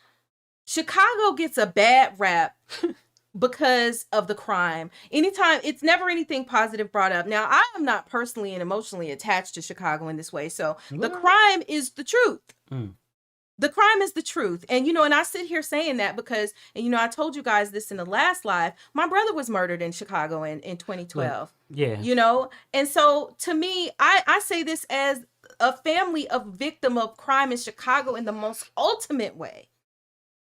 Chicago gets a bad rap because of the crime. Anytime, it's never anything positive brought up. Now, I am not personally and emotionally attached to Chicago in this way. So the crime is the truth. The crime is the truth. And, you know, and I sit here saying that because, and, you know, I told you guys this in the last live, my brother was murdered in Chicago in 2012. Yeah. You know, and so to me, I say this as a family of victim of crime in Chicago in the most ultimate way.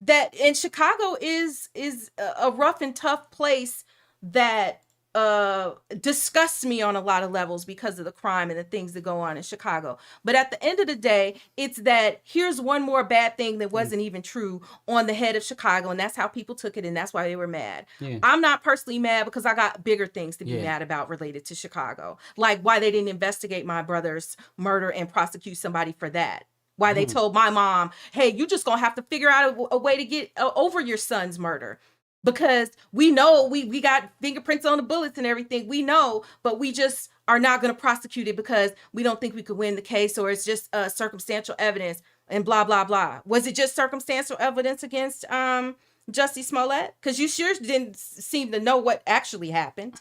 That in Chicago is a rough and tough place that disgusts me on a lot of levels because of the crime and the things that go on in Chicago. But at the end of the day, it's that here's one more bad thing that wasn't even true on the head of Chicago, and that's how people took it, and that's why they were mad. I'm not personally mad because I got bigger things to be mad about related to Chicago, like why they didn't investigate my brother's murder and prosecute somebody for that. Why they told my mom, hey, you just gonna have to figure out a way to get over your son's murder. Because we know we got fingerprints on the bullets and everything. We know, but we just are not going to prosecute it because we don't think we could win the case, or it's just circumstantial evidence and blah, blah, blah. Was it just circumstantial evidence against Jussie Smollett? Because you sure didn't seem to know what actually happened.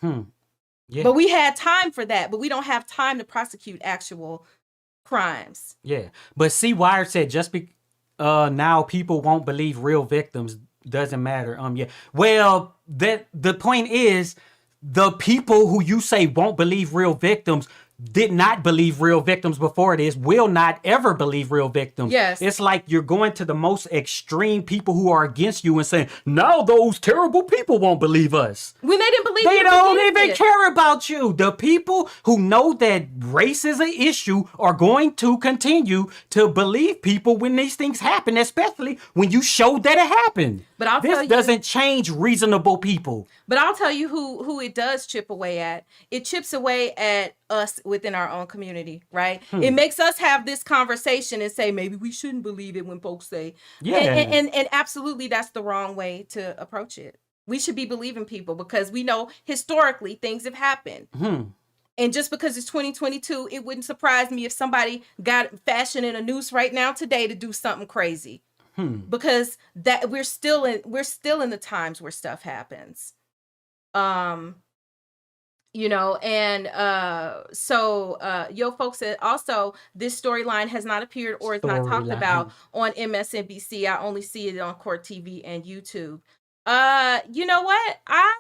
Yeah. But we had time for that, but we don't have time to prosecute actual crimes. Yeah. But C. Wire said now people won't believe real victims. Doesn't matter. Yeah. Well, the point is, the people who you say won't believe real victims did not believe real victims before this, will not ever believe real victims. Yes. It's like you're going to the most extreme people who are against you and saying, now those terrible people won't believe us. When they didn't believe They don't even care about you. The people who know that race is an issue are going to continue to believe people when these things happen, especially when you show that it happened. But I'll tell you, this doesn't change reasonable people. But I'll tell you who it does chip away at. It chips away at us within our own community, right? It makes us have this conversation and say, maybe we shouldn't believe it when folks say, Yeah. and absolutely that's the wrong way to approach it. We should be believing people because we know historically things have happened. And just because it's 2022, it wouldn't surprise me if somebody got fashioning a noose right now today to do something crazy. Because that we're still in the times where stuff happens. You know, and folks said also this storyline has not appeared or is not talked about on MSNBC. I only see it on Court TV and YouTube. You know what? I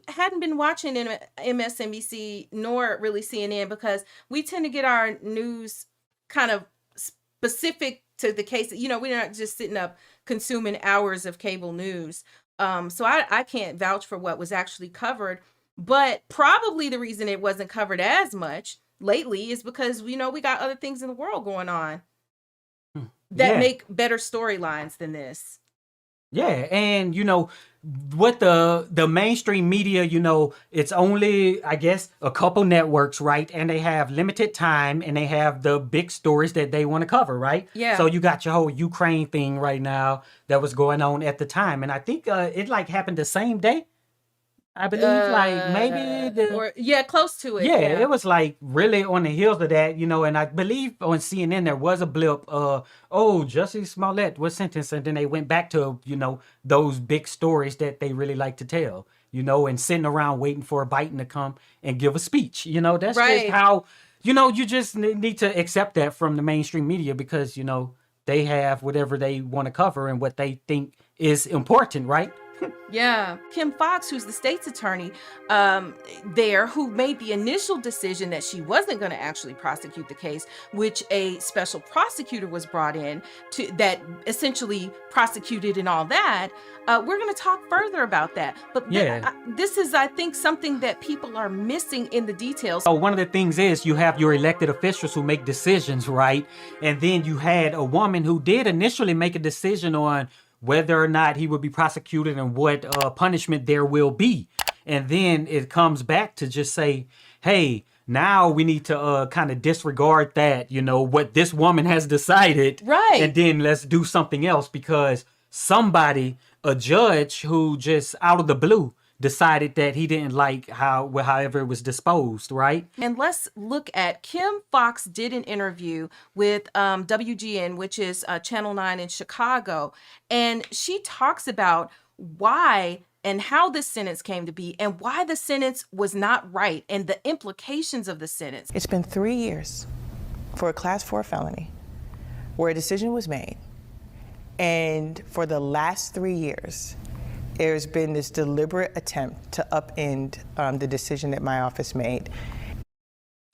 hadn't been watching MSNBC nor really CNN because we tend to get our news kind of specific to the case. You know, we're not just sitting up consuming hours of cable news. So I can't vouch for what was actually covered, but probably the reason it wasn't covered as much lately is because, you know, we got other things in the world going on that make better storylines than this. Yeah, and you know what the mainstream media, you know, it's only I guess a couple networks, right? And they have limited time and they have the big stories that they want to cover, right? Yeah. So you got your whole Ukraine thing right now that was going on at the time, and I think it like happened the same day. I believe like maybe close to it. Yeah, it was like really on the heels of that, you know, and I believe on CNN there was a blip. Jussie Smollett was sentenced, and then they went back to, you know, those big stories that they really like to tell, you know, and sitting around waiting for Biden to come and give a speech. You know, that's just how, you know, you just need to accept that from the mainstream media because, you know, they have whatever they want to cover and what they think is important, right? Yeah. Kim Foxx, who's the state's attorney there, who made the initial decision that she wasn't going to actually prosecute the case, which a special prosecutor was brought in to that essentially prosecuted and all that. We're going to talk further about that. But this is, I think, something that people are missing in the details. So one of the things is you have your elected officials who make decisions, right? And then you had a woman who did initially make a decision on whether or not he would be prosecuted and what punishment there will be. And then it comes back to just say, hey, now we need to kind of disregard that, you know, what this woman has decided. Right. And then let's do something else because somebody, a judge who just out of the blue decided that he didn't like however it was disposed, right? And let's look at Kim Foxx did an interview with WGN, which is Channel 9 in Chicago. And she talks about why and how this sentence came to be and why the sentence was not right and the implications of the sentence. It's been 3 years for a class 4 felony where a decision was made. And for the last 3 years, there's been this deliberate attempt to upend the decision that my office made.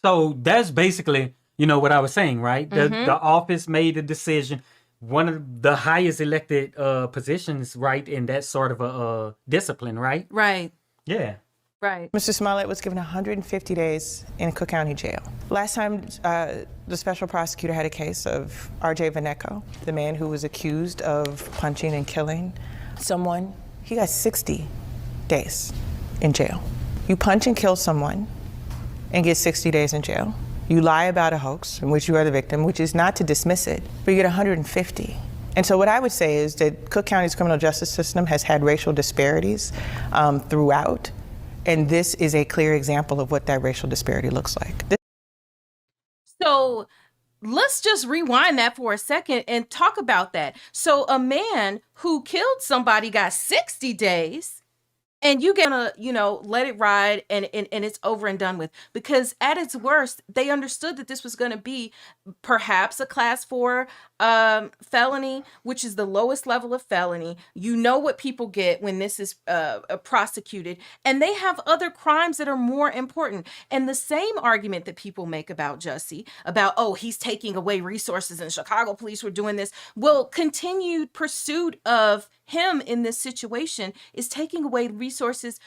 So that's basically, you know, what I was saying, right? The office made a decision, one of the highest elected positions, right, in that sort of a discipline, right? Right. Yeah. Right. Mr. Smollett was given 150 days in Cook County Jail. Last time the special prosecutor had a case of RJ Vaneco, the man who was accused of punching and killing someone. He got 60 days in jail. You punch and kill someone and get 60 days in jail. You lie about a hoax in which you are the victim, which is not to dismiss it, but you get 150. And so what I would say is that Cook County's criminal justice system has had racial disparities throughout, and this is a clear example of what that racial disparity looks like. So let's just rewind that for a second and talk about that. So a man who killed somebody got 60 days and you gonna, you know, let it ride and it's over and done with. Because at its worst, they understood that this was going to be perhaps a class 4 felony, which is the lowest level of felony. You know what people get when this is prosecuted. And they have other crimes that are more important. And the same argument that people make about Jussie, about, oh, he's taking away resources and Chicago police were doing this. Well, continued pursuit of him in this situation is taking away resources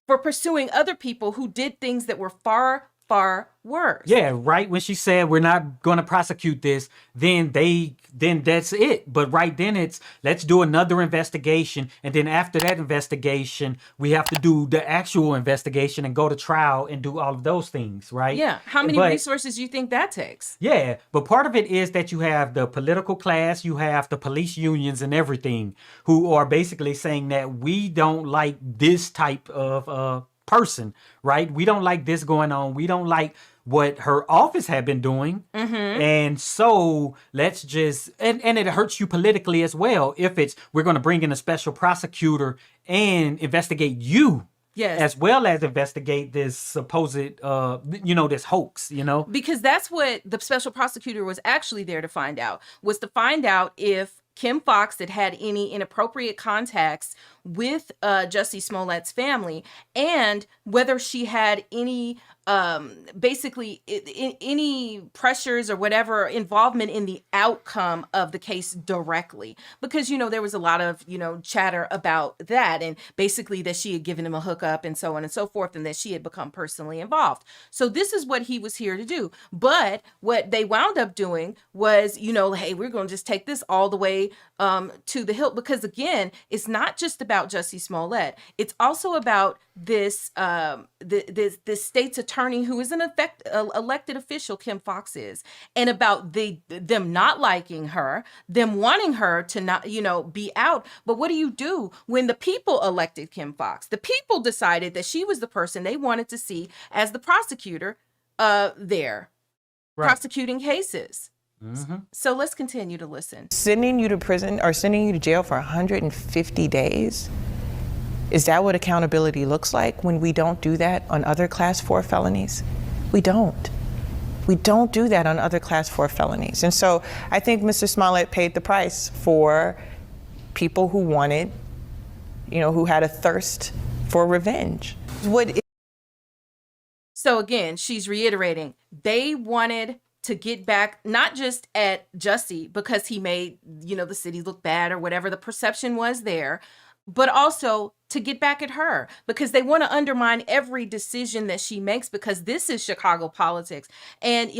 for pursuing other people who did things that were far far worse. Yeah, right when she said we're not going to prosecute this, then that's it. But right then it's let's do another investigation, and then after that investigation, we have to do the actual investigation and go to trial and do all of those things, right? Yeah. How many But- resources do you think that takes? Yeah, but part of it is that you have the political class, you have the police unions and everything who are basically saying that we don't like this type of person, right? We don't like this going on. We don't like what her office had been doing. And so let's just, and it hurts you politically as well if it's, we're going to bring in a special prosecutor and investigate you. Yes. As well as investigate this supposed, this hoax, Because that's what the special prosecutor was actually there to find out, was to find out if Kim Foxx had any inappropriate contacts with Jussie Smollett's family, and whether she had any any pressures or whatever involvement in the outcome of the case directly. Because, there was a lot of, chatter about that, and basically that she had given him a hookup and so on and so forth, and that she had become personally involved. So this is what he was here to do. But what they wound up doing was, hey, we're going to just take this all the way to the hilt, because again, it's not just about Jussie Smollett. It's also about this this state's attorney who is an elected official, Kim Foxx is, and about them not liking her, them wanting her to not be out. But what do you do when the people elected Kim Foxx? The people decided that she was the person they wanted to see as the prosecutor there, Right. prosecuting cases. So let's continue to listen. Sending you to prison or sending you to jail for 150 days? Is that what accountability looks like when we don't do that on other class 4 felonies? We don't. We don't do that on other class 4 felonies. And so I think Mr. Smollett paid the price for people who wanted, who had a thirst for revenge. So again, she's reiterating, they wanted to get back not just at Jussie because he made, the city look bad or whatever the perception was there, but also to get back at her because they want to undermine every decision that she makes, because this is Chicago politics. And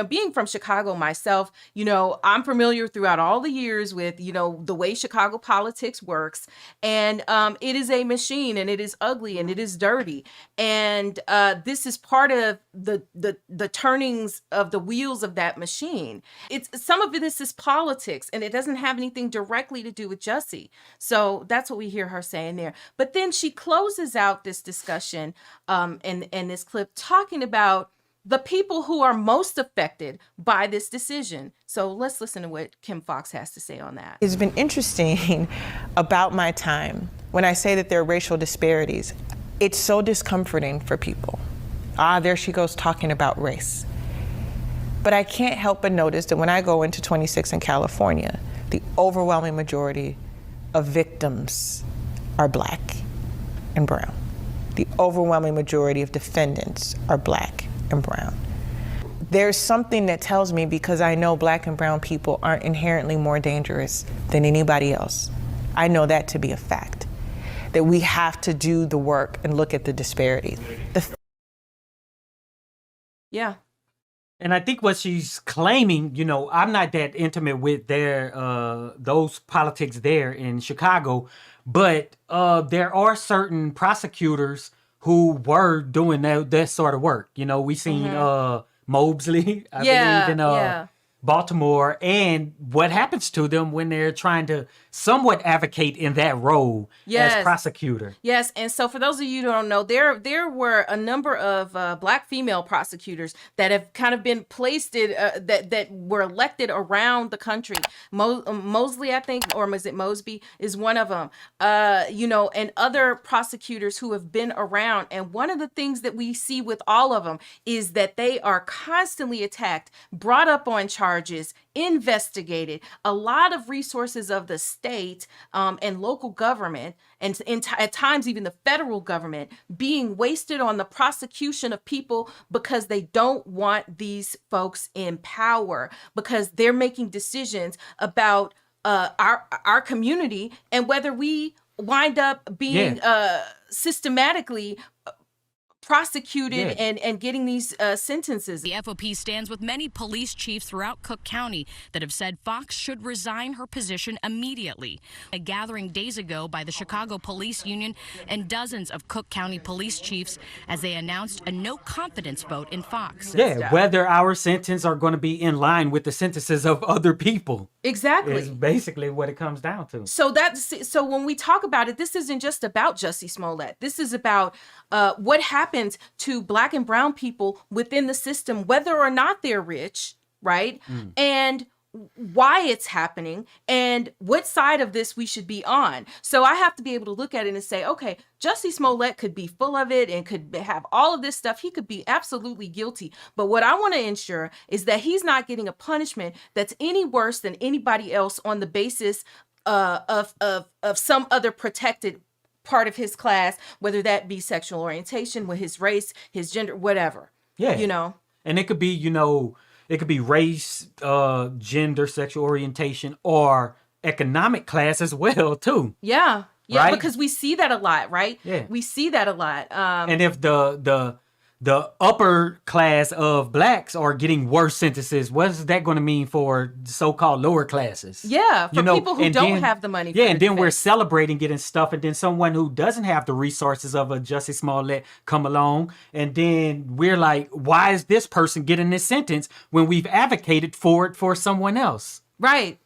being from Chicago myself, I'm familiar throughout all the years with, the way Chicago politics works. And it is a machine, and it is ugly, and it is dirty. And this is part of the turnings of the wheels of that machine. Some of this is politics, and it doesn't have anything directly to do with Jussie. So that's what we hear her saying there. But then she closes out this discussion and this clip talking about the people who are most affected by this decision. So let's listen to what Kim Foxx has to say on that. It's been interesting about my time when I say that there are racial disparities. It's so discomforting for people. There she goes talking about race. But I can't help but notice that when I go into 26 in California, the overwhelming majority of victims are Black and brown. The overwhelming majority of defendants are Black and brown. There's something that tells me, because I know Black and brown people aren't inherently more dangerous than anybody else. I know that to be a fact, that we have to do the work and look at the disparities. Yeah. And I think what she's claiming, I'm not that intimate with those politics there in Chicago, but there are certain prosecutors who were doing that sort of work. We seen Mobley, I believe, in Baltimore, and what happens to them when they're trying to somewhat advocate in that role as prosecutor. Yes, and so for those of you who don't know, there were a number of Black female prosecutors that have kind of been placed that were elected around the country. Mosley, I think, or was it Mosby, is one of them. And other prosecutors who have been around. And one of the things that we see with all of them is that they are constantly attacked, brought up on charges, investigated. A lot of resources of the state and local government, and at times even the federal government, being wasted on the prosecution of people because they don't want these folks in power, because they're making decisions about our community and whether we wind up being systematically prosecuted Yeah. and getting these sentences. The FOP stands with many police chiefs throughout Cook County that have said Fox should resign her position immediately. A gathering days ago by the Chicago Police Union and dozens of Cook County police chiefs as they announced a no confidence vote in Fox. Yeah, whether our sentence are going to be in line with the sentences of other people. Exactly. Is basically what it comes down to. So when we talk about it, this isn't just about Jussie Smollett. This is about what happens to Black and brown people within the system, whether or not they're rich, right? And why it's happening and what side of this we should be on. So I have to be able to look at it and say, okay, Jussie Smollett could be full of it and could have all of this stuff. He could be absolutely guilty. But what I want to ensure is that he's not getting a punishment that's any worse than anybody else on the basis of some other protected part of his class, whether that be sexual orientation, with his race, his gender, whatever. Yeah. You know? And it could be, it could be race, gender, sexual orientation, or economic class as well, too. Yeah. Yeah, Right? because we see that a lot, right? Yeah. We see that a lot. And if the upper class of Blacks are getting worse sentences, what's that going to mean for so-called lower classes? Yeah, for people who and don't then- have the money. Yeah, for and the then we're defense. celebrating getting stuff, and then someone who doesn't have the resources of a Jussie Smollett come along, and then we're like, why is this person getting this sentence when we've advocated for it for someone else? Right,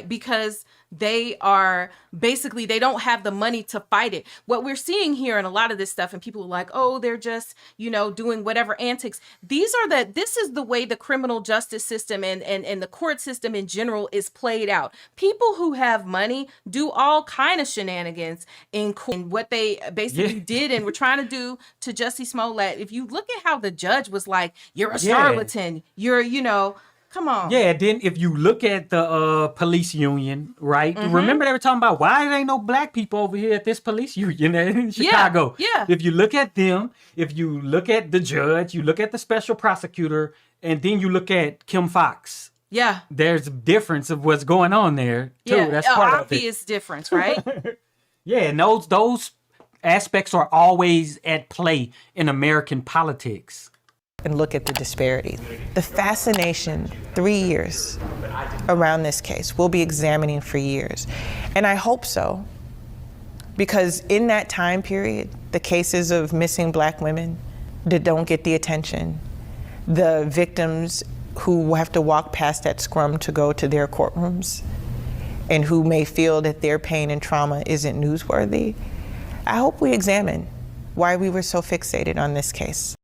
because they don't have the money to fight it. What we're seeing here in a lot of this stuff, and people are like, oh, they're just, doing whatever antics. This is the way the criminal justice system and the court system in general is played out. People who have money do all kind of shenanigans in court. And what they basically did and were trying to do to Jussie Smollett. If you look at how the judge was like, you're a charlatan, you're, come on. Yeah, then if you look at the police union, right? Remember they were talking about why there ain't no Black people over here at this police union in Chicago. Yeah. If you look at them, if you look at the judge, you look at the special prosecutor, and then you look at Kim Fox. Yeah. There's a difference of what's going on there, too. Yeah, That's part of it. obvious difference, right? Yeah, and those aspects are always at play in American politics. And look at the disparity. The fascination, 3 years around this case, we'll be examining for years. And I hope so, because in that time period, the cases of missing Black women that don't get the attention, the victims who have to walk past that scrum to go to their courtrooms and who may feel that their pain and trauma isn't newsworthy, I hope we examine why we were so fixated on this case.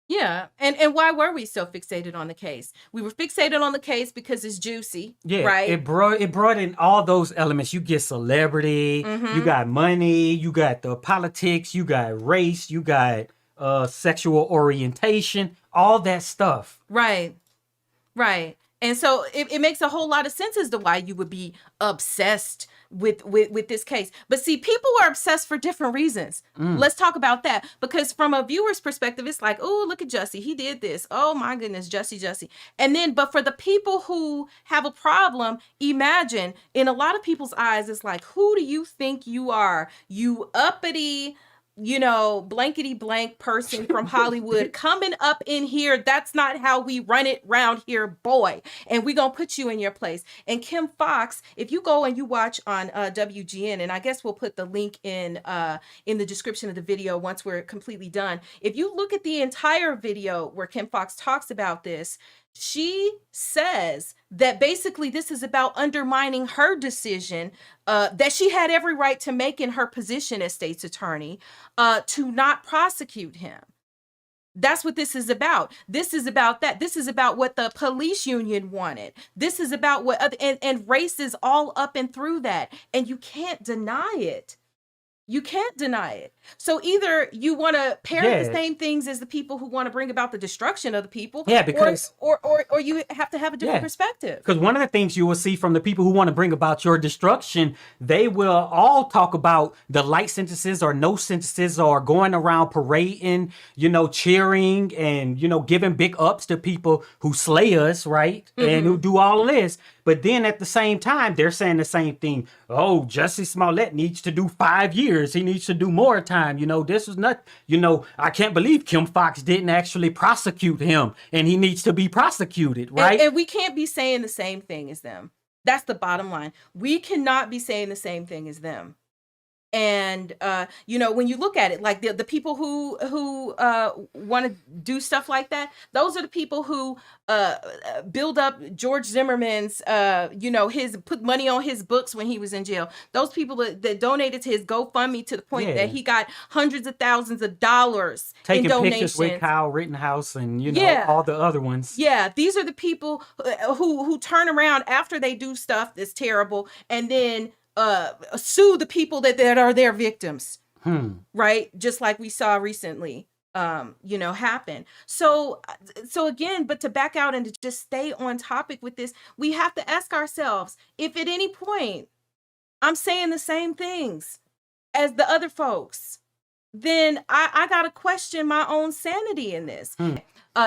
Yeah, and why were we so fixated on the case? We were fixated on the case because it's juicy, Yeah, right? it brought in all those elements. You get celebrity, you got money, you got the politics, you got race, you got sexual orientation, all that stuff. Right. And so it makes a whole lot of sense as to why you would be obsessed with this case. But see, people are obsessed for different reasons. Let's talk about that. Because from a viewer's perspective, it's like, oh, look at Jussie. He did this. Oh, my goodness, Jussie. And then, but for the people who have a problem, imagine, in a lot of people's eyes, it's like, who do you think you are? You uppity, blankety blank person from Hollywood coming up in here. That's not how we run it round here, boy. And we're going to put you in your place. And Kim Fox, if you go and you watch on WGN, and I guess we'll put the link in the description of the video once we're completely done. If you look at the entire video where Kim Fox talks about this, she says that basically this is about undermining her decision that she had every right to make in her position as state's attorney to not prosecute him. That's what this is about. This is about that. This is about what the police union wanted. This is about what and race is all up and through that. And you can't deny it. You can't deny it. So either you want to parrot Yeah. the same things as the people who want to bring about the destruction of the people, Yeah, because- or you have to have a different perspective. Because one of the things you will see from the people who want to bring about your destruction, they will all talk about the light sentences or no sentences or going around parading, cheering and, giving big ups to people who slay us, right? And who do all of this. But then at the same time, they're saying the same thing. Oh, Jussie Smollett needs to do 5 years. He needs to do more time. This was not, I can't believe Kim Foxx didn't actually prosecute him and he needs to be prosecuted, right? And we can't be saying the same thing as them. That's the bottom line. We cannot be saying the same thing as them. And when you look at it, like the people who want to do stuff like that, those are the people who build up George Zimmerman's his put money on his books when he was in jail. Those people that donated to his GoFundMe to the point that he got hundreds of thousands of dollars taking in donations. Pictures with Kyle Rittenhouse and all the other ones. Yeah, these are the people who turn around after they do stuff that's terrible and then sue the people that are their victims, right? Just like we saw recently, happen. So again, but to back out and to just stay on topic with this, we have to ask ourselves, if at any point I'm saying the same things as the other folks, then I got to question my own sanity in this.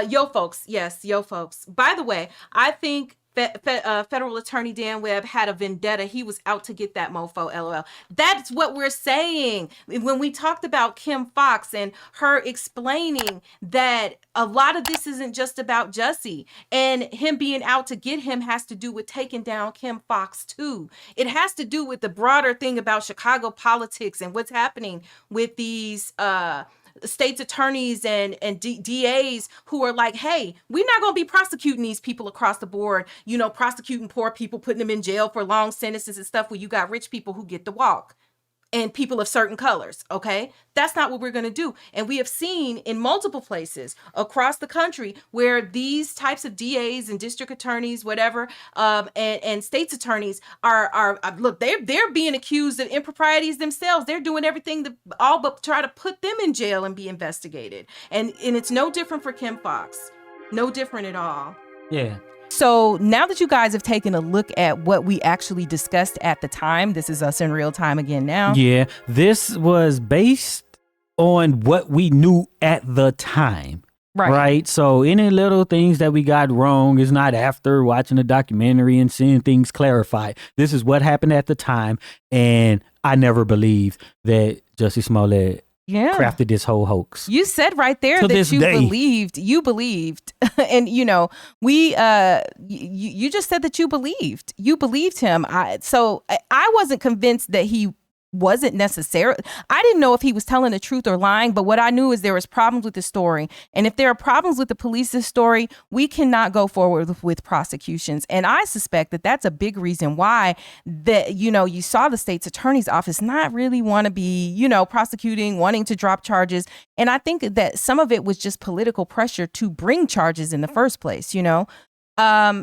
Yo folks. By the way, I think Federal Attorney Dan Webb had a vendetta. He was out to get that mofo, LOL. That's what we're saying. When we talked about Kim Foxx and her explaining that a lot of this isn't just about Jussie, and him being out to get him has to do with taking down Kim Foxx too. It has to do with the broader thing about Chicago politics and what's happening with these state's attorneys and DAs who are like, hey, we're not going to be prosecuting these people across the board, prosecuting poor people, putting them in jail for long sentences and stuff where you got rich people who get to walk and people of certain colors. Okay. That's not what we're going to do. And we have seen in multiple places across the country where these types of DAs and district attorneys, whatever, and state's attorneys are look, they're being accused of improprieties themselves. They're doing everything all but try to put them in jail and be investigated. And it's no different for Kim Foxx. No different at all. Yeah. So now that you guys have taken a look at what we actually discussed at the time, this is us in real time again now. Yeah, this was based on what we knew at the time. Right. So any little things that we got wrong is not after watching a documentary and seeing things clarified. This is what happened at the time. And I never believed that Jussie Smollett crafted this whole hoax. You said right there that you believed. And we you just said that you believed him. I wasn't convinced that he wasn't necessarily, I didn't know if he was telling the truth or lying, but what I knew is there was problems with the story. And if there are problems with the police's story, we cannot go forward with prosecutions. And I suspect that that's a big reason why you saw the state's attorney's office not really want to be, prosecuting, wanting to drop charges. And I think that some of it was just political pressure to bring charges in the first place,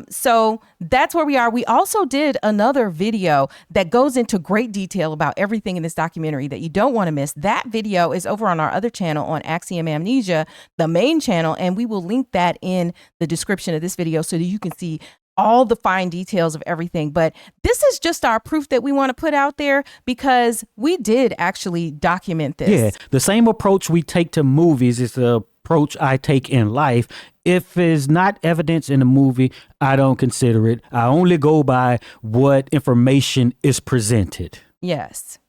So that's where we are. We also did another video that goes into great detail about everything in this documentary that you don't want to miss. That video is over on our other channel on Axiom Amnesia, the main channel, and we will link that in the description of this video so that you can see all the fine details of everything. But this is just our proof that we want to put out there because we did actually document this. Yeah, the same approach we take to movies is the approach I take in life. If it's not evidence in a movie, I don't consider it. I only go by what information is presented. Yes.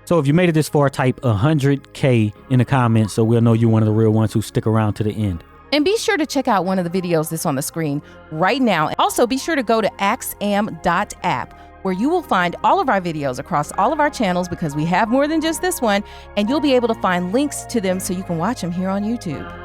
So if you made it this far, type 100K in the comments so we'll know you're one of the real ones who stick around to the end. And be sure to check out one of the videos that's on the screen right now. Also, be sure to go to axiom.app, where you will find all of our videos across all of our channels because we have more than just this one, and you'll be able to find links to them so you can watch them here on YouTube.